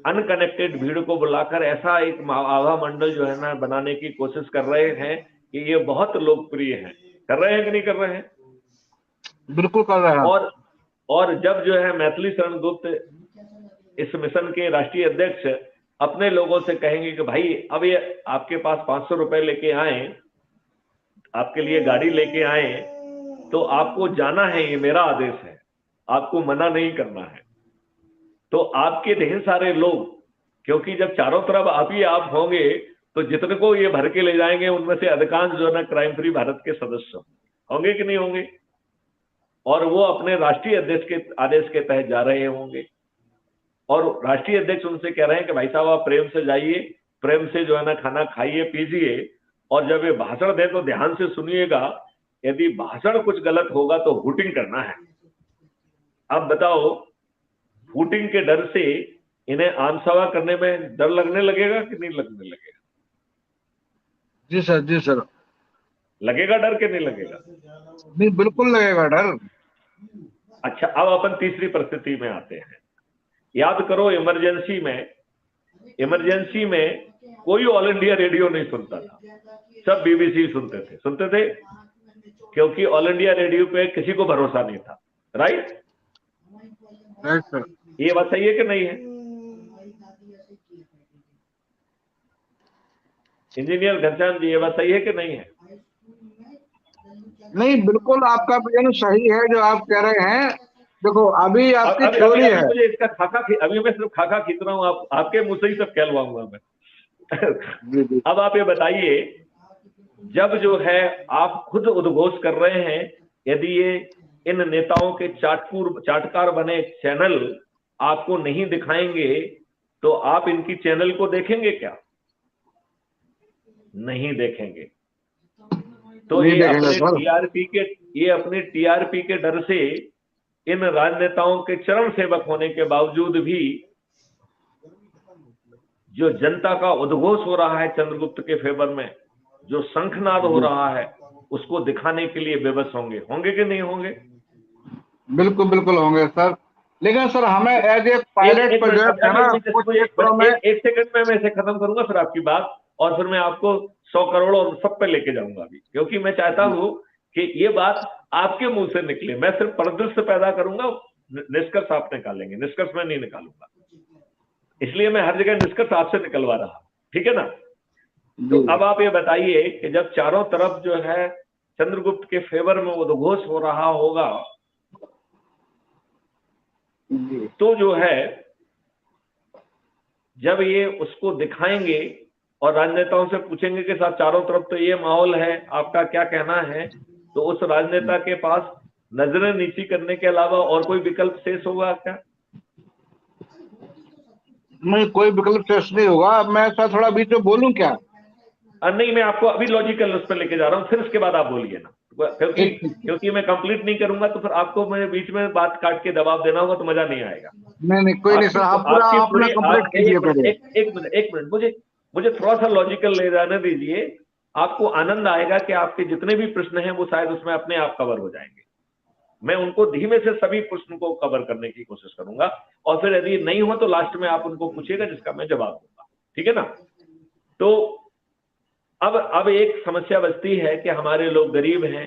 अनकनेक्टेड भीड़ को बुलाकर ऐसा एक आभा मंडल जो है ना बनाने की कोशिश कर रहे हैं कि ये बहुत लोकप्रिय है। कर रहे हैं कि नहीं कर रहे हैं? बिल्कुल कर रहे हैं। और जब जो है मैथिली शरण गुप्त इस मिशन के राष्ट्रीय अध्यक्ष अपने लोगों से कहेंगे कि भाई अब ये आपके पास 500 रुपए लेके आए, आपके लिए गाड़ी लेके आए, तो आपको जाना है, ये मेरा आदेश है, आपको मना नहीं करना है। तो आपके ढेर सारे लोग, क्योंकि जब चारों तरफ आप ही आप होंगे, तो जितने को ये भर के ले जाएंगे उनमें से अधिकांश जो है ना क्राइम फ्री भारत के सदस्य होंगे कि नहीं होंगे, और वो अपने राष्ट्रीय अध्यक्ष के आदेश के तहत जा रहे होंगे। और राष्ट्रीय अध्यक्ष उनसे कह रहे हैं कि भाई साहब आप प्रेम से जाइए, प्रेम से जो है ना खाना खाइए पीजिए, और जब ये भाषण दें तो ध्यान से सुनिएगा, यदि भाषण कुछ गलत होगा तो हूटिंग करना है। अब बताओ, हूटिंग के डर से इन्हें आम सभा करने में डर लगने लगेगा कि नहीं लगने लगेगा? जी सर। लगेगा डर के नहीं लगेगा? नहीं बिल्कुल लगेगा डर। अच्छा, अब अपन तीसरी परिस्थिति में आते हैं। याद करो, इमरजेंसी में कोई ऑल इंडिया रेडियो नहीं सुनता था, सब बीबीसी सुनते थे, क्योंकि ऑल इंडिया रेडियो पे किसी को भरोसा नहीं था। Right sir. ये बात सही है कि नहीं है? इंजीनियर घनश्याम जी, ये बात सही है कि नहीं है? नहीं, बिल्कुल आपका विजन सही है जो आप कह रहे हैं। देखो अभी आपकी अभी अभी थ्योरी अभी है। मुझे इसका अभी मैं सिर्फ खाका खींच रहा हूँ, आपके मुंह से ही सब कहलवाऊंगा मैं। जी जी अब आप ये बताइए, जब जो है आप खुद उद्घोष कर रहे हैं, यदि ये इन नेताओं के चाटकार बने चैनल आपको नहीं दिखाएंगे तो आप इनकी चैनल को देखेंगे क्या? नहीं देखेंगे। तो नहीं ये देखेंगे अपने सर। टीआरपी के डर से इन राजनेताओं के चरम सेवक होने के बावजूद भी जो जनता का उद्घोष हो रहा है चंद्रगुप्त के फेवर में, जो शंखनाद हो रहा है, उसको दिखाने के लिए विवश होंगे कि नहीं होंगे? बिल्कुल बिल्कुल होंगे सर। लेकिन सर हमें एज ए एक पायलट एक मिनट, प्रोजेक्ट है अभी ना, अभी कुछ क्षेत्रों में। एक सेकंड में मैं इसे खत्म करूंगा, फिर आपकी बात, और फिर मैं आपको 100 करोड़ और सब पे लेके जाऊंगा अभी, क्योंकि मैं चाहता हूं कि ये बात आपके मुंह से निकले। मैं सिर्फ परिदृश्य पैदा करूंगा, निष्कर्ष आप निकालेंगे, निष्कर्ष मैं नहीं निकालूंगा, इसलिए मैं हर जगह निष्कर्ष आपसे निकलवा रहा, ठीक है ना? तो अब आप ये बताइए कि जब चारों तरफ जो है चंद्रगुप्त के फेवर में उद्घोष हो रहा होगा, तो जो है जब ये उसको दिखाएंगे और राजनेताओं से पूछेंगे कि साहब चारों तरफ तो ये माहौल है, आपका क्या कहना है, तो उस राजनेता के पास नजरें नीची करने के अलावा और कोई विकल्प शेष होगा क्या? नहीं, कोई विकल्प शेष नहीं होगा। मैं सर थोड़ा बीच में बोलूं क्या? नहीं, मैं आपको अभी लॉजिकल उस पर लेके जा रहा हूँ, फिर उसके बाद आप बोलिए ना, क्योंकि एक क्योंकि मैं कंप्लीट नहीं करूंगा तो फिर आपको मेरे बीच में बात काट के दबाव देना होगा, तो मजा नहीं आएगा। नहीं नहीं, कोई नहीं सर, आप पूरा आपकी अपना पूरी कंप्लीट कीजिए पहले। एक मिनट, मुझे थोड़ा सा लॉजिकल ले जाने दीजिए। आपको आनंद आएगा कि आपके जितने भी प्रश्न हैं वो शायद उसमें अपने आप कवर हो जाएंगे। मैं उनको धीमे से सभी प्रश्न को कवर करने की कोशिश करूंगा, और फिर यदि नहीं हो तो लास्ट में आप उनको पूछिएगा जिसका मैं जवाब दूंगा, ठीक है ना? तो अब एक समस्या बचती है कि हमारे लोग गरीब हैं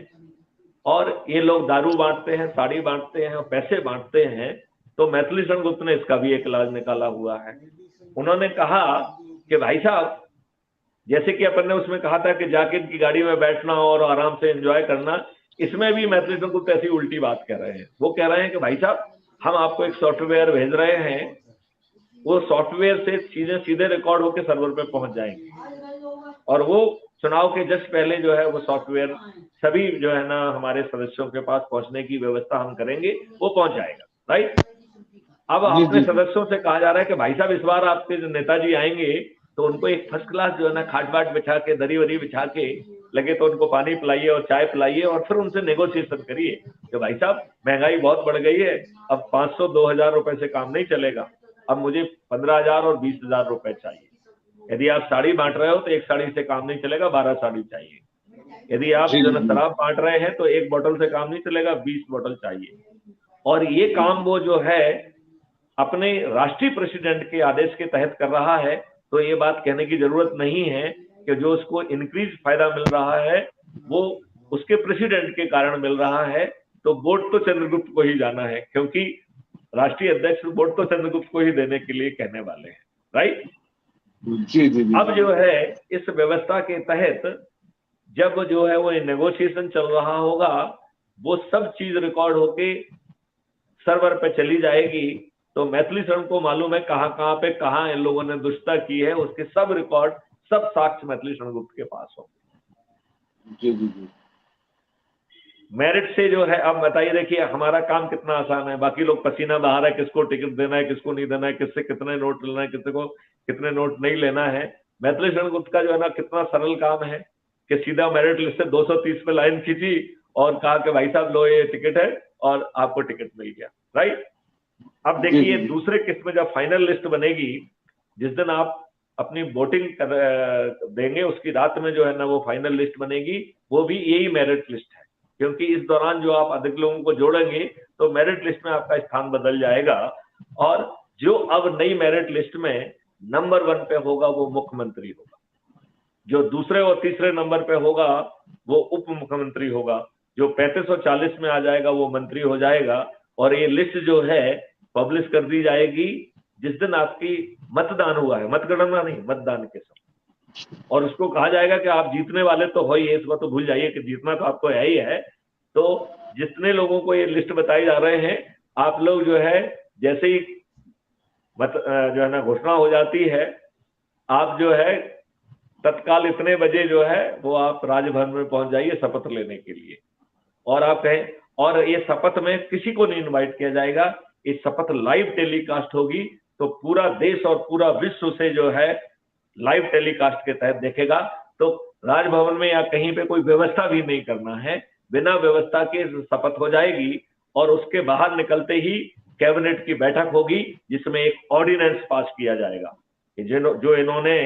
और ये लोग दारू बांटते हैं, साड़ी बांटते हैं और पैसे बांटते हैं। तो मैथिली शरण गुप्त ने इसका भी एक इलाज निकाला हुआ है। उन्होंने कहा कि भाई साहब, जैसे कि अपन ने उसमें कहा था कि जाके इनकी गाड़ी में बैठना और आराम से एंजॉय करना, इसमें भी मैथिली शरण गुप्त ऐसी उल्टी बात कह रहे हैं। वो कह रहे हैं कि भाई साहब, हम आपको एक सॉफ्टवेयर भेज रहे हैं, वो सॉफ्टवेयर से चीजें सीधे रिकॉर्ड होकर सर्वर पे पहुंच जाएंगी, और वो चुनाव के जस्ट पहले जो है वो सॉफ्टवेयर सभी जो है ना हमारे सदस्यों के पास पहुंचने की व्यवस्था हम करेंगे, वो पहुंच जाएगा, राइट? अब अपने सदस्यों से कहा जा रहा है कि भाई साहब, इस बार आपके जो नेताजी आएंगे तो उनको एक फर्स्ट क्लास जो है ना खाट बाट बिछा के, दरी वरी बिछा के, लगे तो उनको पानी पिलाइए और चाय पिलाइए, और फिर उनसे नेगोशिएशन करिए कि भाई साहब, महंगाई बहुत बढ़ गई है, अब 500-2000 रुपए से काम नहीं चलेगा, अब मुझे 15,000 और 20,000 रुपए चाहिए। यदि आप साड़ी बांट रहे हो तो एक साड़ी से काम नहीं चलेगा, 12 साड़ी चाहिए। यदि आप जो है शराब बांट रहे हैं तो एक बोतल से काम नहीं चलेगा, 20 बोतल चाहिए। और ये काम वो जो है अपने राष्ट्रीय प्रेसिडेंट के आदेश के तहत कर रहा है, तो ये बात कहने की जरूरत नहीं है कि जो उसको इंक्रीज फायदा मिल रहा है वो उसके प्रेसिडेंट के कारण मिल रहा है। तो वोट तो चंद्रगुप्त को ही जाना है, क्योंकि राष्ट्रीय अध्यक्ष वोट तो चंद्रगुप्त को ही देने के लिए कहने वाले हैं, राइट? जी जी जी। अब जो है इस व्यवस्था के तहत जब जो है वो नेगोशिएशन चल रहा होगा, वो सब चीज रिकॉर्ड होके सर्वर पे चली जाएगी। तो मैथिली शरण को मालूम है कहां पे कहां इन लोगों ने दुष्टता की है, उसके सब रिकॉर्ड, सब साक्ष्य मैथिली शरण गुप्त के पास होंगे। जी जी जी। मेरिट से जो है, अब बताइए, देखिए हमारा काम कितना आसान है। बाकी लोग पसीना बहा रहा है, किसको टिकट देना है, किसको नहीं देना है, किससे कितने नोट लेना है, किसी को कितने नोट नहीं लेना है। मैथिली शरण गुप्त का जो है ना कितना सरल काम है कि सीधा मेरिट लिस्ट से 230 पे लाइन खींची और कहा कि भाई साहब लो ये टिकट है, और आपको टिकट मिल गया, राइट? अब देखिए दूसरे किस्त में जब फाइनल लिस्ट बनेगी, जिस दिन आप अपनी वोटिंग देंगे उसकी रात में जो है ना वो फाइनल लिस्ट बनेगी, वो भी यही मेरिट लिस्ट है, क्योंकि इस दौरान जो आप अधिक लोगों को जोड़ेंगे तो मेरिट लिस्ट में आपका स्थान बदल जाएगा। और जो अब नई मेरिट लिस्ट में नंबर 1 पे होगा वो मुख्यमंत्री होगा, जो दूसरे और तीसरे नंबर पे होगा वो उप मुख्यमंत्री होगा, जो 35 और 40 में आ जाएगा वो मंत्री हो जाएगा। और ये लिस्ट जो है पब्लिश कर दी जाएगी जिस दिन आपकी मतदान हुआ है, मतगणना नहीं, मतदान के समय। और उसको कहा जाएगा कि आप जीतने वाले तो हो ही, इस बात तो भूल जाइए कि जीतना तो आपको है ही है। तो जितने लोगों को ये लिस्ट बताई जा रहे हैं, आप लोग जो है जैसे ही जो है ना घोषणा हो जाती है, आप जो है तत्काल इतने बजे जो है वो आप राजभवन में पहुंच जाइए शपथ लेने के लिए। और आप कहें, और ये शपथ में किसी को नहीं इनवाइट किया जाएगा, ये शपथ लाइव टेलीकास्ट होगी, तो पूरा देश और पूरा विश्व से जो है लाइव टेलीकास्ट के तहत देखेगा। तो राजभवन में या कहीं पे कोई व्यवस्था भी नहीं करना है, बिना व्यवस्था के शपथ हो जाएगी। और उसके बाहर निकलते ही कैबिनेट की बैठक होगी, जिसमें एक ऑर्डिनेंस पास किया जाएगा कि जो इन्होंने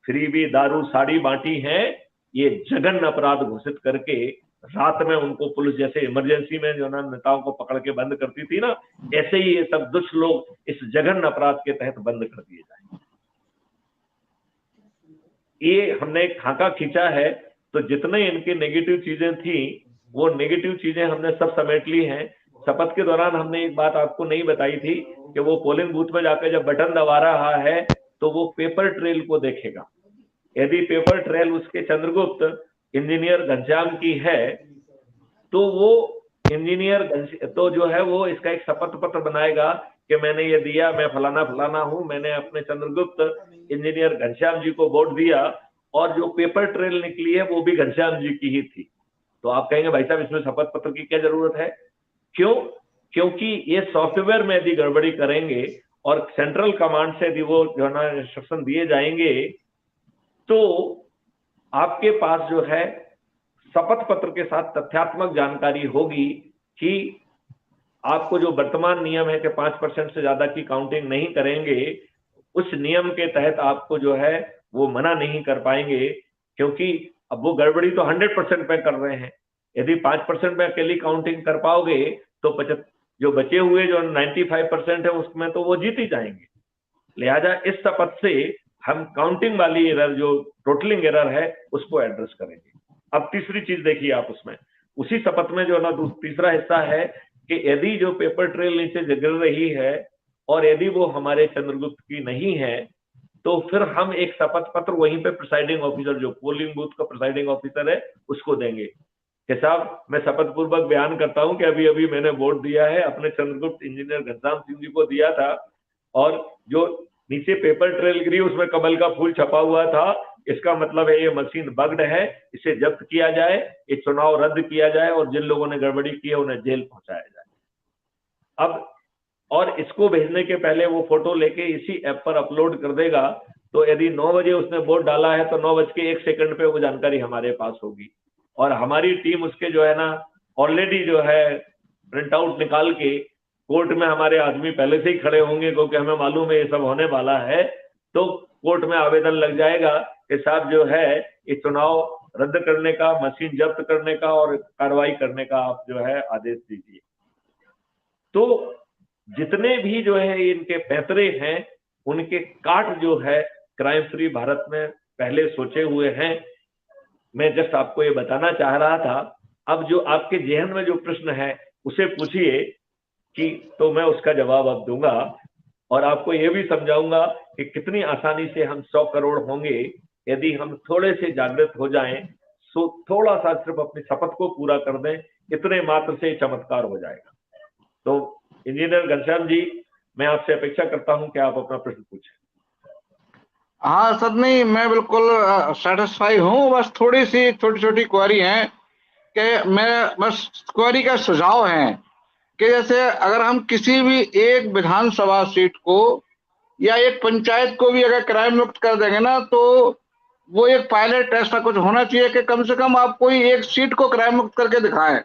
फ्रीबी दारू साड़ी बांटी है, ये जघन्य अपराध घोषित करके रात में उनको पुलिस जैसे इमरजेंसी में जो ना नेताओं को पकड़ के बंद करती थी ना, ऐसे ही ये सब दुष्ट लोग इस जघन्य अपराध के तहत बंद कर दिए जाएंगे। ये हमने एक खाका खींचा है, तो जितने इनकी नेगेटिव चीजें थी वो नेगेटिव चीजें हमने सब समेट ली हैं। शपथ के दौरान हमने एक बात आपको नहीं बताई थी कि वो पोलिंग बूथ में जाकर जब बटन दबा रहा है तो वो पेपर ट्रेल को देखेगा। यदि पेपर ट्रेल उसके चंद्रगुप्त इंजीनियर घनश्याम की है, तो वो इंजीनियर तो जो है वो इसका एक शपथ पत्र बनाएगा कि मैंने ये दिया, मैं फलाना फलाना हूं, मैंने अपने चंद्रगुप्त इंजीनियर घनश्याम जी को वोट दिया, और जो पेपर ट्रेल निकली है वो भी घनश्याम जी की ही थी। तो आप कहेंगे भाई साहब इसमें शपथ पत्र की क्या जरूरत है? क्यों? क्योंकि ये सॉफ्टवेयर में यदि गड़बड़ी करेंगे और सेंट्रल कमांड से यदि वो जो है ना इंस्ट्रक्शन दिए जाएंगे, तो आपके पास जो है शपथ पत्र के साथ तथ्यात्मक जानकारी होगी कि आपको जो वर्तमान नियम है कि 5% से ज्यादा की काउंटिंग नहीं करेंगे, उस नियम के तहत आपको जो है वो मना नहीं कर पाएंगे, क्योंकि अब वो गड़बड़ी तो 100% में कर रहे हैं। यदि 5% में अकेली काउंटिंग कर पाओगे तो जो बचे हुए जो 95% है उसमें तो वो जीत ही जाएंगे। लिहाजा इस शपथ से हम काउंटिंग वाली एरर, जो टोटलिंग एरर है, उसको एड्रेस करेंगे। अब तीसरी चीज देखिए आप उसमें, उसी शपथ में जो ना तीसरा हिस्सा है कि यदि जो पेपर ट्रेल नीचे गिर रही है और यदि वो हमारे चंद्रगुप्त की नहीं है, तो फिर हम एक शपथ पत्र वहीं पे प्रिसाइडिंग ऑफिसर, जो पोलिंग बूथ का प्रिसाइडिंग ऑफिसर है, उसको देंगे कि साहब मैं शपथ पूर्वक बयान करता हूं कि अभी अभी मैंने वोट दिया है, अपने चंद्रगुप्त इंजीनियर घनश्याम सिंह जी को दिया था, और जो नीचे पेपर ट्रेल गिरी उसमें कमल का फूल छपा हुआ था, इसका मतलब है ये मशीन बग्ड है, इसे जब्त किया जाए, ये चुनाव रद्द किया जाए और जिन लोगों ने गड़बड़ी की है उन्हें जेल पहुंचाया जाए। अब और इसको भेजने के पहले वो फोटो लेके इसी ऐप पर अपलोड कर देगा, तो यदि 9 बजे उसने वोट डाला है तो 9:01 पे वो जानकारी हमारे पास होगी, और हमारी टीम उसके जो है ना ऑलरेडी जो है प्रिंट आउट निकाल के कोर्ट में हमारे आदमी पहले से ही खड़े होंगे, क्योंकि हमें मालूम है ये सब होने वाला है। तो कोर्ट में आवेदन लग जाएगा कि साहब जो है ये चुनाव रद्द करने का, मशीन जब्त करने का और कार्रवाई करने का आप जो है आदेश दीजिए। तो जितने भी जो है इनके पैतरे हैं, उनके काट जो है क्राइम फ्री भारत में पहले सोचे हुए हैं। मैं जस्ट आपको ये बताना चाह रहा था। अब जो आपके जेहन में जो प्रश्न है उसे पूछिए कि, तो मैं उसका जवाब अब दूंगा, और आपको ये भी समझाऊंगा कि कितनी आसानी से हम 100 करोड़ होंगे यदि हम थोड़े से जागृत हो जाएं, थोड़ा सा सिर्फ अपनी शपथ को पूरा कर दें, इतने मात्र से चमत्कार हो जाएगा। तो इंजीनियर घनश्याम जी, मैं आपसे अपेक्षा करता हूं कि आप अपना प्रश्न पूछें। हाँ सर, नहीं मैं बिल्कुल सेटिस्फाई हूँ, बस थोड़ी सी छोटी छोटी क्वेरी है कि मैं बस क्वेरी का सुझाव है कि जैसे अगर हम किसी भी एक विधानसभा सीट को या एक पंचायत को भी अगर क्राइम मुक्त कर देंगे ना, तो वो एक पायलट ऐसा कुछ होना चाहिए कि कम से कम आप कोई एक सीट को क्राइम मुक्त करके दिखाएं,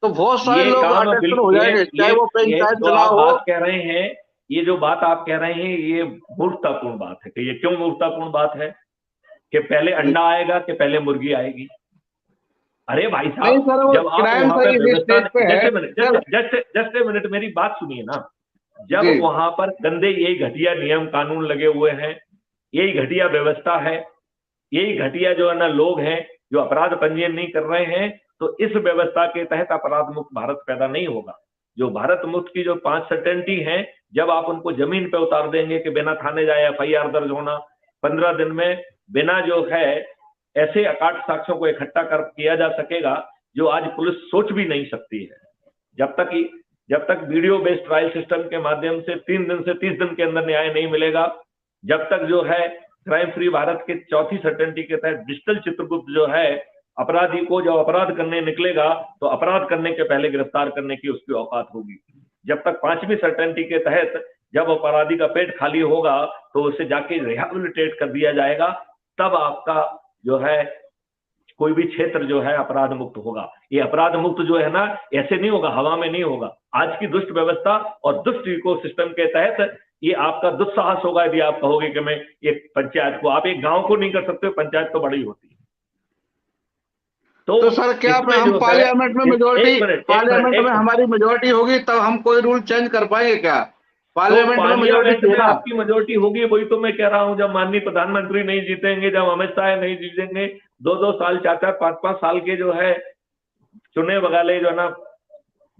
तो बहुत सारे ये लोग काम अट्रैक्शन हो जाएंगे, चाहे वो पंचायत जो आप चुनाव हो। बात कह रहे हैं, ये जो बात आप कह रहे हैं, ये मूर्खतापूर्ण बात है। कि ये क्यों मूर्खतापूर्ण बात है कि पहले अंडा आएगा कि पहले मुर्गी आएगी? अरे भाई नहीं साहब, सर, वो जब आप क्राइम वहां सर पर इसी व्यवस्था, स्टेज पे है। जस्ट ए मिनट मेरी बात सुनिए ना। जब जी। वहां पर गंदे यही घटिया नियम कानून लगे हुए हैं, यही घटिया व्यवस्था है, यही घटिया जो है ना लोग हैं जो अपराध पंजीयन नहीं कर रहे हैं, तो इस व्यवस्था के तहत अपराध मुक्त भारत पैदा नहीं होगा। जो भारत मुक्त की जो 5 सर्टेनिटी हैं, जब आप उनको जमीन पे उतार देंगे कि बिना थाने जाए FIR दर्ज होना, 15 दिन में बिना जो है ऐसे अकाट साक्ष्यों को इकट्ठा कर किया जा सकेगा जो आज पुलिस सोच भी नहीं सकती है। जब तक वीडियो बेस्ड ट्रायल सिस्टम के माध्यम से 3 दिन से 30 दिन के अंदर न्याय नहीं मिलेगा, जब तक जो है क्राइम फ्री भारत के चौथी सर्टेनिटी के तहत डिजिटल चित्रगुप्त जो है अपराधी को जब अपराध करने निकलेगा तो अपराध करने के पहले गिरफ्तार करने की उसकी औकात होगी। जब तक 5वीं सर्टेनिटी के तहत जब अपराधी का पेट खाली होगा तो उसे जाके रिहैबिलिटेट कर दिया जाएगा, तब आपका जो है कोई भी क्षेत्र जो है अपराध मुक्त होगा। ये अपराध मुक्त जो है ना ऐसे नहीं होगा, हवा में नहीं होगा। आज की दुष्ट व्यवस्था और दुष्ट इकोसिस्टम के तहत ये आपका दुस्साहस होगा यदि आप कहोगे कि मैं एक पंचायत को, आप एक गांव को नहीं कर सकते, पंचायत तो बड़ी होती है। तो सर क्या हम पार्लियामेंट में मेजोरिटी, पार्लियामेंट में हमारी मेजोरिटी होगी तब हम कोई रूल चेंज कर पाएंगे क्या? पार्लियामेंट में मेजोरिटी आपकी मेजोरिटी होगी, वही तो मैं कह रहा हूं। जब माननीय प्रधानमंत्री नहीं जीतेंगे, जब अमित शाह नहीं जीतेंगे, 2-2 साल 4-4 5-5 साल के जो है चुने बगाले जो है ना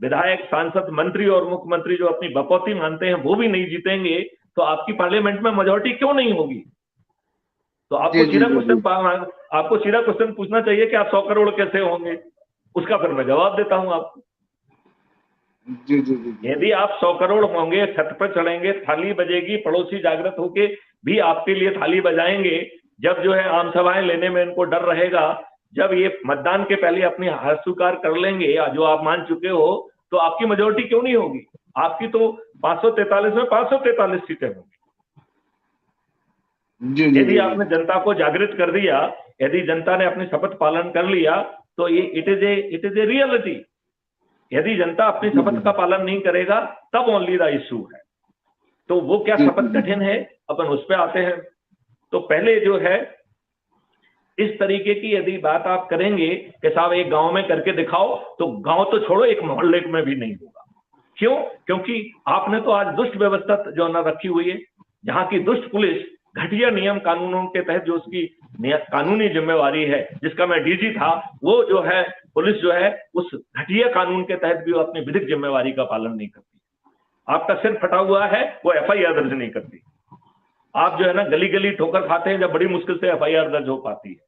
विधायक, सांसद, मंत्री और मुख्यमंत्री जो अपनी बकौती मानते हैं वो भी नहीं जीतेंगे, तो आपकी पार्लियामेंट में मेजोरिटी क्यों नहीं होगी? तो आपको सीधा क्वेश्चन पूछना चाहिए कि आप 100 करोड़ कैसे होंगे, उसका फिर मैं जवाब देता हूं आपको। जी जी जी। यदि आप 100 करोड़ होंगे, छत पर चढ़ेंगे, थाली बजेगी, पड़ोसी जागृत होके भी आपके लिए थाली बजाएंगे, जब जो है आम सभाएं लेने में इनको डर रहेगा, जब ये मतदान के पहले अपनी हार स्वीकार कर लेंगे या जो आप मान चुके हो, तो आपकी मेजोरिटी क्यों नहीं होगी? आपकी तो 543 में 543 सीटें होंगी। यदि आपने जनता को जागृत कर दिया, यदि जनता ने अपनी शपथ पालन कर लिया, तो ये इट इज ए रियलिटी। यदि जनता अपनी शपथ का पालन नहीं करेगा तब ओनली द इशू है। तो वो क्या शपथ कठिन है, अपन उस पर आते हैं। तो पहले जो है इस तरीके की यदि बात आप करेंगे कि साहब एक गांव में करके दिखाओ, तो गांव तो छोड़ो, एक मोहल्ले में भी नहीं होगा। क्यों? क्योंकि आपने तो आज दुष्ट व्यवस्था जो ना रखी हुई है, जहां की दुष्ट पुलिस घटिया नियम कानूनों के तहत जो उसकी कानूनी जिम्मेवारी है, जिसका मैं डीजी था, वो जो है पुलिस जो है उस घटिया कानून के तहत भी वो अपनी विधिक जिम्मेवारी का पालन नहीं करती। आपका सिर फटा हुआ है, वो एफआईआर दर्ज नहीं करती। आप जो है ना गली गली ठोकर खाते हैं, जब बड़ी मुश्किल से एफआईआर दर्ज हो पाती है।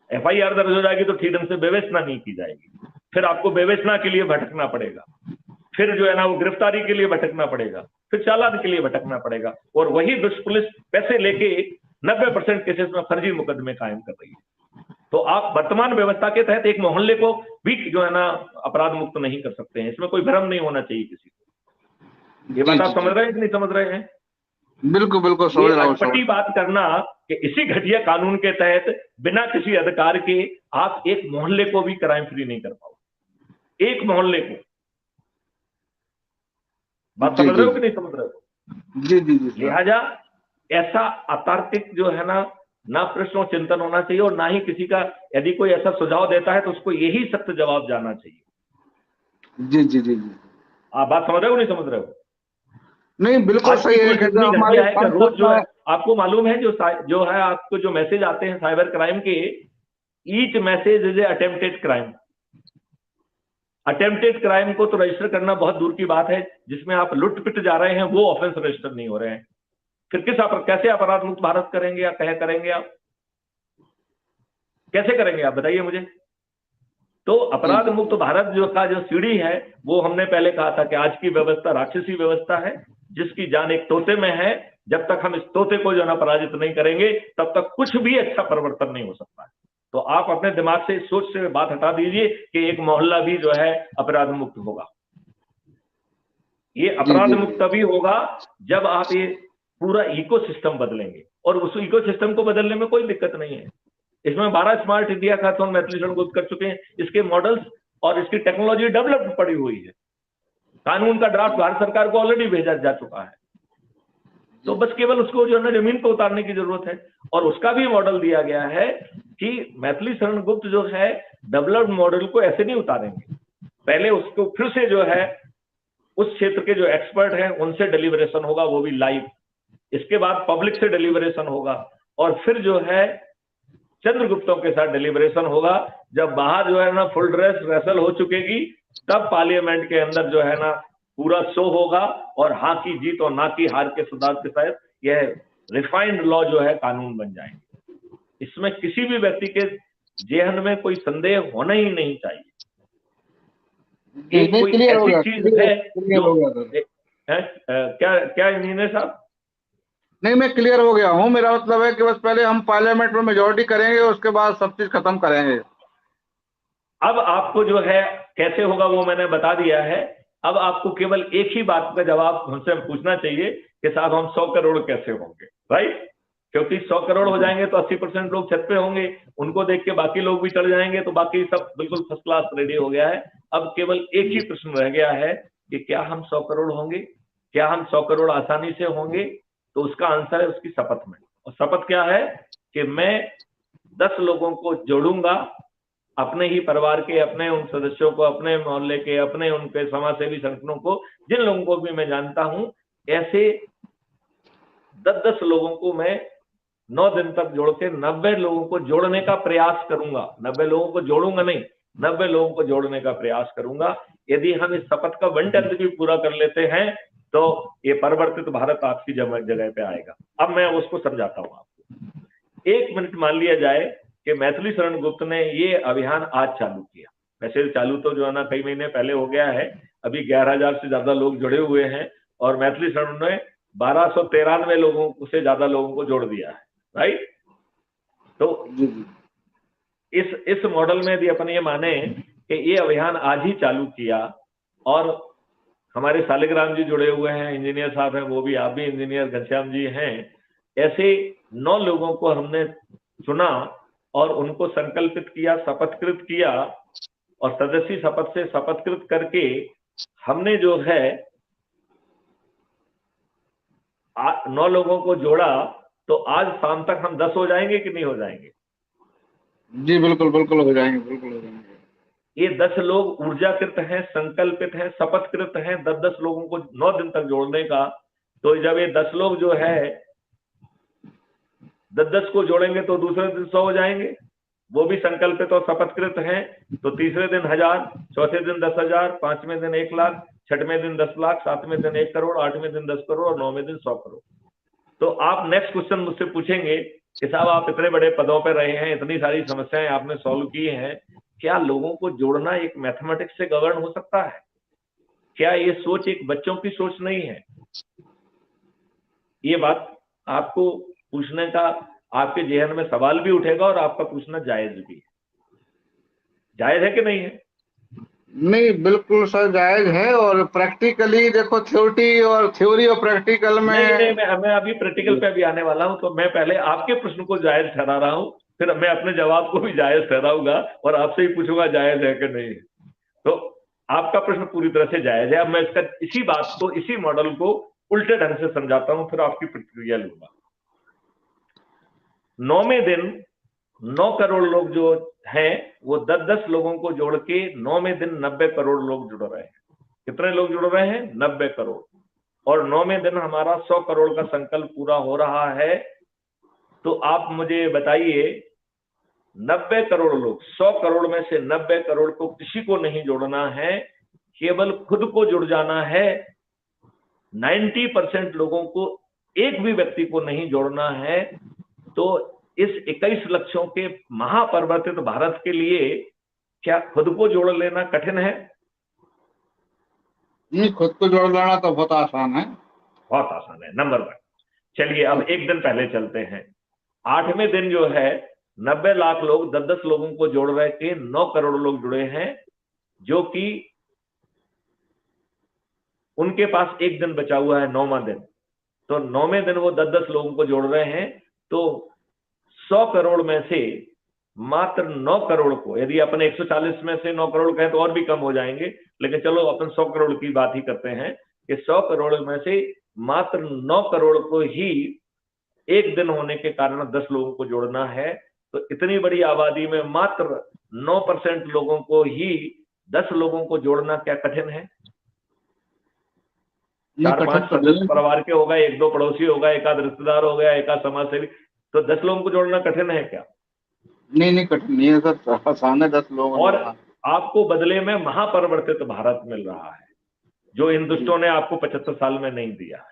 एफआईआर दर्ज हो जाएगी तो ठीक ढंग से बेवेचना नहीं की जाएगी, फिर आपको बेवेचना के लिए भटकना पड़ेगा, फिर जो है ना वो गिरफ्तारी के लिए भटकना पड़ेगा, फिर चालान के लिए भटकना पड़ेगा। और वही दुष्ट पुलिस पैसे लेके 90% केसेस में फर्जी मुकदमे कायम कर रही है। तो आप वर्तमान व्यवस्था के तहत एक मोहल्ले को भी जो है ना अपराध मुक्त नहीं कर सकते हैं। इसमें कोई भ्रम नहीं होना चाहिए किसी को। ये बात आप समझ रहे हैं कि नहीं समझ रहे हैं? बिल्कुल बिल्कुल समझ रहा हूं। अटपटी बात करना कि इसी घटिया कानून के तहत बिना किसी अधिकार के आप एक मोहल्ले को भी क्राइम फ्री नहीं कर पाओगे, एक मोहल्ले को। बात समझ रहे हो कि नहीं समझ रहे हो? जी जी जी। लिहाजा ऐसा अतार्किक जो है ना प्रश्न और चिंतन होना चाहिए, और ना ही किसी का यदि कोई ऐसा सुझाव देता है तो उसको यही सख्त जवाब जाना चाहिए। जी जी जी। आप बात समझ रहे हो नहीं समझ रहे हो? नहीं बिल्कुल सही है कि हमारे रोज जो है आपको मालूम है जो है आपको जो मैसेज आते हैं साइबर क्राइम के, each message is a attempted crime. Attempted crime को तो रजिस्टर करना बहुत दूर की बात है, जिसमें आप लुट पिट जा रहे हैं वो ऑफेंस रजिस्टर नहीं हो रहे हैं। फिर कैसे अपराध मुक्त भारत करेंगे या करेंगे आप? कैसे करेंगे आप बताइए मुझे। तो अपराध मुक्त भारत जो सीढ़ी है, वो हमने पहले कहा था कि आज की व्यवस्था राक्षसी व्यवस्था है, जिसकी जान एक तोते में है। जब तक हम इस तोते को जो ना पराजित नहीं करेंगे, तब तक कुछ भी अच्छा परिवर्तन नहीं हो सकता है। तो आप अपने दिमाग से सोच से बात हटा दीजिए कि एक मोहल्ला भी जो है अपराध मुक्त होगा। ये अपराध मुक्त तभी होगा जब आप ये पूरा इकोसिस्टम बदलेंगे, और उस इकोसिस्टम को बदलने में कोई दिक्कत नहीं है। इसमें 12 smart India hackathon Maithili Sharan Gupt कर चुके हैं, इसके मॉडल्स और इसकी टेक्नोलॉजी डेवलप्ड पड़ी हुई है। कानून का ड्राफ्ट भारत सरकार को ऑलरेडी भेजा जा चुका है, तो बस केवल उसको जो है ना जमीन पर उतारने की जरूरत है। और उसका भी मॉडल दिया गया है कि मैथिली शरण गुप्त जो है डेवलप्ड मॉडल को ऐसे नहीं उतारेंगे, पहले उसको फिर से जो है उस क्षेत्र के जो एक्सपर्ट हैं उनसे डिलीवरेशन होगा, वो भी लाइव। इसके बाद पब्लिक से डिलीवरेशन होगा, और फिर जो है चंद्रगुप्तों के साथ डिलीवरेशन होगा। जब बाहर जो है ना फुल ड्रेस रेसल हो चुकेगी, तब पार्लियामेंट के अंदर जो है ना पूरा शो होगा, और हाँ की जीत और ना की हार के सिद्धांत के साथ यह रिफाइंड लॉ जो है कानून बन जाएंगे। इसमें किसी भी व्यक्ति के जेहन में कोई संदेह होना ही नहीं चाहिए। एक कोई क्लियर हो ऐसी गया, चीज है क्लियर हो गया सर। क्या क्या इंजीनियर साहब? नहीं, मैं क्लियर हो गया हूँ। मेरा मतलब है कि बस पहले हम पार्लियामेंट में मेजोरिटी करेंगे, उसके बाद सब चीज खत्म करेंगे। अब आपको जो है कैसे होगा वो मैंने बता दिया है। अब आपको केवल एक ही बात का जवाब हमसे पूछना चाहिए कि साहब हम 100 करोड़ कैसे होंगे, राइट? क्योंकि 100 करोड़ हो जाएंगे तो 80% लोग छत पे होंगे, उनको देख के बाकी लोग भी चढ़ जाएंगे, तो बाकी सब बिल्कुल फर्स्ट क्लास रेडी हो गया है। अब केवल एक ही प्रश्न रह गया है कि क्या हम 100 करोड़ होंगे? क्या हम 100 करोड़ आसानी से होंगे? तो उसका आंसर है उसकी शपथ में। और शपथ क्या है कि मैं 10 लोगों को जोड़ूंगा, अपने ही परिवार के, अपने उन सदस्यों को, अपने मोहल्ले के, अपने उनके समाज सेवी संगठनों को, जिन लोगों को भी मैं जानता हूं, ऐसे 10-10 लोगों को मैं 9 दिन तक जोड़ के 90 लोगों को जोड़ने का प्रयास करूंगा। 90 लोगों को जोड़ूंगा नहीं, 90 लोगों को जोड़ने का प्रयास करूंगा। यदि हम इस शपथ का 1/10 भी पूरा कर लेते हैं तो ये परिवर्तित भारत आपकी जगह पे आएगा। अब मैं उसको समझाता हूं आपको। 1 मिनट मान लिया जाए कि मैथिली शरण गुप्त ने ये अभियान आज चालू किया। वैसे चालू तो जो है ना कई महीने पहले हो गया है, अभी 11,000 से ज्यादा लोग जुड़े हुए हैं और मैथिली शरण ने 1293 लोगों से ज्यादा लोगों को जोड़ दिया है, राइट? तो इस मॉडल में यदि अपन ये माने कि ये अभियान आज ही चालू किया और हमारे सालिग्राम जी जुड़े हुए हैं, इंजीनियर साहब हैं, वो भी, आप भी इंजीनियर घनश्याम जी हैं, ऐसे 9 लोगों को हमने चुना और उनको संकल्पित किया, शपथकृत किया, और सदस्य शपथ से शपथकृत करके हमने जो है 9 लोगों को जोड़ा। तो आज शाम तक हम 10 हो जाएंगे कि नहीं हो जाएंगे? जी बिल्कुल बिल्कुल हो जाएंगे, बिल्कुल हो जाएंगे। ये 10 लोग ऊर्जाकृत हैं, संकल्पित हैं, शपथकृत हैं 10-10 लोगों को 9 दिन तक जोड़ने का। तो जब ये 10 लोग जो है 10-10 को जोड़ेंगे तो दूसरे दिन 100 हो जाएंगे, वो भी संकल्पित और शपथकृत हैं। तो तीसरे दिन 1000, चौथे दिन 10,000, पांचवें दिन 1 लाख, छठवें दिन 10 लाख, सातवें दिन 1 करोड़, आठवें दिन 10 करोड़ और 9वें दिन 100 करोड़। तो आप नेक्स्ट क्वेश्चन मुझसे पूछेंगे कि साहब आप इतने बड़े पदों पर रहे हैं, इतनी सारी समस्याएं आपने सॉल्व की हैं, क्या लोगों को जोड़ना एक मैथमेटिक्स से गवर्न हो सकता है? क्या ये सोच एक बच्चों की सोच नहीं है? ये बात आपको पूछने का, आपके जेहन में सवाल भी उठेगा और आपका पूछना जायज भी है। जायज है कि नहीं है? नहीं, बिल्कुल सर जायज है। और प्रैक्टिकली देखो, थ्योरी और प्रैक्टिकल में नहीं, मैं अभी प्रैक्टिकल पे भी आने वाला हूं। तो मैं पहले आपके प्रश्न को जायज ठहरा रहा हूं, फिर मैं अपने जवाब को भी जायज ठहराऊंगा और आपसे ही पूछूंगा जायज है कि नहीं। तो आपका प्रश्न पूरी तरह से जायज है। अब मैं इसका इसी बात को, इसी मॉडल को उल्टे ढंग से समझाता हूं, फिर आपकी प्रतिक्रिया लूंगा। 9वें दिन 9 करोड़ लोग जो हैं वो 10-10 लोगों को जोड़ के 9वें दिन 90 करोड़ लोग जुड़ रहे हैं। कितने लोग जुड़ रहे हैं? 90 करोड़। और 9वें दिन हमारा 100 करोड़ का संकल्प पूरा हो रहा है। तो आप मुझे बताइए, 90 करोड़ लोग, 100 करोड़ में से 90 करोड़ को किसी को नहीं जोड़ना है, केवल खुद को जुड़ जाना है। 90% लोगों को, एक भी व्यक्ति को नहीं जोड़ना है। तो इस 21 लक्षों के महापरिवर्तित भारत के लिए क्या खुद को जोड़ लेना कठिन है? नहीं, खुद को जोड़ लेना तो बहुत आसान है। बहुत आसान है, नंबर 1। चलिए अब एक दिन पहले चलते हैं। 8वें दिन जो है 90 लाख लोग 10-10 लोगों को जोड़ रहे थे, 9 करोड़ लोग जुड़े हैं, जो कि उनके पास एक दिन बचा हुआ है, 9वां दिन। तो 9वें दिन वो 10-10 लोगों को जोड़ रहे हैं। तो 100 करोड़ में से मात्र 9 करोड़ को, यदि अपन 140 में से 9 करोड़ कहें तो और भी कम हो जाएंगे, लेकिन चलो अपन 100 करोड़ की बात ही करते हैं कि 100 करोड़ में से मात्र 9 करोड़ को ही एक दिन होने के कारण 10 लोगों को जोड़ना है। तो इतनी बड़ी आबादी में मात्र 9% लोगों को ही 10 लोगों को जोड़ना क्या कठिन है? 4-5 सदस्य परिवार के होगा, 1-2 पड़ोसी होगा, एक आध रिश्तेदार हो गया, एक आध समाज सेवी, तो 10 लोगों को जोड़ना कठिन है क्या? नहीं कठिन नहीं है सर, आसान है 10 लोग। और आपको बदले में महापरिवर्तित भारत मिल रहा है, जो इन दुष्टों ने आपको 75 साल में नहीं दिया है।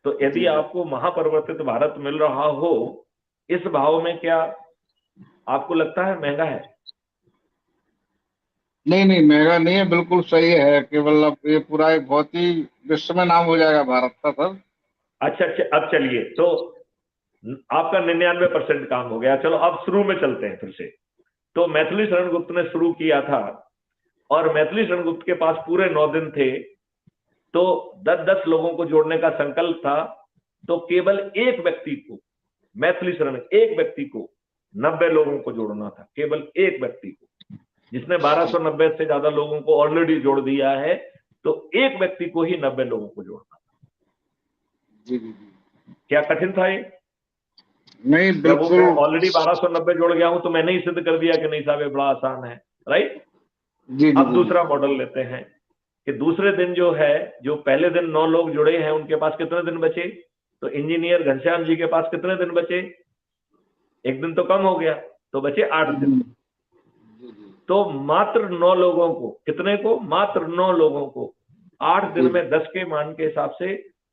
तो यदि आपको महापरिवर्तित भारत मिल रहा हो इस भाव में, क्या आपको लगता है महंगा है? नहीं नहीं, महंगा नहीं है, बिल्कुल सही है कि मतलब ये पूरा एक बहुत ही विश्व में नाम हो जाएगा भारत का सर। अच्छा अच्छा, अब चलिए, तो आपका 99% काम हो गया। चलो अब शुरू में चलते हैं फिर से। तो मैथिली शरण गुप्त ने शुरू किया था, और मैथिली शरण गुप्त के पास पूरे 9 दिन थे, तो 10-10 लोगों को जोड़ने का संकल्प था। तो केवल एक व्यक्ति को, मैथिली शरण एक व्यक्ति को 90 लोगों को जोड़ना था, केवल एक व्यक्ति को, जिसने 1290 से ज्यादा लोगों को ऑलरेडी जोड़ दिया है। तो एक व्यक्ति को ही 90 लोगों को जोड़ना था। जी जी जी। क्या कठिन था ये? नहीं क्या वो बिल्कुल। मैं ऑलरेडी 1290 जोड़ गया हूं तो मैंने ही सिद्ध कर दिया कि नहीं साहब ये बड़ा आसान है, राइट? जी जी अब दूसरा मॉडल लेते हैं कि दूसरे दिन जो है, जो पहले दिन 9 लोग जुड़े हैं उनके पास कितने दिन बचे? तो इंजीनियर घनश्याम जी के पास कितने दिन बचे? एक दिन तो कम हो गया, तो बचे 8 दिन। तो मात्र 9 लोगों को, कितने को? मात्र 9 लोगों को 8 दिन में 10 के मान के हिसाब से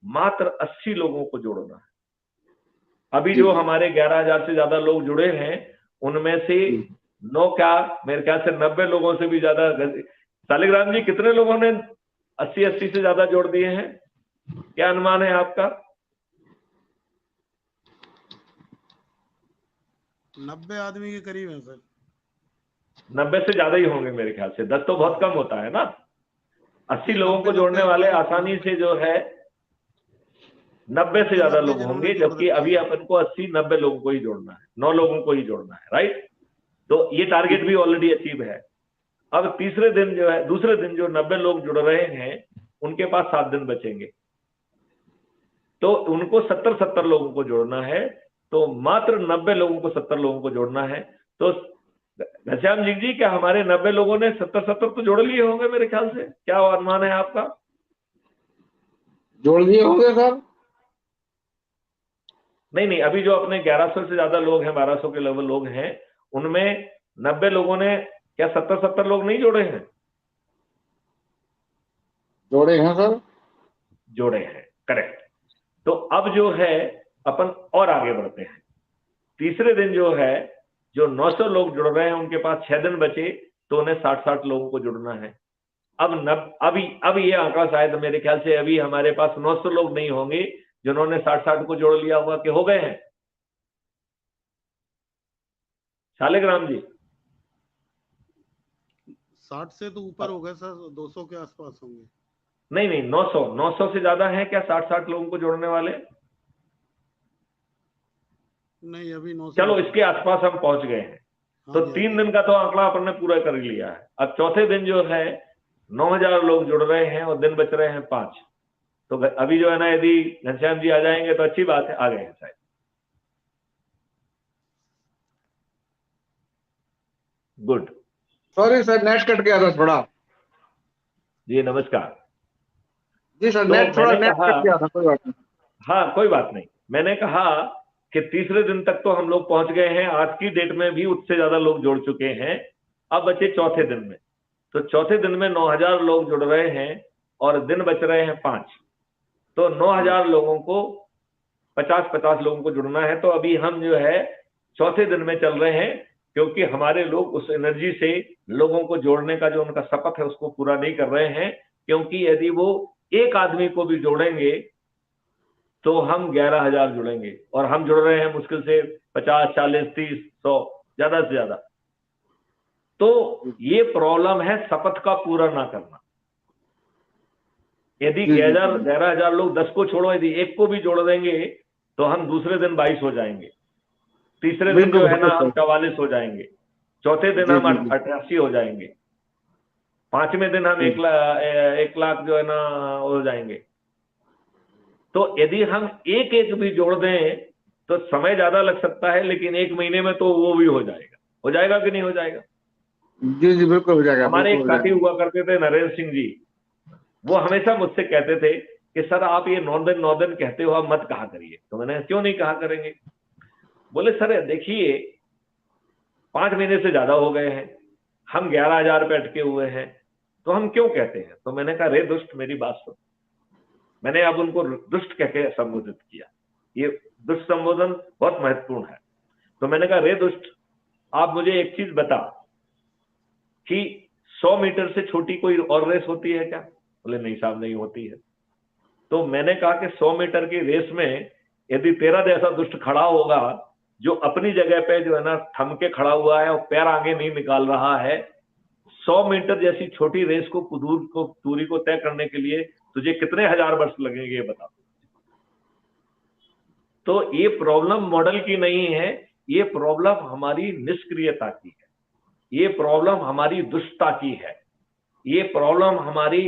मात्र 80 लोगों को जोड़ना है। अभी जो हमारे 11,000 से ज्यादा लोग जुड़े हैं उनमें से 9 क्या, मेरे ख्याल से 90 लोगों से भी ज्यादा। शालिग्राम जी, कितने लोगों ने 80 से ज्यादा जोड़ दिए हैं? क्या अनुमान है आपका? 90 आदमी के करीब है सर। 90 से ज्यादा ही होंगे मेरे ख्याल से, 10 तो बहुत कम होता है ना। 80 लोगों को 90 जोड़ने वाले करीब आसानी से जो है 90 से ज्यादा लोग जिन्होंने होंगे, जोड़ जबकि रखे अभी हैं। अपन को 80-90 लोगों को ही जोड़ना है, 9 लोगों को ही जोड़ना है, राइट? तो ये टारगेट भी ऑलरेडी अचीव है। अब तीसरे दिन जो है, दूसरे दिन जो 90 लोग जुड़ रहे हैं उनके पास 7 दिन बचेंगे, तो उनको 70-70 लोगों को जोड़ना है। तो मात्र 90 लोगों को 70 लोगों को जोड़ना है। तो घनश्याम जी, क्या हमारे 90 लोगों ने 70-70 तो जोड़ लिए होंगे मेरे ख्याल से? क्या अनुमान है आपका? जोड़ लिए होंगे सर। नहीं नहीं, अभी जो अपने 1100 से ज्यादा लोग हैं, 1200 के लेवल लोग हैं, उनमें 90 लोगों ने क्या 70-70 लोग नहीं जोड़े हैं? जोड़े हैं सर। जोड़े हैं, करेक्ट। तो अब जो है अपन और आगे बढ़ते हैं। तीसरे दिन जो है, जो 900 लोग जुड़ रहे हैं उनके पास 6 दिन बचे, तो उन्हें 60-60 लोगों को जुड़ना है। अब ये आंकड़ा शायद मेरे ख्याल से अभी हमारे पास 900 लोग नहीं होंगे जिन्होंने 60-60 को जोड़ लिया होगा, कि हो गए हैं शालिग्राम जी? 60 से तो ऊपर हो गए सर, 200 के आसपास होंगे। नहीं नहीं, 900 से ज्यादा है क्या 60-60 लोगों को जोड़ने वाले? नहीं, अभी 900। चलो इसके आसपास हम पहुंच गए हैं। तो 3 दिन का तो आंकड़ा अपन ने पूरा कर लिया है। अब चौथे दिन जो है 9,000 लोग जुड़ रहे हैं और दिन बच रहे हैं 5। तो अभी जो है ना, यदि घनश्याम जी आ जाएंगे तो अच्छी बात है, आ गए हैं शायद। Good. Sorry sir, net cut गया था थोड़ा। जी नमस्कार। जी सर, तो नेट थोड़ा मैंने नेट कहा, कट गया था, कोई बात नहीं। हाँ कोई बात नहीं, मैंने कहा कि तीसरे दिन तक तो हम लोग पहुंच गए हैं, आज की डेट में भी उससे ज्यादा लोग जुड़ चुके हैं। अब बचे चौथे दिन में। तो चौथे दिन में 9,000 लोग जुड़ रहे हैं और दिन बच रहे हैं 5। तो 9,000 लोगों को 50-50 लोगों को जुड़ना है। तो अभी हम जो है चौथे दिन में चल रहे हैं, क्योंकि हमारे लोग उस एनर्जी से लोगों को जोड़ने का जो उनका शपथ है उसको पूरा नहीं कर रहे हैं। क्योंकि यदि वो एक आदमी को भी जोड़ेंगे तो हम 11,000 जुड़ेंगे, और हम जुड़ रहे हैं मुश्किल से 50, 40, 30, 100, ज्यादा से ज्यादा। तो ये प्रॉब्लम है शपथ का पूरा ना करना। यदि 11,000 लोग 10 को छोड़ो, यदि एक को भी जोड़ देंगे तो हम दूसरे दिन 22 हो जाएंगे, तीसरे दिन जो है ना हम 44 हो जाएंगे, चौथे दिन हम 88 हो जाएंगे, पांचवें दिन हम 1 लाख जो है ना हो जाएंगे। तो यदि हम एक एक भी जोड़ दें तो समय ज्यादा लग सकता है, लेकिन 1 महीने में तो वो भी हो जाएगा। हो जाएगा कि नहीं हो जाएगा? जी जी बिल्कुल हो जाएगा। हमारे एक साथी हुआ करते थे नरेंद्र सिंह जी, वो हमेशा मुझसे कहते थे कि सर आप ये 9 दिन कहते हो, आप मत कहा करिए। तो मैंने क्यों नहीं कहा करेंगे? बोले सर देखिए 5 महीने से ज्यादा हो गए हैं, हम 11,000 पे अटके हुए हैं, तो हम क्यों कहते हैं? तो मैंने कहा रे दुष्ट मेरी बात सुन, मैंने अब उनको दुष्ट कह के संबोधित किया। ये दुष्ट संबोधन बहुत महत्वपूर्ण है। तो मैंने कहा, रे दुष्ट, आप मुझे एक चीज बता कि 100 मीटर से छोटी कोई और रेस होती है क्या? बोले नहीं साहब, नहीं होती है। तो मैंने कहा कि 100 मीटर की रेस में यदि तेरा जैसा दुष्ट खड़ा होगा, जो अपनी जगह पे जो है ना थम के खड़ा हुआ है और पैर आगे नहीं निकाल रहा है, 100 मीटर जैसी छोटी रेस को दूरी को तय करने के लिए तुझे कितने हजार वर्ष लगेंगे, ये बता। तो ये प्रॉब्लम मॉडल की नहीं है, ये प्रॉब्लम हमारी निष्क्रियता की है, ये प्रॉब्लम हमारी दुष्टता की है, ये प्रॉब्लम हमारी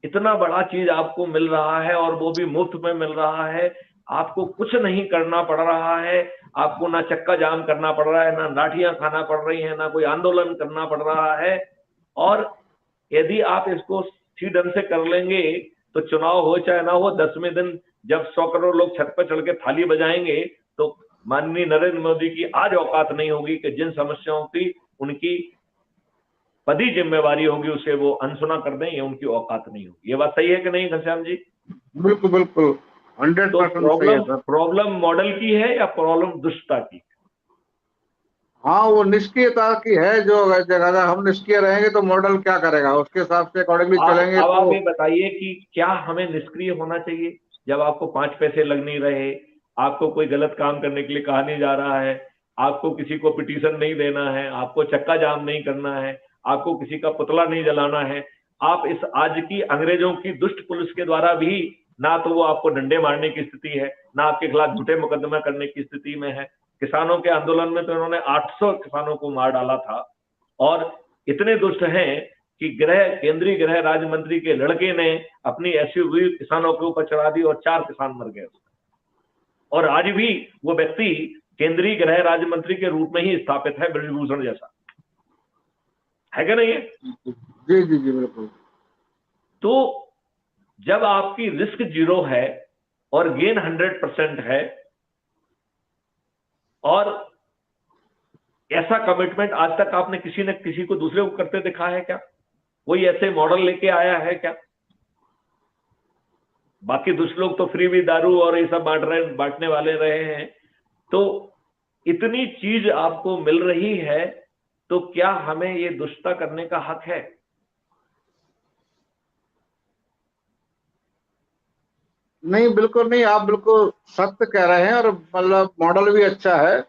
इतना बड़ा चीज आपको मिल रहा है और वो भी मुफ्त में मिल रहा है, आपको कुछ नहीं करना पड़ रहा है, आपको ना चक्का जाम करना पड़ रहा है, ना लाठियां खाना पड़ रही है, ना कोई आंदोलन करना पड़ रहा है। और यदि आप इसको ठीक ढंग से कर लेंगे तो चुनाव हो चाहे ना हो, 10वें दिन जब 100 करोड़ लोग छत पर चढ़ के थाली बजाएंगे तो माननीय नरेंद्र मोदी की आज औकात नहीं होगी कि जिन समस्याओं की उनकी पदी जिम्मेवारी होगी उसे वो अनसुना कर दें, ये उनकी औकात नहीं होगी। ये बात सही है कि नहीं घनश्याम जी? बिल्कुल बिल्कुल 100% सही है सर। प्रॉब्लम मॉडल की है या प्रॉब्लम दुष्टता की? हाँ, वो निष्क्रियता की है। जो अगर हम निष्क्रिय रहेंगे तो मॉडल क्या करेगा, उसके हिसाब से अकॉर्डिंगली चलेंगे। अब आप तो ये बताइए कि क्या हमें निष्क्रिय होना चाहिए जब आपको 5 पैसे लग नहीं रहे, आपको कोई गलत काम करने के लिए कहा नहीं जा रहा है, आपको किसी को पिटीशन नहीं देना है, आपको चक्का जाम नहीं करना है, आपको किसी का पुतला नहीं जलाना है, आप इस आज की अंग्रेजों की दुष्ट पुलिस के द्वारा भी ना तो वो आपको डंडे मारने की स्थिति है, ना आपके खिलाफ झूठे मुकदमा करने की स्थिति में है। किसानों के आंदोलन में तो इन्होंने 800 किसानों को मार डाला था, और इतने दुष्ट हैं कि केंद्रीय गृह राज्य मंत्री के लड़के ने अपनी एसयूवी किसानों के ऊपर चढ़ा दी और 4 किसान मर गए। और आज भी वो व्यक्ति केंद्रीय गृह राज्य मंत्री के रूप में ही स्थापित है, ब्रजभूषण जैसा, है क्या नहीं है? जी जी जी बिल्कुल। तो जब आपकी रिस्क 0 है और गेन 100% है, और ऐसा कमिटमेंट आज तक आपने किसी ने किसी को दूसरे को करते दिखा है क्या? कोई ऐसे मॉडल लेके आया है क्या? बाकी दूसरे लोग तो फ्री भी दारू और ये सब बांटने वाले रहे हैं। तो इतनी चीज आपको मिल रही है, तो क्या हमें ये दुष्टता करने का हक है? नहीं, बिल्कुल नहीं, आप बिल्कुल सत्य कह रहे हैं, और मतलब मॉडल भी अच्छा है।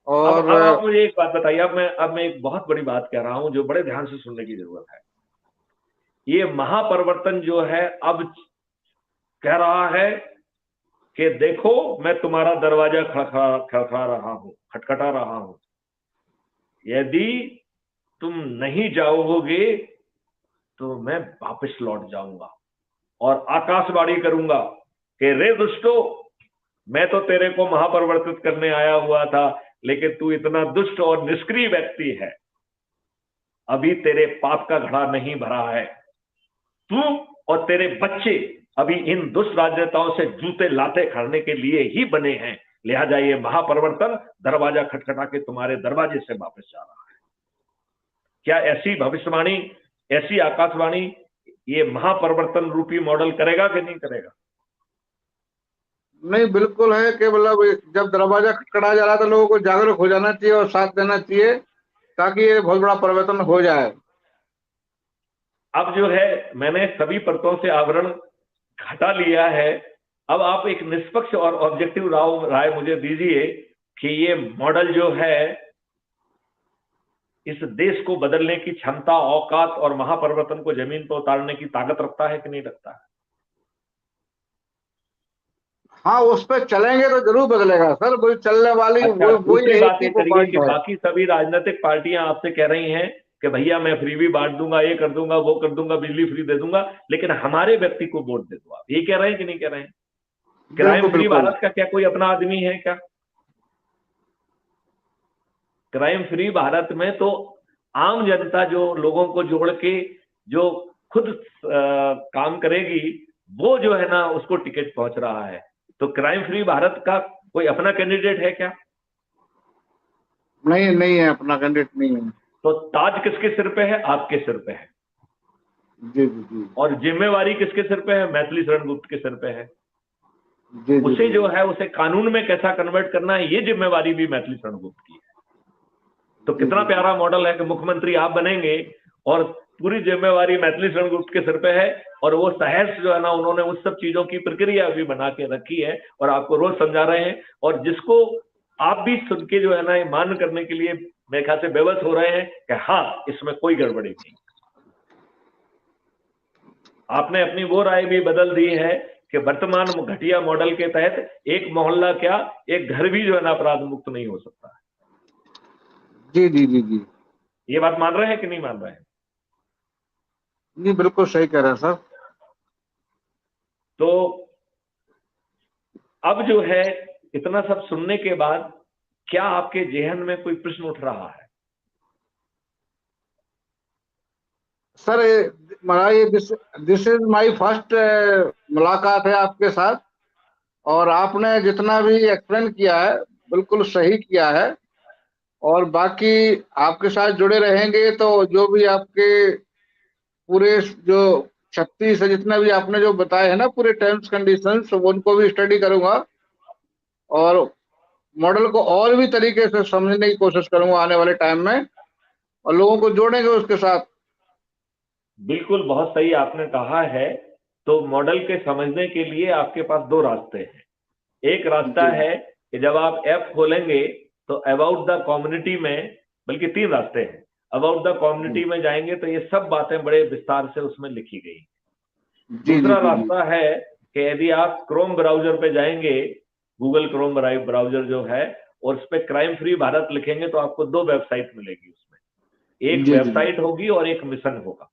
और अब आप मुझे एक बात बताइए, अब मैं एक बहुत बड़ी बात कह रहा हूं जो बड़े ध्यान से सुनने की जरूरत है। ये महापरिवर्तन जो है अब कह रहा है कि देखो मैं तुम्हारा दरवाजा खटखटा रहा हूं, यदि तुम नहीं जाओगे तो मैं वापस लौट जाऊंगा और आकाशवाणी करूंगा कि रे दुष्टो, मैं तो तेरे को महापरिवर्तित करने आया हुआ था, लेकिन तू इतना दुष्ट और निष्क्रिय व्यक्ति है, अभी तेरे पाप का घड़ा नहीं भरा है। तू और तेरे बच्चे अभी इन दुष्ट राजनेताओं से जूते लाते खाने के लिए ही बने हैं, लिहाजा ये महापरिवर्तन दरवाजा खटखटा के तुम्हारे दरवाजे से वापस जा रहा है। क्या ऐसी भविष्यवाणी, ऐसी आकाशवाणी ये महापरिवर्तन रूपी मॉडल करेगा कि नहीं करेगा? नहीं, बिल्कुल है कि मतलब जब दरवाजा खटखटाया जा रहा है तो लोगों को जागरूक हो जाना चाहिए और साथ देना चाहिए, ताकि ये बहुत बड़ा परिवर्तन हो जाए। अब जो है मैंने सभी परतों से आवरण हटा लिया है। अब आप एक निष्पक्ष और ऑब्जेक्टिव राय मुझे दीजिए कि ये मॉडल जो है इस देश को बदलने की क्षमता, औकात और महापरिवर्तन को जमीन पर उतारने की ताकत रखता है कि नहीं रखता है? हाँ, उस पर चलेंगे तो जरूर बदलेगा सर। वही चलने वाली अच्छा, दूसरी बात ये करिए कि है। बाकी सभी राजनीतिक पार्टियां आपसे कह रही हैं कि भैया मैं फ्री भी बांट दूंगा, ये कर दूंगा, वो कर दूंगा, बिजली फ्री दे दूंगा, लेकिन हमारे व्यक्ति को वोट दे दो। आप ये कह रहे हैं कि नहीं कह रहे हैं? क्राइम फ्री बिल्कुल। भारत का क्या कोई अपना आदमी है क्या? क्राइम फ्री भारत में तो आम जनता जो लोगों को जोड़ के जो खुद काम करेगी, वो जो है ना उसको टिकट पहुंच रहा है। तो क्राइम फ्री भारत का कोई अपना कैंडिडेट है क्या? नहीं, नहीं है, अपना कैंडिडेट नहीं है। तो ताज किसके सिर पे है? आपके सिर पे है। जी जी जी और जिम्मेवारी किसके सिर पे है? मैथिली शरण गुप्त के सिर पे है। जी जी उसे जी। जो है उसे कानून में कैसा कन्वर्ट करना है, ये जिम्मेवारी भी मैथिली शरण गुप्त की है। तो जी, कितना जी, प्यारा मॉडल है कि मुख्यमंत्री आप बनेंगे और पूरी जिम्मेवारी मैथिली शरण गुप्त के सिर पे है, और वो सहर्ष जो है ना, उन्होंने उस सब चीजों की प्रक्रिया भी बना के रखी है और आपको रोज समझा रहे हैं, और जिसको आप भी सुन के जो है ना ये मान करने के लिए मेरे ख्याल से बेबस हो रहे हैं कि हाँ, इसमें कोई गड़बड़ी नहीं। आपने अपनी वो राय भी बदल दी है कि वर्तमान घटिया मॉडल के तहत एक मोहल्ला क्या, एक घर भी जो है ना अपराध मुक्त नहीं हो सकता। जी जी जी जी ये बात मान रहे हैं कि नहीं मान रहे हैं? जी, बिल्कुल सही कह रहे हैं सर। तो अब जो है इतना सब सुनने के बाद क्या आपके जेहन में कोई प्रश्न उठ रहा है? सर महाराज, ये दिस इज माय फर्स्ट मुलाकात है आपके साथ, और आपने जितना भी एक्सप्लेन किया है बिल्कुल सही किया है। और बाकी आपके साथ जुड़े रहेंगे तो जो भी आपके पूरे जो 36 है, जितना भी आपने जो बताए हैं ना पूरे टर्म्स कंडीशंस, उनको भी स्टडी करूंगा और मॉडल को और भी तरीके से समझने की कोशिश करूंगा आने वाले टाइम में, और लोगों को जोड़ेंगे उसके साथ। बिल्कुल, बहुत सही आपने कहा है। तो मॉडल के समझने के लिए आपके पास दो रास्ते हैं। एक रास्ता जी है कि जब आप ऐप खोलेंगे तो अबाउट द कम्युनिटी में, बल्कि तीन रास्ते हैं। अबाउट द कम्युनिटी में जाएंगे तो ये सब बातें बड़े विस्तार से उसमें लिखी गई। जी जी दूसरा जी जी रास्ता है कि यदि आप क्रोम ब्राउजर पे जाएंगे, गूगल क्रोम ब्राउजर जो है, और उस पर क्राइम फ्री भारत लिखेंगे तो आपको दो वेबसाइट मिलेगी। उसमें एक जी जी वेबसाइट होगी और एक मिशन होगा।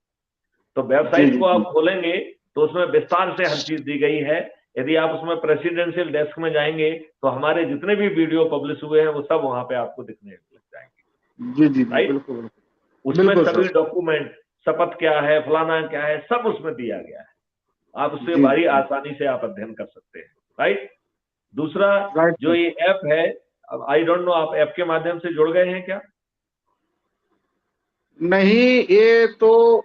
तो जी वेबसाइट जी को जी आप खोलेंगे तो उसमें विस्तार से हर चीज दी गई है। यदि आप उसमें प्रेसिडेंशियल डेस्क में जाएंगे तो हमारे जितने भी वीडियो पब्लिश हुए हैं वो सब वहां पे आपको दिखने लग जाएंगे। जी जी जी, राइट? बिल्कुल बिल्कुल उसमें बिल्कुल सभी सर। डॉक्यूमेंट, शपथ क्या है, फलाना क्या है, सब उसमें दिया गया है। आप उससे जी बड़ी जी आसानी से आप अध्ययन कर सकते हैं। राइट? दूसरा, राइट जो सर। ये ऐप है, अब आई डोंट नो आप ऐप के माध्यम से जुड़ गए हैं क्या? नहीं, ये तो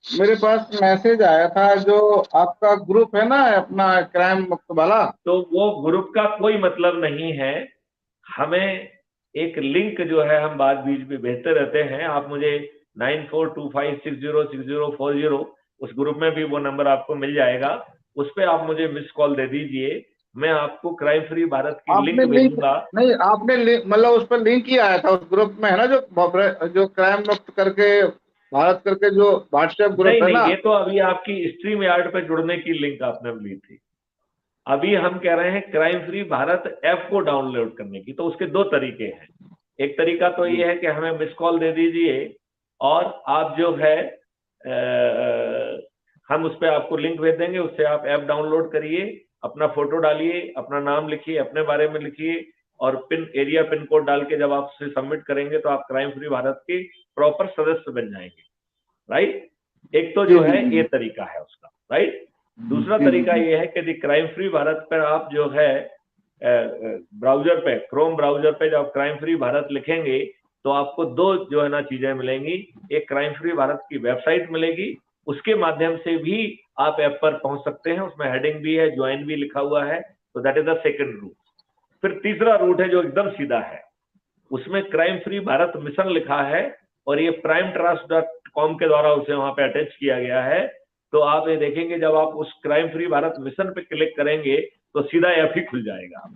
मेरे पास मैसेज आया था जो आपका ग्रुप है ना अपना क्राइम मुक्त वाला। तो वो ग्रुप का कोई मतलब नहीं है। हमें एक लिंक जो है हम बाद बीच में भेजते रहते हैं। आप मुझे 9425606040, उस ग्रुप में भी वो नंबर आपको मिल जाएगा। उस पर आप मुझे मिस कॉल दे दीजिए, मैं आपको क्राइम फ्री भारत की आपने लिंक लिंक भेजूंगा। नहीं, आपने लिंक मतलब उस पर लिंक ही आया था उस ग्रुप में है ना, जो क्राइम मुक्त करके भारत करके जो व्हाट्सएप नहीं ग्रुप है नहीं, ना। ये तो अभी आपकी स्ट्रीम यार्ड पे जुड़ने की लिंक आपने ली थी। अभी हम कह रहे हैं क्राइम फ्री भारत ऐप को डाउनलोड करने की। तो उसके दो तरीके हैं। एक तरीका तो ये है कि हमें मिस कॉल दे दीजिए और आप जो है हम उस पर आपको लिंक भेज देंगे, उससे आप ऐप डाउनलोड करिए, अपना फोटो डालिए, अपना नाम लिखिए, अपने बारे में लिखिए, और पिन कोड डाल के जब आप उसे सबमिट करेंगे तो आप क्राइम फ्री भारत के प्रॉपर सदस्य बन जाएंगे। राइट? एक तो जी जो जी है जी ये तरीका है उसका। राइट? दूसरा जी जी तरीका जी ये है कि यदि क्राइम फ्री भारत पर आप जो है ब्राउजर पे, क्रोम ब्राउजर पे जब क्राइम फ्री भारत लिखेंगे तो आपको दो जो है ना चीजें मिलेंगी। एक क्राइम फ्री भारत की वेबसाइट मिलेगी, उसके माध्यम से भी आप ऐप पर पहुंच सकते हैं। उसमें हेडिंग भी है, ज्वाइन भी लिखा हुआ है। तो that is the second route. फिर तीसरा रूट है जो एकदम सीधा है, उसमें क्राइम फ्री भारत मिशन लिखा है और ये primetrust.com के द्वारा उसे वहां पे अटैच किया गया है। तो आप ये देखेंगे जब आप उस क्राइम फ्री भारत मिशन पे क्लिक करेंगे तो सीधा ऐप ही खुल जाएगा।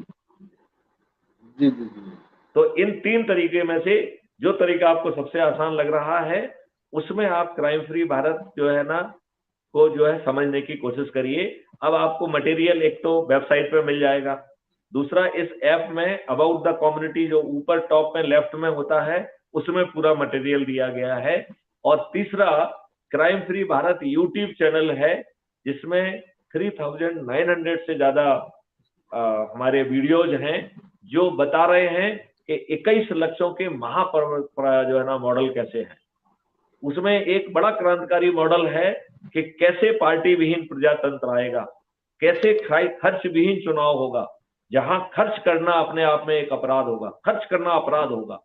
जी जी जी तो इन तीन तरीके में से जो तरीका आपको सबसे आसान लग रहा है उसमें आप क्राइम फ्री भारत जो है ना को जो है समझने की कोशिश करिए। अब आपको मटेरियल एक तो वेबसाइट पे मिल जाएगा, दूसरा इस ऐप में अबाउट द कम्युनिटी जो ऊपर टॉप में लेफ्ट में होता है उसमें पूरा मटेरियल दिया गया है, और तीसरा crime free Bharat YouTube channel है जिसमें 3900 से ज्यादा हमारे वीडियोज हैं जो बता रहे हैं कि 21 लक्षों के महापर्व जो है ना मॉडल कैसे है। उसमें एक बड़ा क्रांतिकारी मॉडल है कि कैसे पार्टी विहीन प्रजातंत्र आएगा, कैसे खर्च विहीन चुनाव होगा, जहां खर्च करना अपने आप में एक अपराध होगा, खर्च करना अपराध होगा,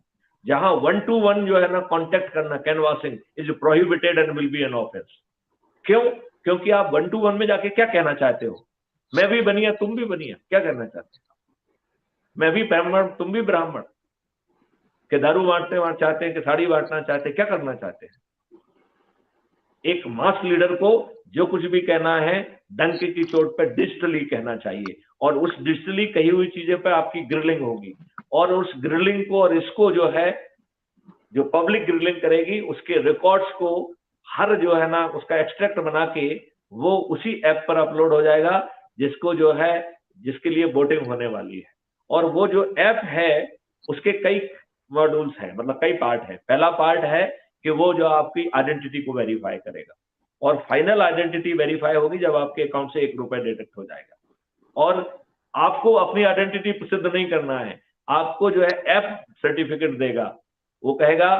जहां 1 to 1 जो है ना कांटेक्ट करना, canvassing is prohibited and will be an offence. क्यों? क्योंकि आप 1 to 1 में जाके क्या कहना चाहते हो? मैं भी बनिया, तुम भी बनिया, क्या कहना चाहते हो? मैं भी ब्राह्मण, तुम भी ब्राह्मण, कि दारू बांटते चाहते हैं, कि साड़ी बांटना चाहते हैं, क्या करना चाहते हैं? एक मास लीडर को जो कुछ भी कहना है डंके की चोट पर डिजिटली कहना चाहिए, और उस डिजिटली कही हुई चीजें पे आपकी ग्रिलिंग होगी, और उस ग्रिलिंग को और इसको जो है, जो पब्लिक ग्रिलिंग करेगी उसके रिकॉर्ड्स को हर जो है ना उसका एक्सट्रैक्ट बना के वो उसी ऐप पर अपलोड हो जाएगा, जिसको जो है, जिसके लिए वोटिंग होने वाली है। और वो जो ऐप है उसके कई मॉड्यूल्स हैं, मतलब कई पार्ट है। पहला पार्ट है कि वो जो आपकी आइडेंटिटी को वेरीफाई करेगा, और फाइनल आइडेंटिटी वेरीफाई होगी जब आपके अकाउंट से 1 रुपए डिडक्ट हो जाएगा। और आपको अपनी आइडेंटिटी सिद्ध नहीं करना है, आपको जो है ऐप सर्टिफिकेट देगा। वो कहेगा,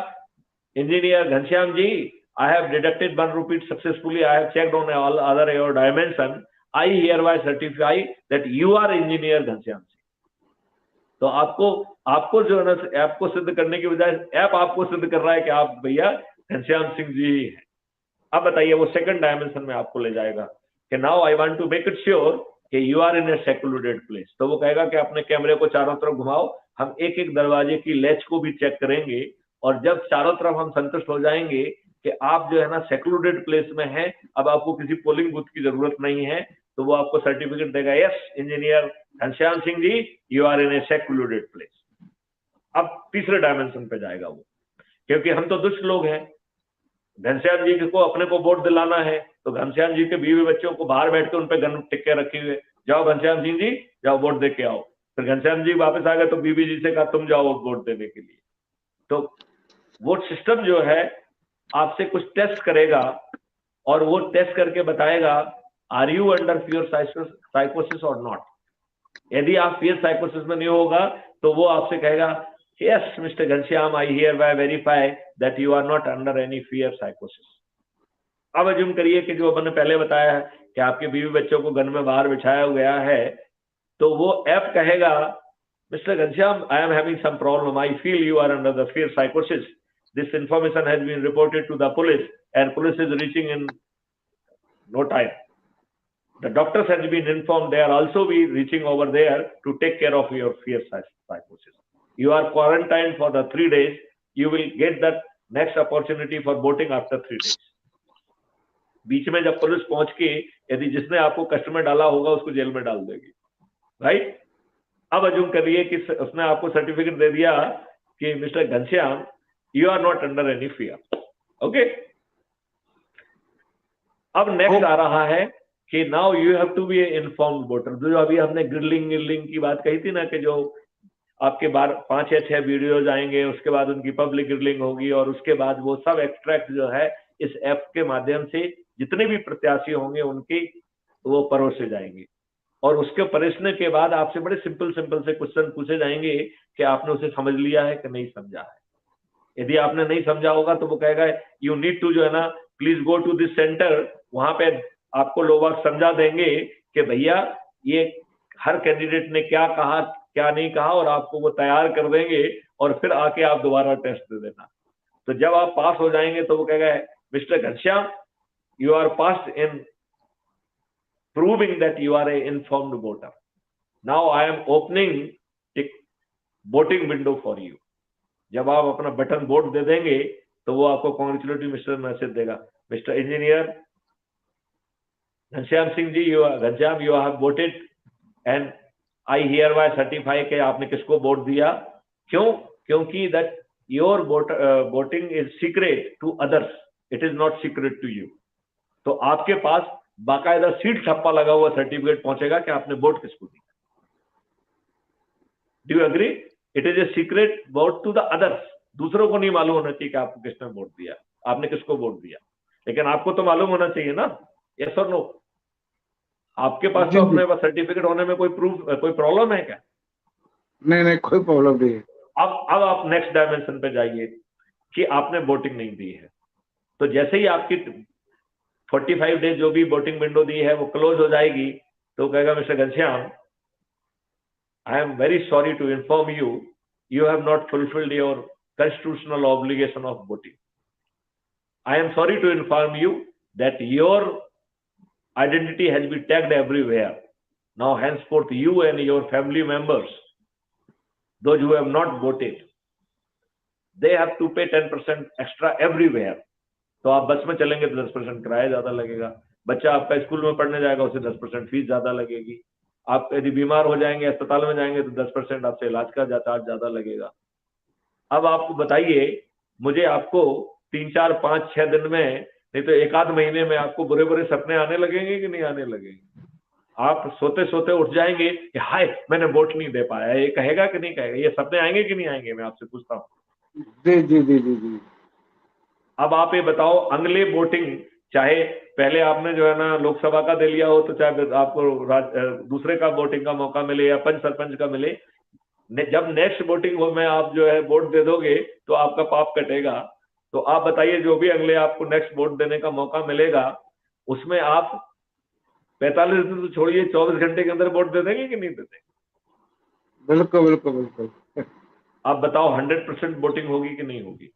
engineer Ghanshyam ji, I have deducted 1 rupee successfully. I have checked on all other your dimension. I hereby certify that you are engineer Ghanshyam ji. तो आपको जो है ना ऐप को सिद्ध करने की बजाय ऐप आपको सिद्ध कर रहा है कि आप भैया घनश्याम सिंह जी ही हैं। अब बताइए, वो सेकंड डायमेंशन में आपको ले जाएगा कि now I want to make it sure कि you are in a secluded place. तो वो कहेगा कि अपने कैमरे को चारों तरफ घुमाओ, हम एक एक दरवाजे की लैच को भी चेक करेंगे, और जब चारों तरफ हम संतुष्ट हो जाएंगे कि आप जो है ना सेक्लूडेड प्लेस में हैं, अब आपको किसी पोलिंग बूथ की जरूरत नहीं है, तो वो आपको सर्टिफिकेट देगा, yes engineer Ghanshyam Singh ji, you are in a secluded place. अब तीसरे डायमेंशन पे जाएगा वो, क्योंकि हम तो दुष्ट लोग हैं। घनश्याम जी को अपने को वोट दिलाना है, तो घनश्याम जी के बीवी बच्चों को बाहर बैठ के उन पे गन टिक्के रखे हुए, जाओ घनश्याम सिंह जी जाओ वोट दे के आओ। फिर घनश्याम जी वापस आ गए तो बीवी जी से कहा तुम जाओ वोट देने के लिए। तो वोट सिस्टम जो है आपसे कुछ टेस्ट करेगा, और वो टेस्ट करके बताएगा आर यू अंडर फियर साइकोसिस और नॉट। यदि आप फियर साइकोसिस में नहीं होगा तो वो आपसे कहेगा, yes mister Ghanshyam, I hereby verify that you are not under any fear साइकोसिस। अब अज्यूम करिए कि जो मैंने पहले बताया है कि आपके बीवी बच्चों को गन में बाहर बिठाया गया है, तो वो ऐप कहेगा, mister Ghanshyam, I am having some problem, I feel you are under the fear साइकोसिस, this information has been reported to the police and police is reaching in no time. The doctors have been informed, they are also be reaching over there to take care of your fear psychosis. You are quarantined for the 3 days, you will get that next opportunity for voting after 3 days. बीच में जब police पहुंच के यदि जिसने आपको customer डाला होगा उसको जेल में डाल देगी, राइट? अब अज्यूम करिए कि उसने आपको सर्टिफिकेट दे दिया कि mister Ghanshyam, you are not under any fear. Okay? अब नेक्स्ट आ रहा है कि now you have to be an informed voter। जो अभी हमने ग्रिलिंग की बात कही थी ना, कि जो आपके 5 या 6 वीडियोज आएंगे, उसके बाद उनकी पब्लिक ग्रिलिंग होगी, और उसके बाद वो सब एक्सट्रैक्ट जो है इस ऐप के माध्यम से जितने भी प्रत्याशी होंगे उनकी वो परोसे जाएंगे, और उसके परोसने के बाद आपसे बड़े सिंपल से क्वेश्चन पूछे जाएंगे कि आपने उसे समझ लिया है कि नहीं समझा है। यदि आपने नहीं समझा होगा तो वो कहेगा यू नीड टू जो है ना please go to this centre. वहां पे आपको लोग समझा देंगे कि भैया ये हर कैंडिडेट ने क्या कहा क्या नहीं कहा, और आपको वो तैयार कर देंगे, और फिर आके आप दोबारा टेस्ट दे देना। तो जब आप पास हो जाएंगे तो वो कहेगा, mister Ghanshyam, you are passed in proving that you are a informed voter. Now I am opening a voting window for you. जब आप अपना बटन वोट दे देंगे तो वो आपको कॉन्ग्रेचुलेटरी मिस्टर मैसेज देगा, mister engineer Ghanshyam Singh ji, Ghanshyam you have voted and I hereby certify कि आपने किसको वोट दिया। क्यों? क्योंकि that your voting is secret to others, it is not secret to you. तो आपके पास बाकायदा सीट छप्पा लगा हुआ सर्टिफिकेट पहुंचेगा कि आपने वोट किसको दिया। Do you agree? It is a secret vote to the others. दूसरों को नहीं मालूम होना चाहिए कि आपको किसने वोट दिया, आपने किसको वोट दिया, लेकिन आपको तो मालूम होना चाहिए ना, यस और नो। आपके पास तो अपने पास सर्टिफिकेट होने में कोई प्रॉब्लम है क्या? नहीं, कोई प्रॉब्लम नहीं है। अब आप नेक्स्ट डायमेंशन पे जाइए कि आपने वोटिंग नहीं दी है, तो जैसे ही आपकी 45 डेज जो भी वोटिंग विंडो दी है वो क्लोज हो जाएगी, तो कहेगा, mister Ghanshyam, I am very sorry to inform you, you have not fulfilled your constitutional obligation of voting. I am sorry to inform you, that your identity has been tagged everywhere. Now henceforth you and your family members, those who have not voted, they have to pay 10% extra everywhere. तो आप बस में चलेंगे तो 10% किराया ज्यादा लगेगा, बच्चा आपका स्कूल में पढ़ने जाएगा उसे 10% फीस ज्यादा लगेगी, आप यदि बीमार हो जाएंगे अस्पताल में जाएंगे तो 10% आपसे इलाज का चार्ज ज्यादा लगेगा। अब आपको बताइए, मुझे आपको 3, 4, 5, 6 दिन में, नहीं तो 1 आध महीने में आपको बुरे बुरे सपने आने लगेंगे कि नहीं आने लगेंगे? आप सोते सोते उठ जाएंगे कि हाय मैंने वोट नहीं दे पाया, ये कहेगा कि नहीं कहेगा? ये सपने आएंगे कि नहीं आएंगे? मैं आपसे पूछता हूँ। जी जी जी जी जी। अब आप ये बताओ, अगले वोटिंग, चाहे पहले आपने जो है ना लोकसभा का दे लिया हो, तो चाहे आपको दूसरे का वोटिंग का मौका मिले या पंच सरपंच का मिले, जब नेक्स्ट वोटिंग हो में आप जो है वोट दे दोगे तो आपका पाप कटेगा। तो आप बताइए, जो भी अगले आपको नेक्स्ट वोट देने का मौका मिलेगा, उसमें आप 45 दिन तो छोड़िए, 24 घंटे के अंदर वोट दे देंगे कि नहीं दे देंगे? बिल्कुल बिल्कुल बिल्कुल। आप बताओ 100% वोटिंग होगी कि नहीं होगी?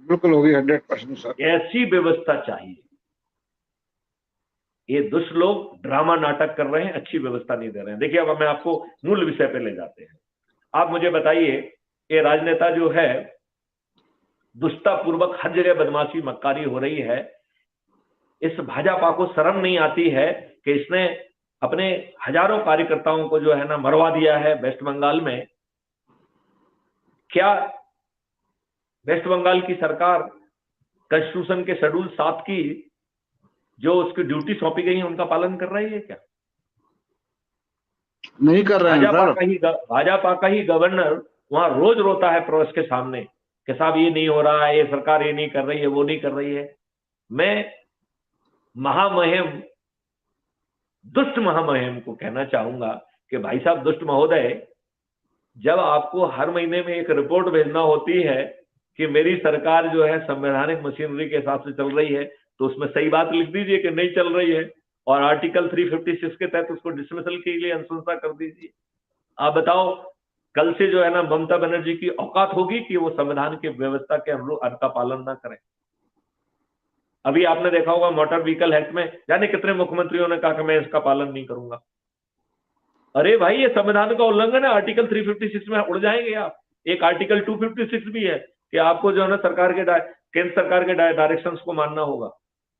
बिल्कुल होगी 100% सर। ऐसी व्यवस्था चाहिए। ये दुष्ट लोग ड्रामा नाटक कर रहे हैं, अच्छी व्यवस्था नहीं दे रहे हैं। देखिए, अब मैं आपको मूल विषय पे ले जाते हैं। आप मुझे बताइए, ये राजनेता जो है दुष्टता पूर्वक हर जगह बदमाशी मक्कारी हो रही है, इस भाजपा को शर्म नहीं आती है कि इसने अपने हजारों कार्यकर्ताओं को जो है ना मरवा दिया है वेस्ट बंगाल में? क्या वेस्ट बंगाल की सरकार कॉन्स्टिट्यूशन के शेड्यूल 7 की जो उसकी ड्यूटी सौंपी गई है उनका पालन कर रही है क्या? नहीं कर रहे हैं सर। भाजपा का ही गवर्नर वहां रोज रोता है प्रेस के सामने कि साहब ये नहीं हो रहा है, ये सरकार ये नहीं कर रही है, वो नहीं कर रही है। मैं महामहिम, दुष्ट महामहिम को कहना चाहूंगा कि भाई साहब दुष्ट महोदय, जब आपको हर महीने में एक रिपोर्ट भेजना होती है कि मेरी सरकार जो है संवैधानिक मशीनरी के हिसाब से चल रही है, तो उसमें सही बात लिख दीजिए कि नहीं चल रही है, और आर्टिकल 356 के तहत उसको डिसमिसल के लिए अनुशंसा कर दीजिए। आप बताओ, कल से जो है ना ममता बनर्जी की औकात होगी कि वो संविधान की व्यवस्था के अनुरूप का पालन ना करें? अभी आपने देखा होगा मोटर व्हीकल एक्ट में जाने कितने मुख्यमंत्रियों ने कहा कि मैं इसका पालन नहीं करूंगा। अरे भाई, ये संविधान का उल्लंघन है। आर्टिकल 356 में उड़ जाएंगे आप। एक आर्टिकल 256 भी है कि आपको जो है ना केंद्र सरकार के डायरेक्शंस को मानना होगा।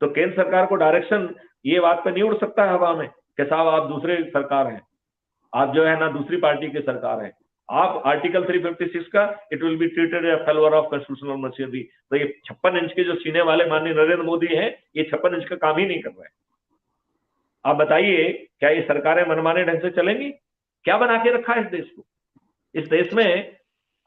तो केंद्र सरकार को डायरेक्शन ये बात पे नहीं उड़ सकता है हवा में कि साहब आप दूसरे सरकार हैं, आप जो है ना दूसरी पार्टी की सरकार है। आप आर्टिकल 356 का it will be treated a failure of constitutional machinery. तो ये 56 इंच के जो सीने वाले माननीय नरेंद्र मोदी हैं, ये 56 इंच का काम ही नहीं कर रहे हैं। आप बताइए, क्या ये सरकारें मनमाने ढंग से चलेंगी? क्या बना के रखा है इस देश को? इस देश में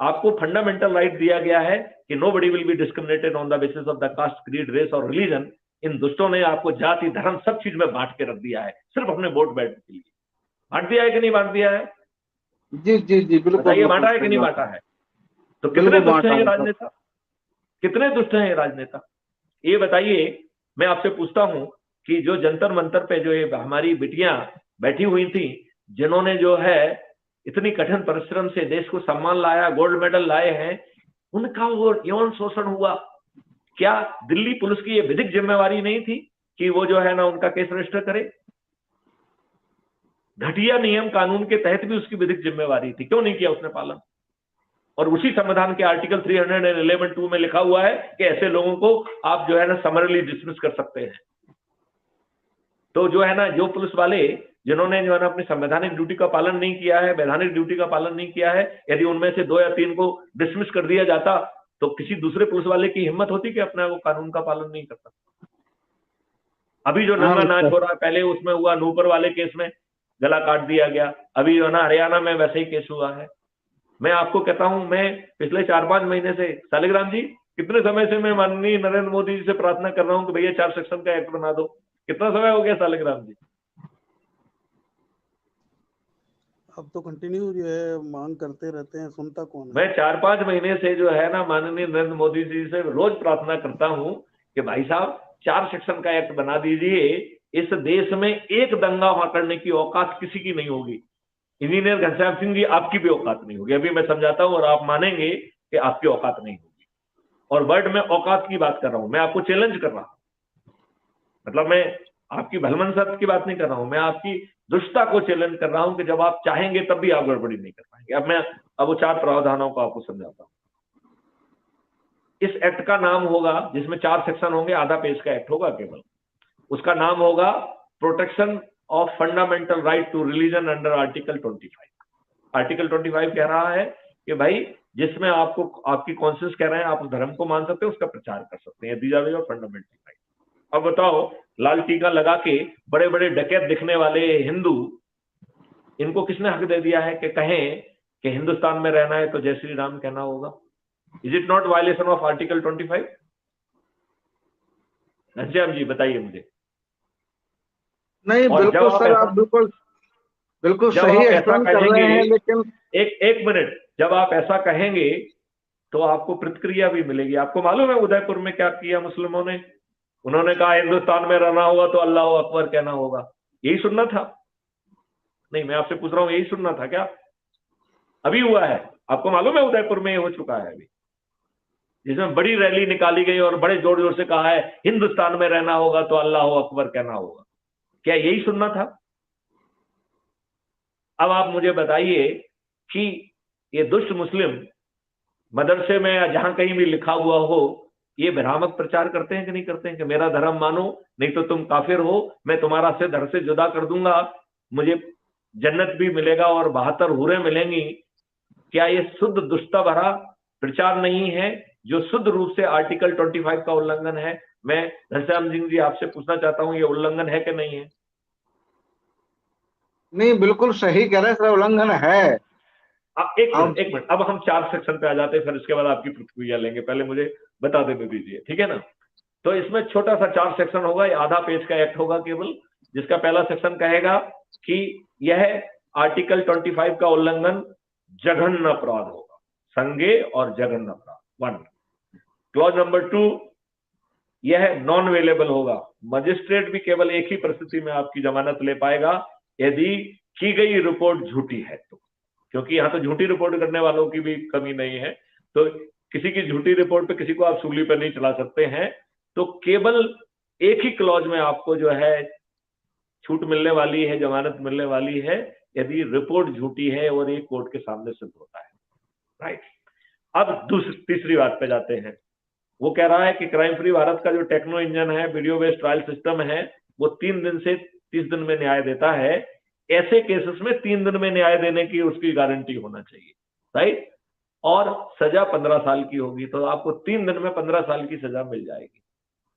आपको फंडामेंटल राइट दिया गया है कि nobody will be discriminated on the basis of the caste, creed, race और रिलीजन। इन दुष्टों ने आपको जाति, धर्म सब चीज में बांट के रख दिया है, सिर्फ अपने वोट बैंक के लिए। बांट दिया है कि नहीं बांट दिया है? जी जी जी बिल्कुल। बताइए, बांटा है कि नहीं बांटा है? तो कितने दुष्ट हैं ये राजनेता? कितने दुष्ट हैं ये राजनेता? ये बताइए। मैं आपसे पूछता हूं कि जो जंतर मंतर पे जो ये हमारी बिटियां बैठी हुई थी, जिन्होंने जो है इतनी कठिन परिश्रम से देश को सम्मान लाया, गोल्ड मेडल लाए हैं, उनका वो यौन शोषण हुआ, क्या दिल्ली पुलिस की ये विधिक जिम्मेवारी नहीं थी कि वो जो है ना उनका केस रजिस्टर करे? घटिया नियम कानून के तहत भी उसकी विधिक जिम्मेवारी थी, क्यों नहीं किया उसने पालन? और उसी संविधान के आर्टिकल 311(2) में लिखा हुआ है कि ऐसे लोगों को आप जो है ना समरली डिसमिस कर सकते हैं। तो जो है ना, जो पुलिस वाले जिन्होंने जो है ना अपनी संवैधानिक ड्यूटी का पालन नहीं किया है, वैधानिक ड्यूटी का पालन नहीं किया है, यदि उनमें से 2 या 3 को डिसमिस कर दिया जाता, तो किसी दूसरे पुलिस वाले की हिम्मत होती कि अपना वो कानून का पालन नहीं करता? अभी जो नंगा नाच हो रहा है, पहले उसमें हुआ नूपुर वाले केस में गला काट दिया गया, अभी जो है ना हरियाणा में वैसे ही केस हुआ है। मैं आपको कहता हूं, मैं पिछले 4-5 महीने से, शालिग्राम जी, कितने समय से मैं माननीय नरेंद्र मोदी जी से प्रार्थना कर रहा हूं कि भैया 4 सेक्शन का एक्ट बना दो। कितना समय हो गया शालिग्राम जी? अब तो कंटिन्यू जो है मांग करते रहते हैं, सुनता कौन है? मैं 4-5 महीने से जो है ना माननीय नरेंद्र मोदी जी से रोज प्रार्थना करता हूं कि भाई साहब 4 सेक्शन का एक्ट बना दीजिए। इस देश में एक दंगा वहां करने की औकात किसी की नहीं होगी। इंजीनियर घनश्याम सिंह जी, आपकी भी औकात नहीं होगी। अभी मैं समझाता हूं और आप मानेंगे कि आपकी औकात नहीं होगी। और वर्ड में औकात की बात कर रहा हूं, मैं आपको चैलेंज कर रहा हूं। मतलब मैं आपकी भलमनसाहत की बात नहीं कर रहा हूं, मैं आपकी दुष्टता को चैलेंज कर रहा हूं कि जब आप चाहेंगे तब भी आप गड़बड़ी नहीं कर पाएंगे। अब वो 4 प्रावधानों को आपको समझाता हूं। इस एक्ट का नाम होगा, जिसमें 4 सेक्शन होंगे, आधा पेज का एक्ट होगा केवल, उसका नाम होगा protection of fundamental right to religion under article 25। Article 25 कह रहा है कि भाई जिसमें आपको आपकी कॉन्शियस कह रहे हैं आप उस धर्म को मान सकते हैं, उसका प्रचार कर सकते हैं, these are your fundamental right. अब बताओ, लाल टीका लगा के बड़े बड़े डकैत दिखने वाले हिंदू, इनको किसने हक दे दिया है कि कहें कि हिंदुस्तान में रहना है तो जय श्री राम कहना होगा? Is it not violation of article 25? Ghanshyam ji बताइए मुझे। नहीं, बिल्कुल सर, आप बिल्कुल बिल्कुल सही एक्सप्लेन कर रहे हैं, लेकिन एक मिनट, जब आप ऐसा कहेंगे तो आपको प्रतिक्रिया भी मिलेगी। आपको मालूम है उदयपुर में क्या किया मुस्लिमों ने? उन्होंने कहा हिंदुस्तान में रहना होगा तो अल्लाह अकबर कहना होगा। यही सुनना था? नहीं, मैं आपसे पूछ रहा हूं, यही सुनना था क्या? अभी हुआ है, आपको मालूम है उदयपुर में ये हो चुका है अभी, जिसमें बड़ी रैली निकाली गई और बड़े जोर जोर से कहा है हिंदुस्तान में रहना होगा तो अल्लाह अकबर कहना होगा। क्या यही सुनना था? अब आप मुझे बताइए कि ये दुष्ट मुस्लिम मदरसे में या जहां कहीं भी लिखा हुआ हो, ये भ्रामक प्रचार करते हैं कि नहीं करते हैं कि मेरा धर्म मानो नहीं तो तुम काफिर हो, मैं तुम्हारा से धर से जुदा कर दूंगा, मुझे जन्नत भी मिलेगा और 72 हूरें मिलेंगी। क्या ये शुद्ध दुष्टता भरा प्रचार नहीं है जो शुद्ध रूप से आर्टिकल 25 का उल्लंघन है? मैं घनश्याम सिंह जी आपसे पूछना चाहता हूं, ये उल्लंघन है कि नहीं है? नहीं, बिल्कुल सही कह रहे हैं सर, उल्लंघन है। एक मिनट, अब हम 4 सेक्शन पे आ जाते हैं, फिर इसके बाद आपकी प्रतिक्रिया लेंगे, पहले मुझे बता देने दीजिए, ठीक है ना? तो इसमें छोटा सा 4 सेक्शन होगा, आधा पेज का एक्ट होगा केवल, जिसका पहला सेक्शन कहेगा कि यह आर्टिकल 25 का उल्लंघन जघन्य अपराध होगा, संज्ञेय और जघन्य अपराध। 1 क्लॉज नंबर 2, यह नॉन अवेलेबल होगा, मजिस्ट्रेट भी केवल एक ही परिस्थिति में आपकी जमानत ले पाएगा, यदि की गई रिपोर्ट झूठी है तो, क्योंकि यहां तो झूठी रिपोर्ट करने वालों की भी कमी नहीं है, तो किसी की झूठी रिपोर्ट पे किसी को आप सूली पर नहीं चला सकते हैं। तो केवल एक ही क्लॉज में आपको जो है छूट मिलने वाली है, जमानत मिलने वाली है, यदि रिपोर्ट झूठी है और एक कोर्ट के सामने सिद्ध होता है, राइट? अब तीसरी बात पे जाते हैं। वो कह रहा है कि क्राइम फ्री भारत का जो टेक्नो इंजन है, वीडियो बेस्ड ट्रायल सिस्टम है, वो 3 दिन से 30 दिन में न्याय देता है। ऐसे केसेस में 3 दिन में न्याय देने की उसकी गारंटी होना चाहिए, राइट? और सजा 15 साल की होगी, तो आपको 3 दिन में 15 साल की सजा मिल जाएगी।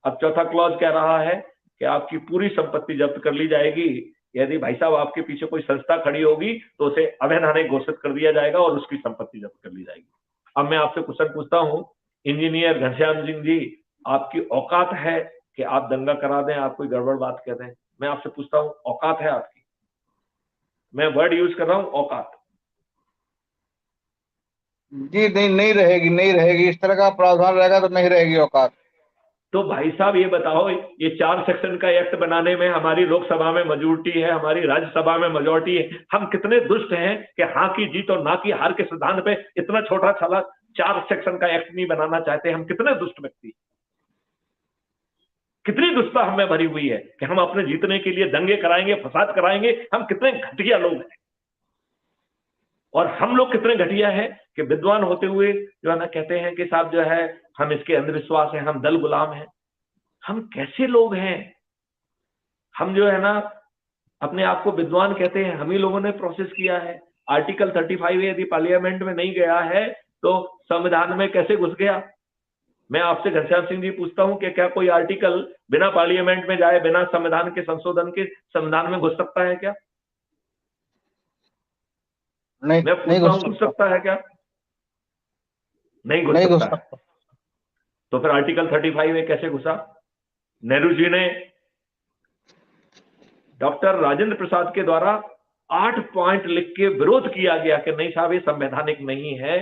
अब चौथा क्लॉज कह रहा है कि आपकी पूरी संपत्ति जब्त कर ली जाएगी। यदि भाई साहब आपके पीछे कोई संस्था खड़ी होगी तो उसे अवैधानिक घोषित कर दिया जाएगा और उसकी संपत्ति जब्त कर ली जाएगी। अब मैं आपसे क्वेश्चन पूछता हूं, इंजीनियर घनश्याम सिंह जी, आपकी औकात है कि आप दंगा करा दें, आप कोई गड़बड़ बात कर दें? मैं आपसे पूछता हूं, औकात है आपकी? मैं वर्ड यूज कर रहा हूं, औकात। जी नहीं, नहीं रहेगी, नहीं रहेगी, इस तरह का प्रावधान रहेगा तो नहीं रहेगी औकात। तो भाई साहब ये बताओ, ये 4 सेक्शन का एक्ट बनाने में हमारी लोकसभा में मेजोरिटी है, हमारी राज्यसभा में मेजोरिटी है, हम कितने दुष्ट हैं कि हाँ की जीत और ना की हार के सिद्धांत पे इतना छोटा छाला 4 सेक्शन का एक्ट नहीं बनाना चाहते? हम कितने दुष्ट व्यक्ति, कितनी दुष्टता हमें भरी हुई है कि हम अपने जीतने के लिए दंगे कराएंगे, फसाद कराएंगे। हम कितने घटिया लोग हैं, और हम लोग कितने घटिया हैं कि विद्वान होते हुए जो है ना कहते हैं कि साहब जो है हम इसके अंधविश्वास हैं, हम दल गुलाम हैं। हम कैसे लोग हैं? हम जो है ना अपने आप को विद्वान कहते हैं, हम ही लोगों ने प्रोसेस किया है। आर्टिकल 35 यदि पार्लियामेंट में नहीं गया है तो संविधान में कैसे घुस गया? मैं आपसे घनश्याम सिंह जी पूछता हूं कि क्या कोई आर्टिकल बिना पार्लियामेंट में जाए, बिना संविधान के संशोधन के संविधान में घुस सकता है क्या? नहीं, मैं पूछता हूं, घुस सकता है क्या? नहीं घुस सकता है। तो फिर आर्टिकल 35 में कैसे घुसा? नेहरू जी ने, डॉक्टर राजेंद्र प्रसाद के द्वारा 8 पॉइंट लिख के विरोध किया गया कि नहीं साहब ये संवैधानिक नहीं है,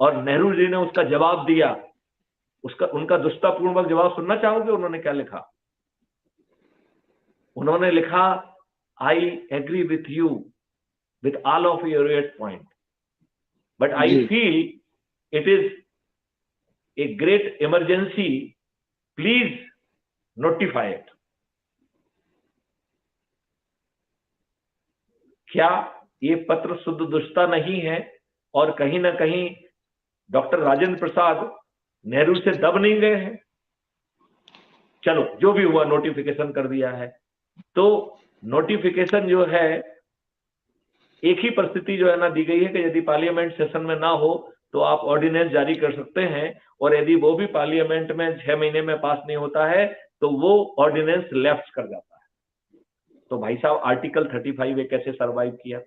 और नेहरू जी ने उसका जवाब दिया। उनका दुष्टतापूर्वक जवाब सुनना चाहोगे? उन्होंने क्या लिखा? उन्होंने लिखा, I agree with you with all of your 8 point, but I feel it is a great emergency, please notify it. क्या ये पत्र शुद्ध दुष्टता नहीं है और कहीं ना कहीं डॉक्टर राजेंद्र प्रसाद नेहरू से दब नहीं गए हैं? चलो जो भी हुआ, नोटिफिकेशन कर दिया है। तो नोटिफिकेशन जो है, एक ही परिस्थिति जो है ना दी गई है कि यदि पार्लियामेंट सेशन में ना हो तो आप ऑर्डिनेंस जारी कर सकते हैं, और यदि वो भी पार्लियामेंट में 6 महीने में पास नहीं होता है तो वो ऑर्डिनेंस लेफ्ट कर जाता है। तो भाई साहब आर्टिकल 35 ये कैसे सरवाइव किया?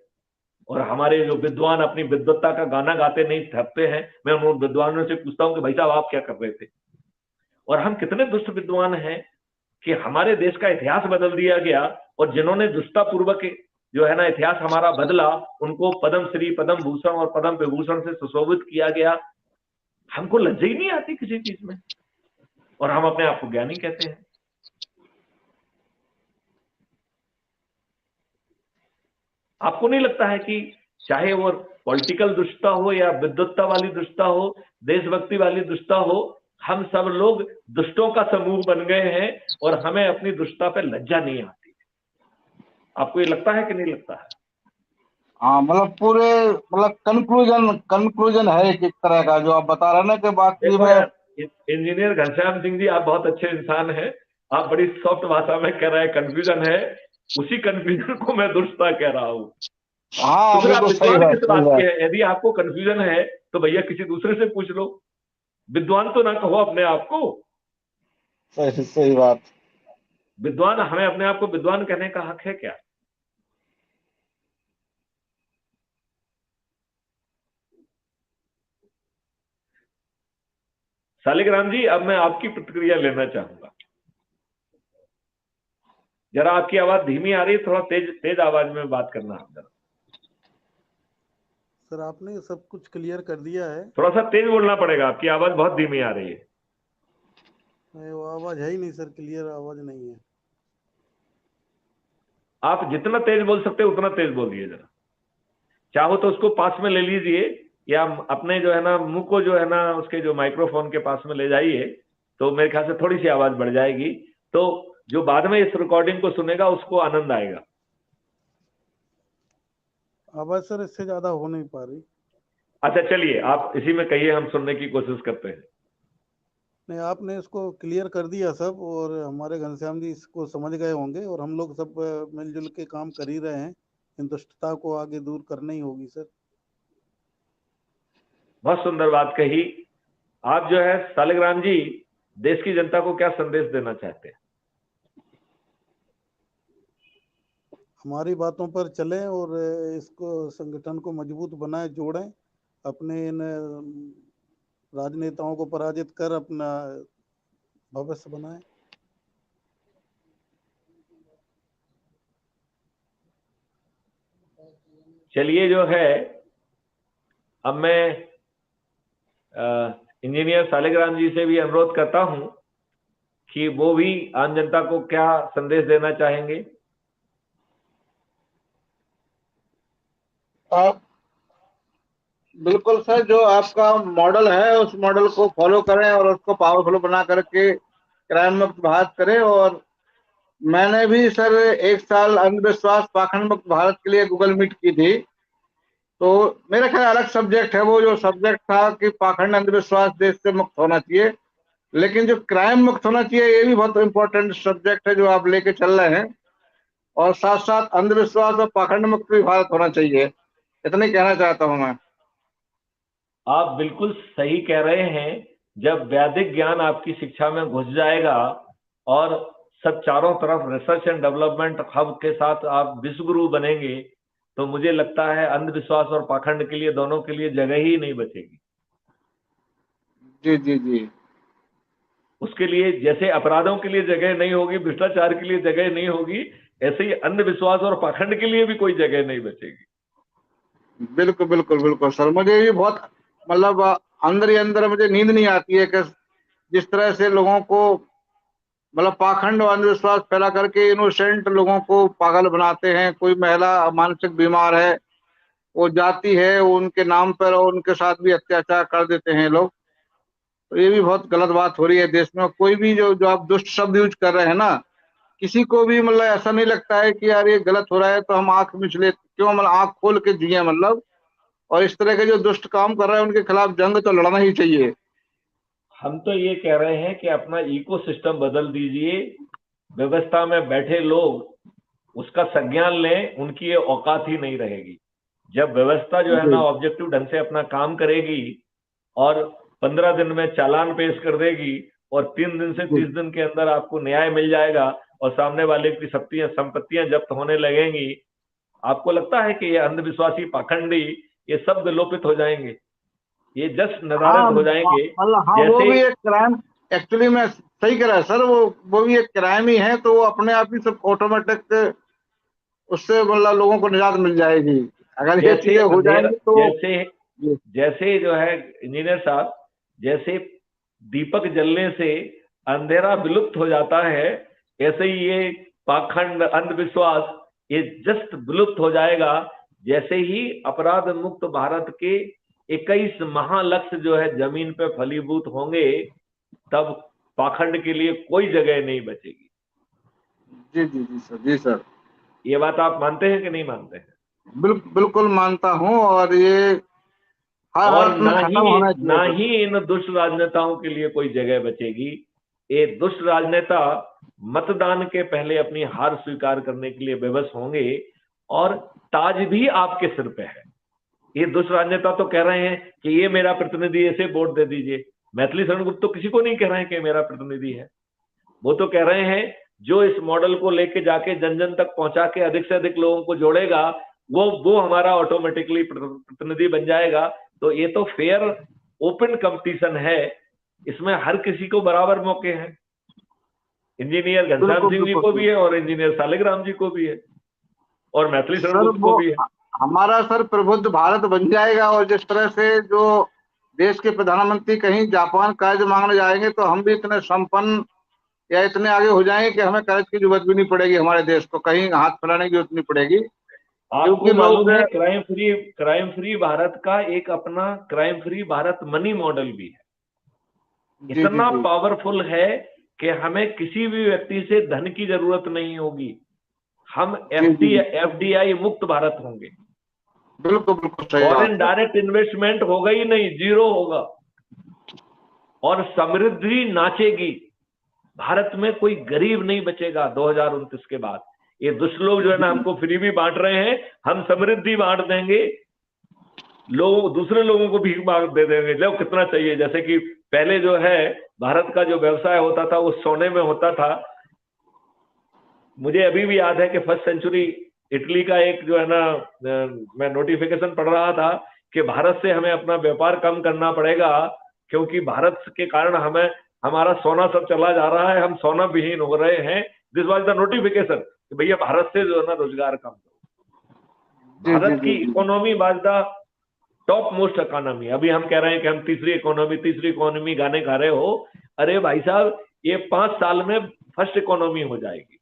और हमारे जो विद्वान अपनी विद्वत्ता का गाना गाते नहीं थकते हैं, मैं उन विद्वानों से पूछता हूं कि भाई साहब आप क्या कर रहे थे? और हम कितने दुष्ट विद्वान हैं कि हमारे देश का इतिहास बदल दिया गया, और जिन्होंने दुष्टता पूर्वक जो है ना इतिहास हमारा बदला, उनको पद्म श्री, पद्म भूषण और पद्म विभूषण से सुशोभित किया गया। हमको लज्जा ही नहीं आती किसी चीज में, और हम अपने आप को ज्ञानी कहते हैं। आपको नहीं लगता है कि चाहे वो पॉलिटिकल दुष्टता हो या विद्वत्ता वाली दुष्टता हो, देशभक्ति वाली दुष्टता हो, हम सब लोग दुष्टों का समूह बन गए हैं और हमें अपनी दुष्टता पे लज्जा नहीं आती? आपको ये लगता है कि नहीं लगता है? हाँ, मतलब पूरे मतलब कंक्लूजन है एक तरह का जो आप बता रहे हैं ना कि बाकी देखो में। यार, इंजीनियर घनश्याम सिंह जी, आप बहुत अच्छे इंसान हैं। आप बड़ी सॉफ्ट भाषा में कह रहे हैं कंफ्यूजन है, उसी कंफ्यूजन को मैं दुष्टता कह रहा हूं। हाँ, तो फिर आप बिल्कुल सही विद्वान बात, किस सही बात के बात। हैं? यदि आपको कंफ्यूजन है तो भैया किसी दूसरे से पूछ लो, विद्वान तो ना कहो अपने आप को। सही सही बात। विद्वान, हमें अपने आप को विद्वान कहने का हक है क्या? शालिग्राम जी, अब मैं आपकी प्रतिक्रिया लेना चाहूंगा। जरा आपकी आवाज धीमी आ रही है, थोड़ा तेज तेज आवाज में बात करना आप जरा। सर आपने सब कुछ क्लियर कर दिया है। थोड़ा सा तेज बोलना पड़ेगा, आपकी आवाज बहुत धीमी आ रही है। नहीं, वो आवाज है ही नहीं सर, क्लियर आवाज नहीं है। आप जितना तेज बोल सकते हो उतना तेज बोलिए जरा। चाहो तो उसको पास में ले लीजिए, या अपने जो है ना मुंह को जो है ना उसके जो माइक्रोफोन के पास में ले जाइए, तो मेरे ख्याल से थोड़ी सी आवाज बढ़ जाएगी, तो जो बाद में इस रिकॉर्डिंग को सुनेगा उसको आनंद आएगा। आवाज सर इससे ज्यादा हो नहीं पा रही। अच्छा चलिए, आप इसी में कहिए, हम सुनने की कोशिश करते हैं। नहीं, आपने इसको क्लियर कर दिया सब, और हमारे घनश्याम जी इसको समझ गए होंगे, और हम लोग सब मिलजुल के काम कर ही रहे हैं। इन दुष्टता को आगे दूर करना ही होगी सर। बहुत सुंदर बात कही। आप जो है शालिग्राम जी, देश की जनता को क्या संदेश देना चाहते हैं? हमारी बातों पर चलें और इसको संगठन को मजबूत बनाए, जोड़ें, अपने इन राजनेताओं को पराजित कर अपना भविष्य बनाएं। चलिए जो है, अब मैं इंजीनियर शालिग्राम जी से भी अनुरोध करता हूं कि वो भी आम जनता को क्या संदेश देना चाहेंगे। आप बिल्कुल सर, जो आपका मॉडल है उस मॉडल को फॉलो करें और उसको पावरफुल बना करके क्राइम मुक्त भारत करें। और मैंने भी सर 1 साल अंधविश्वास पाखंड मुक्त भारत के लिए गूगल मीट की थी। तो मेरा ख्याल अलग सब्जेक्ट है, वो जो सब्जेक्ट था कि पाखंड अंधविश्वास देश से मुक्त होना चाहिए, लेकिन जो क्राइम मुक्त होना चाहिए ये भी बहुत इंपॉर्टेंट सब्जेक्ट है जो आप लेके चल रहे हैं। और साथ साथ अंधविश्वास और पाखंड मुक्त भी भारत होना चाहिए, इतना ही कहना चाहता हूं मैं। आप बिल्कुल सही कह रहे हैं। जब वैदिक ज्ञान आपकी शिक्षा में घुस जाएगा और सब चारों तरफ रिसर्च एंड डेवलपमेंट हब के साथ आप विश्वगुरु बनेंगे, तो मुझे लगता है अंधविश्वास और पाखंड के लिए, दोनों के लिए जगह ही नहीं बचेगी। जी जी जी। उसके लिए जैसे अपराधों के लिए जगह नहीं होगी, भ्रष्टाचार के लिए जगह नहीं होगी, ऐसे ही अंधविश्वास और पाखंड के लिए भी कोई जगह नहीं बचेगी। बिल्कुल बिल्कुल बिल्कुल सर, मुझे भी बहुत मतलब अंदर ही अंदर मुझे नींद नहीं आती है कि जिस तरह से लोगों को मतलब पाखंड और अंधविश्वास फैला करके इनोसेंट लोगों को पागल बनाते हैं। कोई महिला मानसिक बीमार है, वो जाती है उनके नाम पर और उनके साथ भी अत्याचार कर देते हैं लोग। तो ये भी बहुत गलत बात हो रही है देश में। कोई भी जो जो आप दुष्ट शब्द यूज कर रहे हैं ना, किसी को भी मतलब ऐसा नहीं लगता है कि यार ये गलत हो रहा है तो हम आंख मिचले क्यों, मतलब आंख खोल के जिए मतलब। और इस तरह के जो दुष्ट काम कर रहे हैं उनके खिलाफ जंग तो लड़ना ही चाहिए। हम तो ये कह रहे हैं कि अपना इकोसिस्टम बदल दीजिए, व्यवस्था में बैठे लोग उसका संज्ञान लें, उनकी ये औकात ही नहीं रहेगी। जब व्यवस्था जो है ना जी ऑब्जेक्टिव ढंग से अपना काम करेगी और 15 दिन में चालान पेश कर देगी और 3 दिन से जी 30 दिन के अंदर आपको न्याय मिल जाएगा और सामने वाले की संपत्तियां जब्त होने लगेंगी, आपको लगता है कि ये अंधविश्वासी पाखंडी ये सब विलोपित हो जाएंगे? ये जस्ट हाँ, निर्धारित हो जाएंगे। मतलब हाँ वो जैसे भी एक क्राइम, एक्चुअली में सही कह रहा है सर, वो भी एक क्राइम ही है, तो वो अपने आप ही सब ऑटोमेटिक उससे मतलब लोगों को निजात मिल जाएगी अगर ये जैसे चीजें हो अंधेरा, जाएंगी तो। जैसे जी जैसे जो है इंजीनियर साहब, जैसे दीपक जलने से अंधेरा विलुप्त हो जाता है, ऐसे ही ये पाखंड अंधविश्वास ये जस्ट विलुप्त हो जाएगा। जैसे ही अपराध मुक्त भारत के 21 महालक्ष्य जो है जमीन पे फलीभूत होंगे, तब पाखंड के लिए कोई जगह नहीं बचेगी। जी जी जी सर, जी सर, ये बात आप मानते हैं कि नहीं मानते हैं? बिल्कुल मानता हूँ, और ये हर और हालत में खत्म होना चाहिए ना सर। ही इन दुष्ट राजनेताओं के लिए कोई जगह बचेगी। ये दुष्ट राजनेता मतदान के पहले अपनी हार स्वीकार करने के लिए बेबस होंगे और ताज भी आपके सिर पे है। ये दुष्ट राजनेता तो कह रहे हैं कि ये मेरा प्रतिनिधि, ऐसे वोट दे दीजिए। मैथिली शरण गुप्त तो किसी को नहीं कह रहे हैं कि मेरा प्रतिनिधि है। वो तो कह रहे हैं जो इस मॉडल को लेके जाके जन जन तक पहुंचा के अधिक से अधिक लोगों को जोड़ेगा, वो हमारा ऑटोमेटिकली प्रतिनिधि बन जाएगा। तो ये तो फेयर ओपन कंपटीशन है, इसमें हर किसी को बराबर मौके हैं। इंजीनियर घनश्याम बिल्कुल सिंह जी बिल्कुल को सर। भी है और इंजीनियर सालिग्राम जी को भी है और मैथिली शरण सर गुप्त को वो भी है। हमारा सर प्रबुद्ध भारत बन जाएगा, और जिस तरह से जो देश के प्रधानमंत्री कहीं जापान कर्ज मांगने जाएंगे तो हम भी इतने संपन्न या इतने आगे हो जाएंगे कि हमें कर्ज की जरूरत भी नहीं पड़ेगी, हमारे देश को कहीं हाथ फैलाने की जरूरत नहीं पड़ेगी, आपको क्योंकि लोग। मालूम है क्राइम फ्री भारत का एक अपना crime free Bharat money model भी है। जी जी इतना जी पावरफुल है कि हमें किसी भी व्यक्ति से धन की जरूरत नहीं होगी। हम जी जी जी एफडीआई मुक्त भारत होंगे। बिल्कुल बिल्कुल सही फॉरेन बात है। डायरेक्ट इन्वेस्टमेंट होगा ही नहीं, जीरो होगा। और समृद्धि नाचेगी। भारत में कोई गरीब नहीं बचेगा 2029 के बाद। ये दुष्ट लोग जो है ना हमको फ्री भी बांट रहे हैं, हम समृद्धि बांट देंगे, लोग दूसरे लोगों को भीख मांग दे देंगे, लो कितना चाहिए। जैसे कि पहले जो है भारत का जो व्यवसाय होता था वो सोने में होता था। मुझे अभी भी याद है कि फर्स्ट सेंचुरी इटली का एक जो है ना मैं नोटिफिकेशन पढ़ रहा था कि भारत से हमें अपना व्यापार कम करना पड़ेगा, क्योंकि भारत के कारण हमें हमारा सोना सब चला जा रहा है, हम सोना विहीन हो रहे हैं। दिस वाज द नोटिफिकेशन कि भैया भारत से जो है ना रोजगार कम करो। जी जी भारत की जी जी economy was the top most economy. अभी हम कह रहे हैं कि हम तीसरी इकोनॉमी गाने गा रहे हो। अरे भाई साहब, ये 5 साल में फर्स्ट इकोनॉमी हो जाएगी।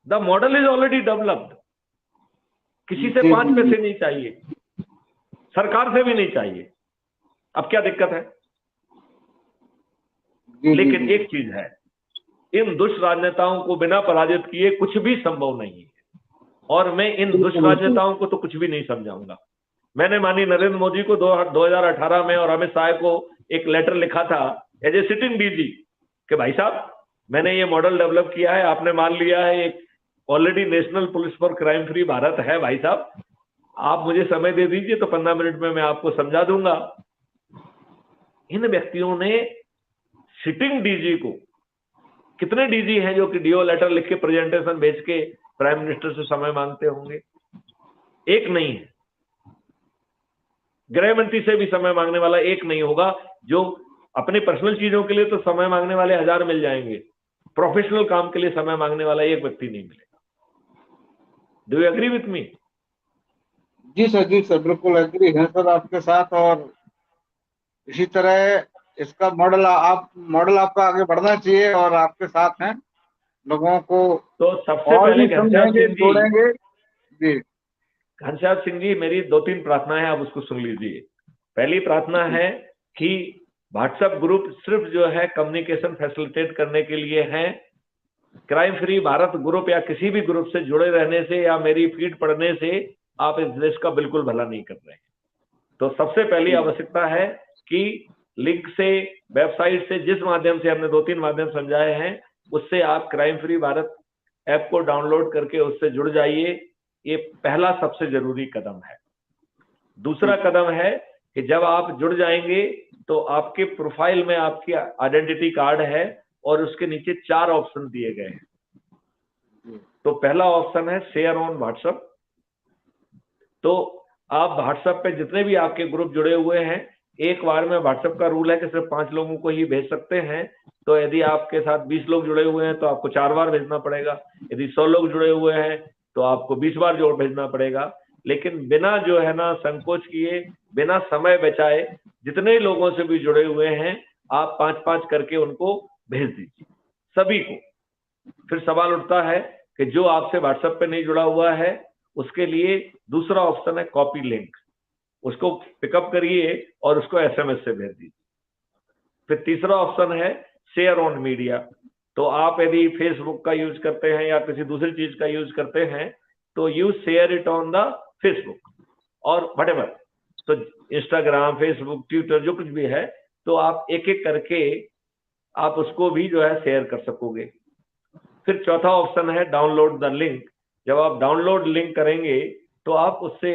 The model is already developed. किसी से जी 5 जी जी पैसे नहीं चाहिए, सरकार से भी नहीं चाहिए। अब क्या दिक्कत है? जी जी लेकिन जी एक चीज है, इन दुष्ट राजनेताओं को बिना पराजित किए कुछ भी संभव नहीं है। और मैं इन दुष्ट बिल्कुल बिल्कुल राजनेताओं को तो कुछ भी नहीं समझाऊंगा। मैंने माननीय नरेंद्र मोदी को 2018 में और अमित शाह को एक लेटर लिखा था एज ए सिटिंग डीजी कि भाई साहब, मैंने ये मॉडल डेवलप किया है, आपने मान लिया है, एक already national police for crime free Bharat है। भाई साहब, आप मुझे समय दे दीजिए तो 15 मिनट में मैं आपको समझा दूंगा। इन व्यक्तियों ने सिटिंग डीजी को, कितने डीजी हैं जो कि डीओ लेटर लिख के प्रेजेंटेशन भेज के प्राइम मिनिस्टर से समय मांगते होंगे? एक नहीं है। गृह मंत्री से भी समय मांगने वाला एक नहीं होगा। जो अपनी पर्सनल चीजों के लिए तो समय मांगने वाले 1000 मिल जाएंगे, प्रोफेशनल काम के लिए समय मांगने वाला एक व्यक्ति नहीं मिलेगा। Do you agree with me? जी सर, बिल्कुल एग्री है सर आपके साथ। और इसी तरह इसका मॉडल आपका आगे बढ़ना चाहिए, और आपके साथ हैं, लोगों को तो सबसे और पहले भी समझेंगे, जोड़ेंगे। जी घनश्याम सिंह जी, मेरी 2-3 प्रार्थनाएं आप उसको सुन लीजिए। पहली प्रार्थना है कि व्हाट्सएप ग्रुप सिर्फ जो है कम्युनिकेशन फैसिलिटेट करने के लिए है, क्राइम फ्री भारत ग्रुप या किसी भी ग्रुप से जुड़े रहने से या मेरी फीड पढ़ने से आप इस देश का बिल्कुल भला नहीं कर रहे हैं। तो सबसे पहली आवश्यकता है कि लिंक से, वेबसाइट से, जिस माध्यम से हमने 2-3 माध्यम समझाए हैं, उससे आप क्राइम फ्री भारत ऐप को डाउनलोड करके उससे जुड़ जाइए। ये पहला सबसे जरूरी कदम है। दूसरा कदम है कि जब आप जुड़ जाएंगे तो आपके प्रोफाइल में आपकी आइडेंटिटी कार्ड है और उसके नीचे 4 ऑप्शन दिए गए हैं। तो पहला ऑप्शन है शेयर ऑन व्हाट्सएप। तो आप व्हाट्सएप पे जितने भी आपके ग्रुप जुड़े हुए हैं, एक बार में व्हाट्सएप का रूल है कि सिर्फ 5 लोगों को ही भेज सकते हैं। तो यदि आपके साथ 20 लोग जुड़े हुए हैं तो आपको 4 बार भेजना पड़ेगा। यदि 100 लोग जुड़े हुए हैं तो आपको 20 बार जोड़ भेजना पड़ेगा। लेकिन बिना जो है ना संकोच किए, बिना समय बचाए, जितने लोगों से भी जुड़े हुए हैं आप 5-5 करके उनको भेज दीजिए, सभी को। फिर सवाल उठता है कि जो आपसे व्हाट्सएप पे नहीं जुड़ा हुआ है उसके लिए दूसरा ऑप्शन है कॉपी लिंक। उसको पिकअप करिए और उसको एसएमएस से भेज दीजिए। फिर तीसरा ऑप्शन है शेयर ऑन मीडिया। तो आप यदि फेसबुक का यूज करते हैं या किसी दूसरी चीज का यूज करते हैं तो you share it on the Facebook और व्हाटएवर। तो इंस्टाग्राम, फेसबुक, ट्विटर, जो कुछ भी है, तो आप एक एक करके आप उसको भी जो है शेयर कर सकोगे। फिर चौथा ऑप्शन है डाउनलोड द लिंक। जब आप डाउनलोड लिंक करेंगे तो आप उससे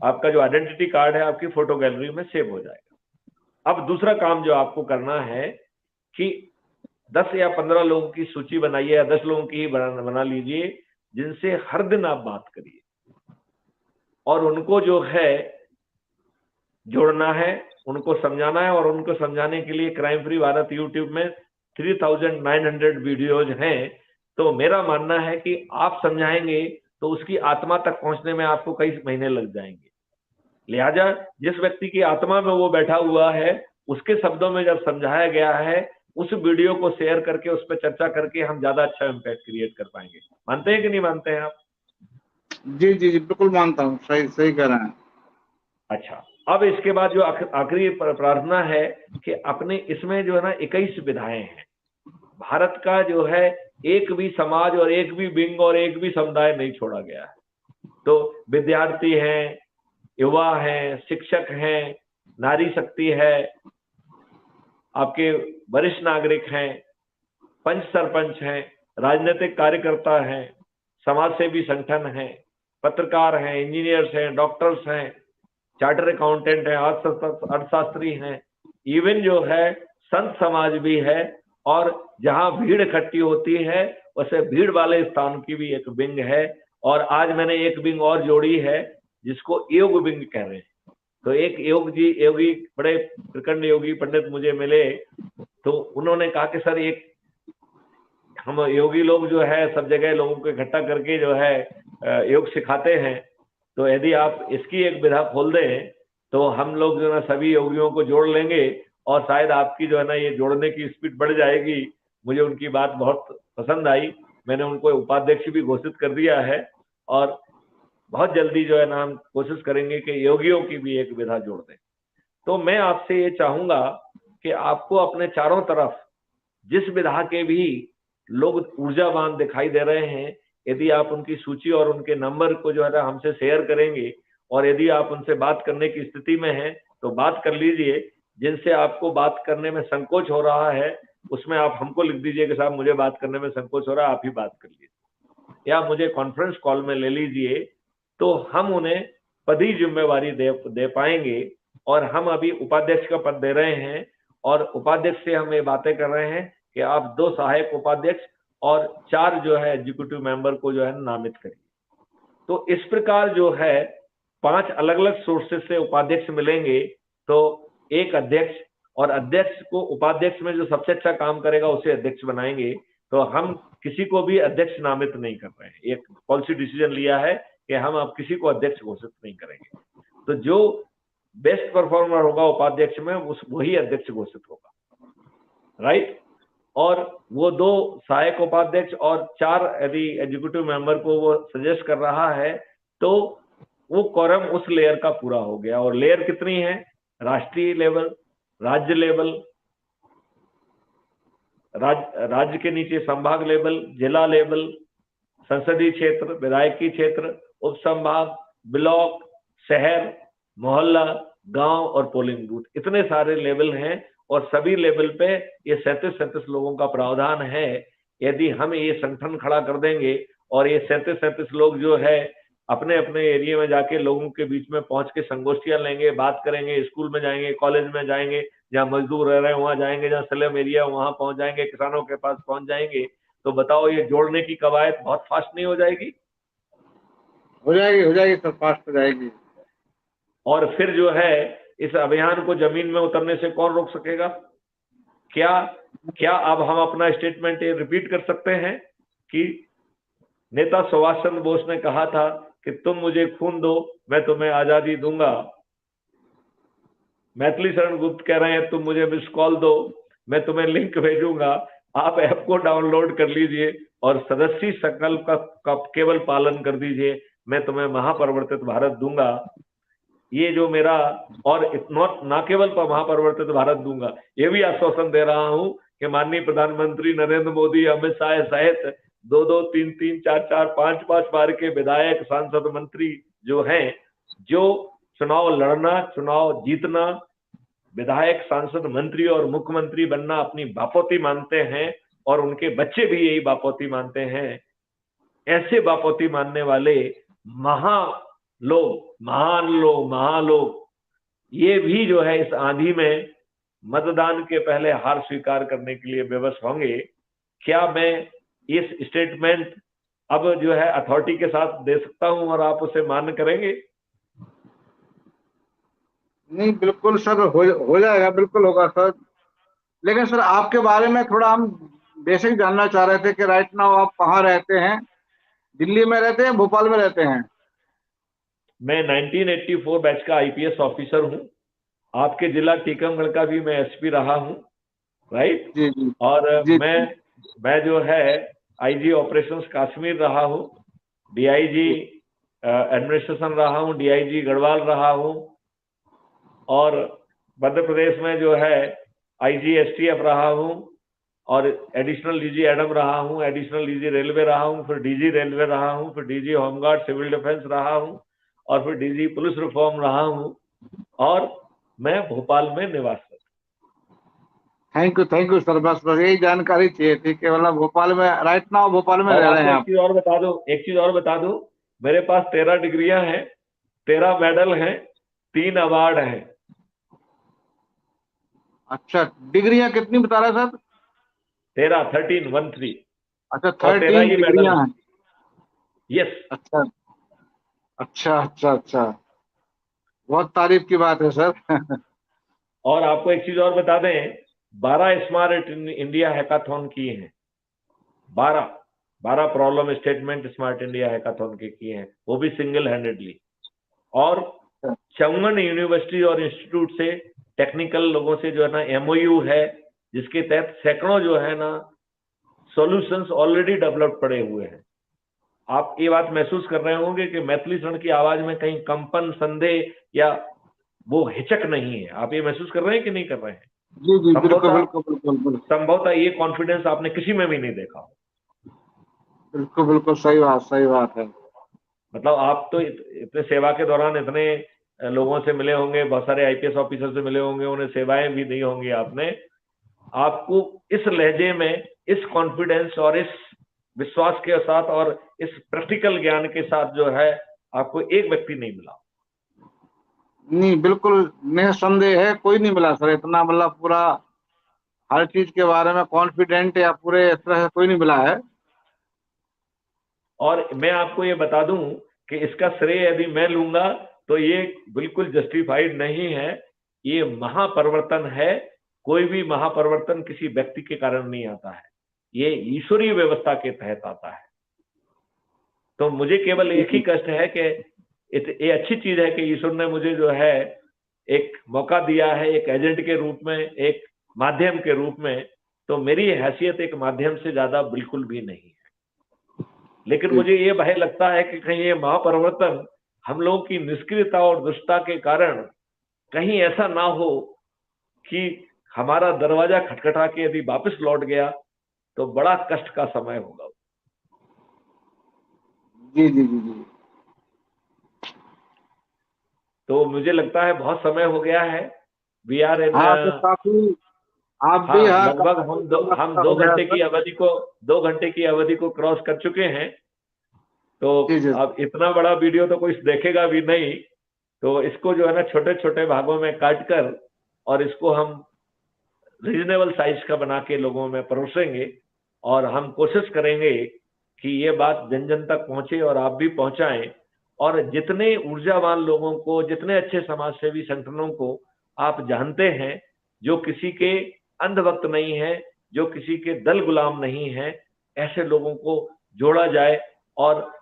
आपका जो आइडेंटिटी कार्ड है आपकी फोटो गैलरी में सेव हो जाएगा। अब दूसरा काम जो आपको करना है कि 10 या 15 लोगों की सूची बनाइए या 10 लोगों की ही बना लीजिए जिनसे हर दिन आप बात करिए और उनको जो है जोड़ना है, उनको समझाना है। और उनको समझाने के लिए क्राइम फ्री भारत यूट्यूब में 3900 वीडियोज हैं। तो मेरा मानना है कि आप समझाएंगे तो उसकी आत्मा तक पहुंचने में आपको कई महीने लग जाएंगे। लिहाजा जिस व्यक्ति की आत्मा में वो बैठा हुआ है उसके शब्दों में जब समझाया गया है, उस वीडियो को शेयर करके उस पर चर्चा करके हम ज्यादा अच्छा इम्पैक्ट क्रिएट कर पाएंगे। मानते हैं कि नहीं मानते हैं आप? जी जी जी, बिल्कुल मानता हूँ, सही सही कह रहे हैं। अच्छा, अब इसके बाद जो आखिरी प्रार्थना है कि अपने इसमें जो है ना 21 विधाएं हैं। भारत का जो है एक भी समाज और एक भी विंग और एक भी समुदाय नहीं छोड़ा गया है। तो विद्यार्थी हैं, युवा हैं, शिक्षक हैं, नारी शक्ति है, आपके वरिष्ठ नागरिक हैं, पंच सरपंच हैं, राजनीतिक कार्यकर्ता हैं, समाज सेवी संगठन हैं, पत्रकार हैं, इंजीनियर्स हैं, डॉक्टर्स हैं, चार्टर अकाउंटेंट हैं, अर्थशास्त्री हैं, इवन जो है संत समाज भी है। और जहां भीड़ इकट्ठी होती है वैसे भीड़ वाले स्थान की भी एक विंग है। और आज मैंने एक विंग और जोड़ी है जिसको योग विंग कह रहे हैं। तो एक योगी बड़े प्रखंड योगी पंडित मुझे मिले, तो उन्होंने कहा कि सर एक हम योगी लोग जो है सब जगह लोगों को इकट्ठा करके जो है योग सिखाते हैं, तो यदि आप इसकी एक विधा खोल दें तो हम लोग जो है सभी योगियों को जोड़ लेंगे और शायद आपकी जो है ना ये जोड़ने की स्पीड बढ़ जाएगी। मुझे उनकी बात बहुत पसंद आई। मैंने उनको उपाध्यक्ष भी घोषित कर दिया है और बहुत जल्दी जो है ना हम कोशिश करेंगे कि योगियों की भी एक विधा जोड़ दें। तो मैं आपसे ये चाहूंगा कि आपको अपने चारों तरफ जिस विधा के भी लोग ऊर्जावान दिखाई दे रहे हैं, यदि आप उनकी सूची और उनके नंबर को जो है ना हमसे शेयर करेंगे और यदि आप उनसे बात करने की स्थिति में हैं तो बात कर लीजिए। जिनसे आपको बात करने में संकोच हो रहा है उसमें आप हमको लिख दीजिए कि साहब मुझे बात करने में संकोच हो रहा है, आप ही बात कर लीजिए या मुझे कॉन्फ्रेंस कॉल में ले लीजिए। तो हम उन्हें पदी जिम्मेवारी दे पाएंगे। और हम अभी उपाध्यक्ष का पद दे रहे हैं और उपाध्यक्ष से हम ये बातें कर रहे हैं कि आप 2 सहायक उपाध्यक्ष और 4 जो है एग्जीक्यूटिव मेंबर को जो है नामित करिए। तो इस प्रकार जो है 5 अलग अलग सोर्सेस से उपाध्यक्ष मिलेंगे। तो एक अध्यक्ष और अध्यक्ष को उपाध्यक्ष में जो सबसे अच्छा काम करेगा उसे अध्यक्ष बनाएंगे। तो हम किसी को भी अध्यक्ष नामित नहीं कर रहे हैं। एक पॉलिसी डिसीजन लिया है कि हम अब किसी को अध्यक्ष घोषित नहीं करेंगे। तो जो बेस्ट परफॉर्मर होगा उपाध्यक्ष में वही अध्यक्ष घोषित होगा, राइट। और वो 2 सहायक उपाध्यक्ष और 4 यदि एग्जीक्यूटिव मेंबर को वो सजेस्ट कर रहा है तो वो quorum उस लेयर का पूरा हो गया। और लेयर कितनी है? राष्ट्रीय लेवल, राज्य लेवल, राज्य के नीचे संभाग लेवल, जिला लेवल, संसदीय क्षेत्र, विधायकी क्षेत्र, उप संभाग, ब्लॉक, शहर, मोहल्ला, गांव और पोलिंग बूथ, इतने सारे लेवल हैं और सभी लेवल पे ये 37 लोगों का प्रावधान है। यदि हम ये संगठन खड़ा कर देंगे और ये 37 लोग जो है अपने अपने एरिया में जाके लोगों के बीच में पहुंच के संगोष्ठियां लेंगे, बात करेंगे, स्कूल में जाएंगे, कॉलेज में जाएंगे, जहाँ मजदूर रह रहे हैं वहां जाएंगे, जहाँ स्लम एरिया वहां पहुंच जाएंगे, किसानों के पास पहुंच जाएंगे, तो बताओ ये जोड़ने की कवायद बहुत फास्ट नहीं हो जाएगी? हो जाएगी सर, फास्ट हो जाएगी। और फिर जो है इस अभियान को जमीन में उतरने से कौन रोक सकेगा? क्या अब हम अपना स्टेटमेंट ये रिपीट कर सकते हैं कि नेता सुभाष चंद्र बोस ने कहा था कि तुम मुझे खून दो, मैं तुम्हें आजादी दूंगा। मैथिली शरण गुप्त कह रहे हैं तुम मुझे मिस कॉल दो, मैं तुम्हें लिंक भेजूंगा, आप ऐप को डाउनलोड कर लीजिए और सदस्य संकल्प का केवल पालन कर दीजिए, मैं तुम्हें महापरिवर्तित भारत दूंगा। ये जो मेरा, और ना केवल महापरिवर्तित भारत दूंगा, ये भी आश्वासन दे रहा हूं कि माननीय प्रधानमंत्री नरेंद्र मोदी, अमित शाह सहित 2-2, 3-3, 4-4, 5-5 बार के विधायक, सांसद, मंत्री जो हैं, जो चुनाव लड़ना, चुनाव जीतना, विधायक, सांसद, मंत्री और मुख्यमंत्री बनना अपनी बापोती मानते हैं और उनके बच्चे भी यही बापोती मानते हैं, ऐसे बापोती मानने वाले महान लोग ये भी जो है इस आंधी में मतदान के पहले हार स्वीकार करने के लिए विवश होंगे। क्या मैं इस स्टेटमेंट अब जो है अथॉरिटी के साथ दे सकता हूं और आप उसे मान्य करेंगे? नहीं, बिल्कुल सर, हो जाएगा, बिल्कुल होगा सर। लेकिन सर आपके बारे में थोड़ा हम बेसिक जानना चाह रहे थे कि राइट नाउ आप कहाँ रहते हैं? दिल्ली में रहते हैं, भोपाल में रहते हैं? मैं 1984 बैच का आईपीएस ऑफिसर हूं। आपके जिला टीकमगढ़ का भी मैं एसपी रहा हूं, राइट? जी जी और जी। मैं जो है आईजी ऑपरेशंस कश्मीर रहा हूं, डीआईजी एडमिनिस्ट्रेशन रहा हूं, डीआईजी गढ़वाल रहा हूं, और मध्य प्रदेश में जो है आईजी एसटीएफ रहा हूं, और एडिशनल डीजी एडम रहा हूं, एडिशनल डीजी रेलवे रहा हूं, फिर डीजी रेलवे रहा हूं, फिर डीजी होमगार्ड सिविल डिफेंस रहा हूं, और फिर डीजी पुलिस रिफॉर्म रहा हूं, और मैं भोपाल में निवास करता हूं। थैंक यू सर, बस यही जानकारी चाहिए थी कि मतलब भोपाल में राइट नाउ भोपाल में और रह रहे आपको हैं एक आप? चीज और बता दूं, मेरे पास 13 डिग्रियां हैं, 13 मेडल हैं, 3 अवार्ड हैं। अच्छा, डिग्रियां कितनी बता रहे सर? 13 अच्छा, और 13 13 ये मेडल डिग्रियां हैं। हैं। यस। अच्छा अच्छा अच्छा अच्छा, बहुत तारीफ की बात है सर। और आपको एक चीज और बता दें, 12 स्मार्ट इंडिया हैकाथॉन किए हैं, 12 problem statement smart India hackathon के किए हैं, वो भी सिंगल हैंडेडली। और 54 यूनिवर्सिटी और इंस्टीट्यूट से, टेक्निकल लोगों से जो है ना एमओयू है, जिसके तहत सैकड़ों जो है ना सॉल्यूशंस ऑलरेडी डेवलप पड़े हुए हैं। आप ये बात महसूस कर रहे होंगे कि मैथिली शरण की आवाज में कहीं कंपन, संदेह या वो हिचक नहीं है। आप ये महसूस कर रहे हैं कि नहीं कर रहे हैं? जी जी, बिल्कुल बिल्कुल बिल्कुल संभवतः ये कॉन्फिडेंस आपने किसी में भी नहीं देखा। बिल्कुल बिल्कुल, सही बात है। मतलब आप तो इतने सेवा के दौरान इतने लोगों से मिले होंगे, बहुत सारे आईपीएस ऑफिसर से मिले होंगे, उन्हें सेवाएं भी दी होंगी आपने। आपको इस लहजे में, इस कॉन्फिडेंस और इस विश्वास के साथ और इस प्रैक्टिकल ज्ञान के साथ जो है आपको एक व्यक्ति नहीं मिला। नहीं, बिल्कुल निसंदेह है, कोई नहीं मिला सर इतना, मतलब पूरा हर चीज के बारे में कॉन्फिडेंट या पूरे इस तरह से कोई नहीं मिला है। और मैं आपको ये बता दूं कि इसका श्रेय यदि मैं लूंगा तो ये बिल्कुल जस्टिफाइड नहीं है। ये महापरिवर्तन है। कोई भी महापरिवर्तन किसी व्यक्ति के कारण नहीं आता है, ये ईश्वरीय व्यवस्था के तहत आता है। तो मुझे केवल एक ही कष्ट है कि ये अच्छी चीज है कि ईश्वर ने मुझे जो है एक मौका दिया है, एक एजेंट के रूप में, एक माध्यम के रूप में। तो मेरी हैसियत एक माध्यम से ज्यादा बिल्कुल भी नहीं है। लेकिन मुझे ये भय लगता है कि कहीं ये महापरिवर्तन हम लोगों की निष्क्रियता और दुष्टता के कारण कहीं ऐसा ना हो कि हमारा दरवाजा खटखटा के यदि वापस लौट गया तो बड़ा कष्ट का समय होगा। जी जी जी जी। तो मुझे लगता है बहुत समय हो गया है। वी आर इन, हाँ तो काफी आप भी, हाँ, हाँ लगभग हम हो दो गया घंटे सर। की अवधि को 2 घंटे की अवधि को क्रॉस कर चुके हैं। तो जी जी अब इतना बड़ा वीडियो तो कोई देखेगा भी नहीं, तो इसको जो है ना छोटे छोटे भागों में काट कर और इसको हम रीजनेबल साइज का बना के लोगों में परोसेंगे, और हम कोशिश करेंगे कि ये बात जन जन तक पहुंचे और आप भी पहुंचाएं। और जितने ऊर्जावान लोगों को, जितने अच्छे समाजसेवी संगठनों को आप जानते हैं, जो किसी के अंधभक्त नहीं है, जो किसी के दल गुलाम नहीं है, ऐसे लोगों को जोड़ा जाए और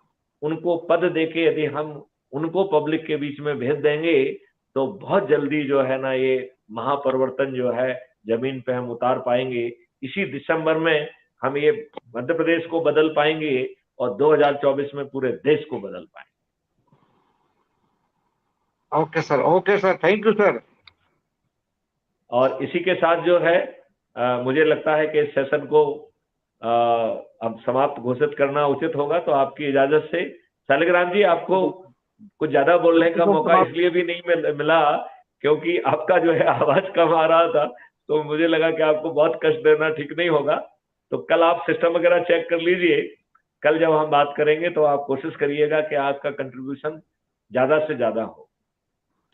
उनको पद देके यदि हम उनको पब्लिक के बीच में भेज देंगे तो बहुत जल्दी जो है ना ये महापरिवर्तन जो है जमीन पे हम उतार पाएंगे। इसी दिसंबर में हम ये मध्य प्रदेश को बदल पाएंगे और 2024 में पूरे देश को बदल पाएंगे। Okay sir, thank you sir. और इसी के साथ जो है मुझे लगता है कि इस सेशन को अब समाप्त घोषित करना उचित होगा। तो आपकी इजाजत से शालिग्राम जी, आपको कुछ ज्यादा बोलने का मौका इसलिए भी नहीं मिला क्योंकि आपका जो है आवाज कम आ रहा था, तो मुझे लगा कि आपको बहुत कष्ट देना ठीक नहीं होगा। तो कल आप सिस्टम वगैरह चेक कर लीजिए। कल जब हम बात करेंगे तो आप कोशिश करिएगा कि आपका कंट्रीब्यूशन ज्यादा से ज्यादा हो।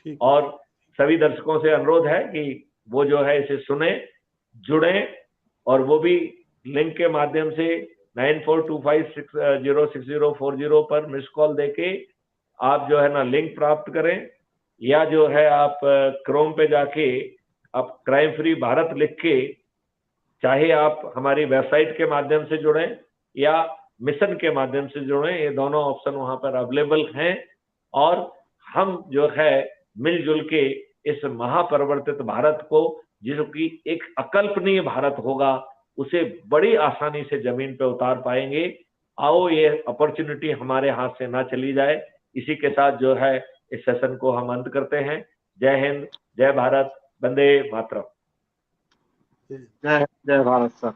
ठीक है। और सभी दर्शकों से अनुरोध है कि वो जो है इसे सुने, जुड़े, और वो भी लिंक के माध्यम से 9425606040 पर मिस कॉल देके आप जो है ना लिंक प्राप्त करें, या जो है आप क्रोम पे जाके आप क्राइम फ्री भारत लिख के चाहे आप हमारी वेबसाइट के माध्यम से जुड़ें या मिशन के माध्यम से जुड़ें, ये दोनों ऑप्शन वहां पर अवेलेबल हैं। और हम जो है मिलजुल के इस महापरिवर्तित भारत को, जो कि एक अकल्पनीय भारत होगा, उसे बड़ी आसानी से जमीन पे उतार पाएंगे। आओ ये अपॉर्चुनिटी हमारे हाथ से ना चली जाए। इसी के साथ जो है इस सेशन को हम अंत करते हैं। जय हिंद, जय भारत, वंदे मातरम। जय जय भारत सर।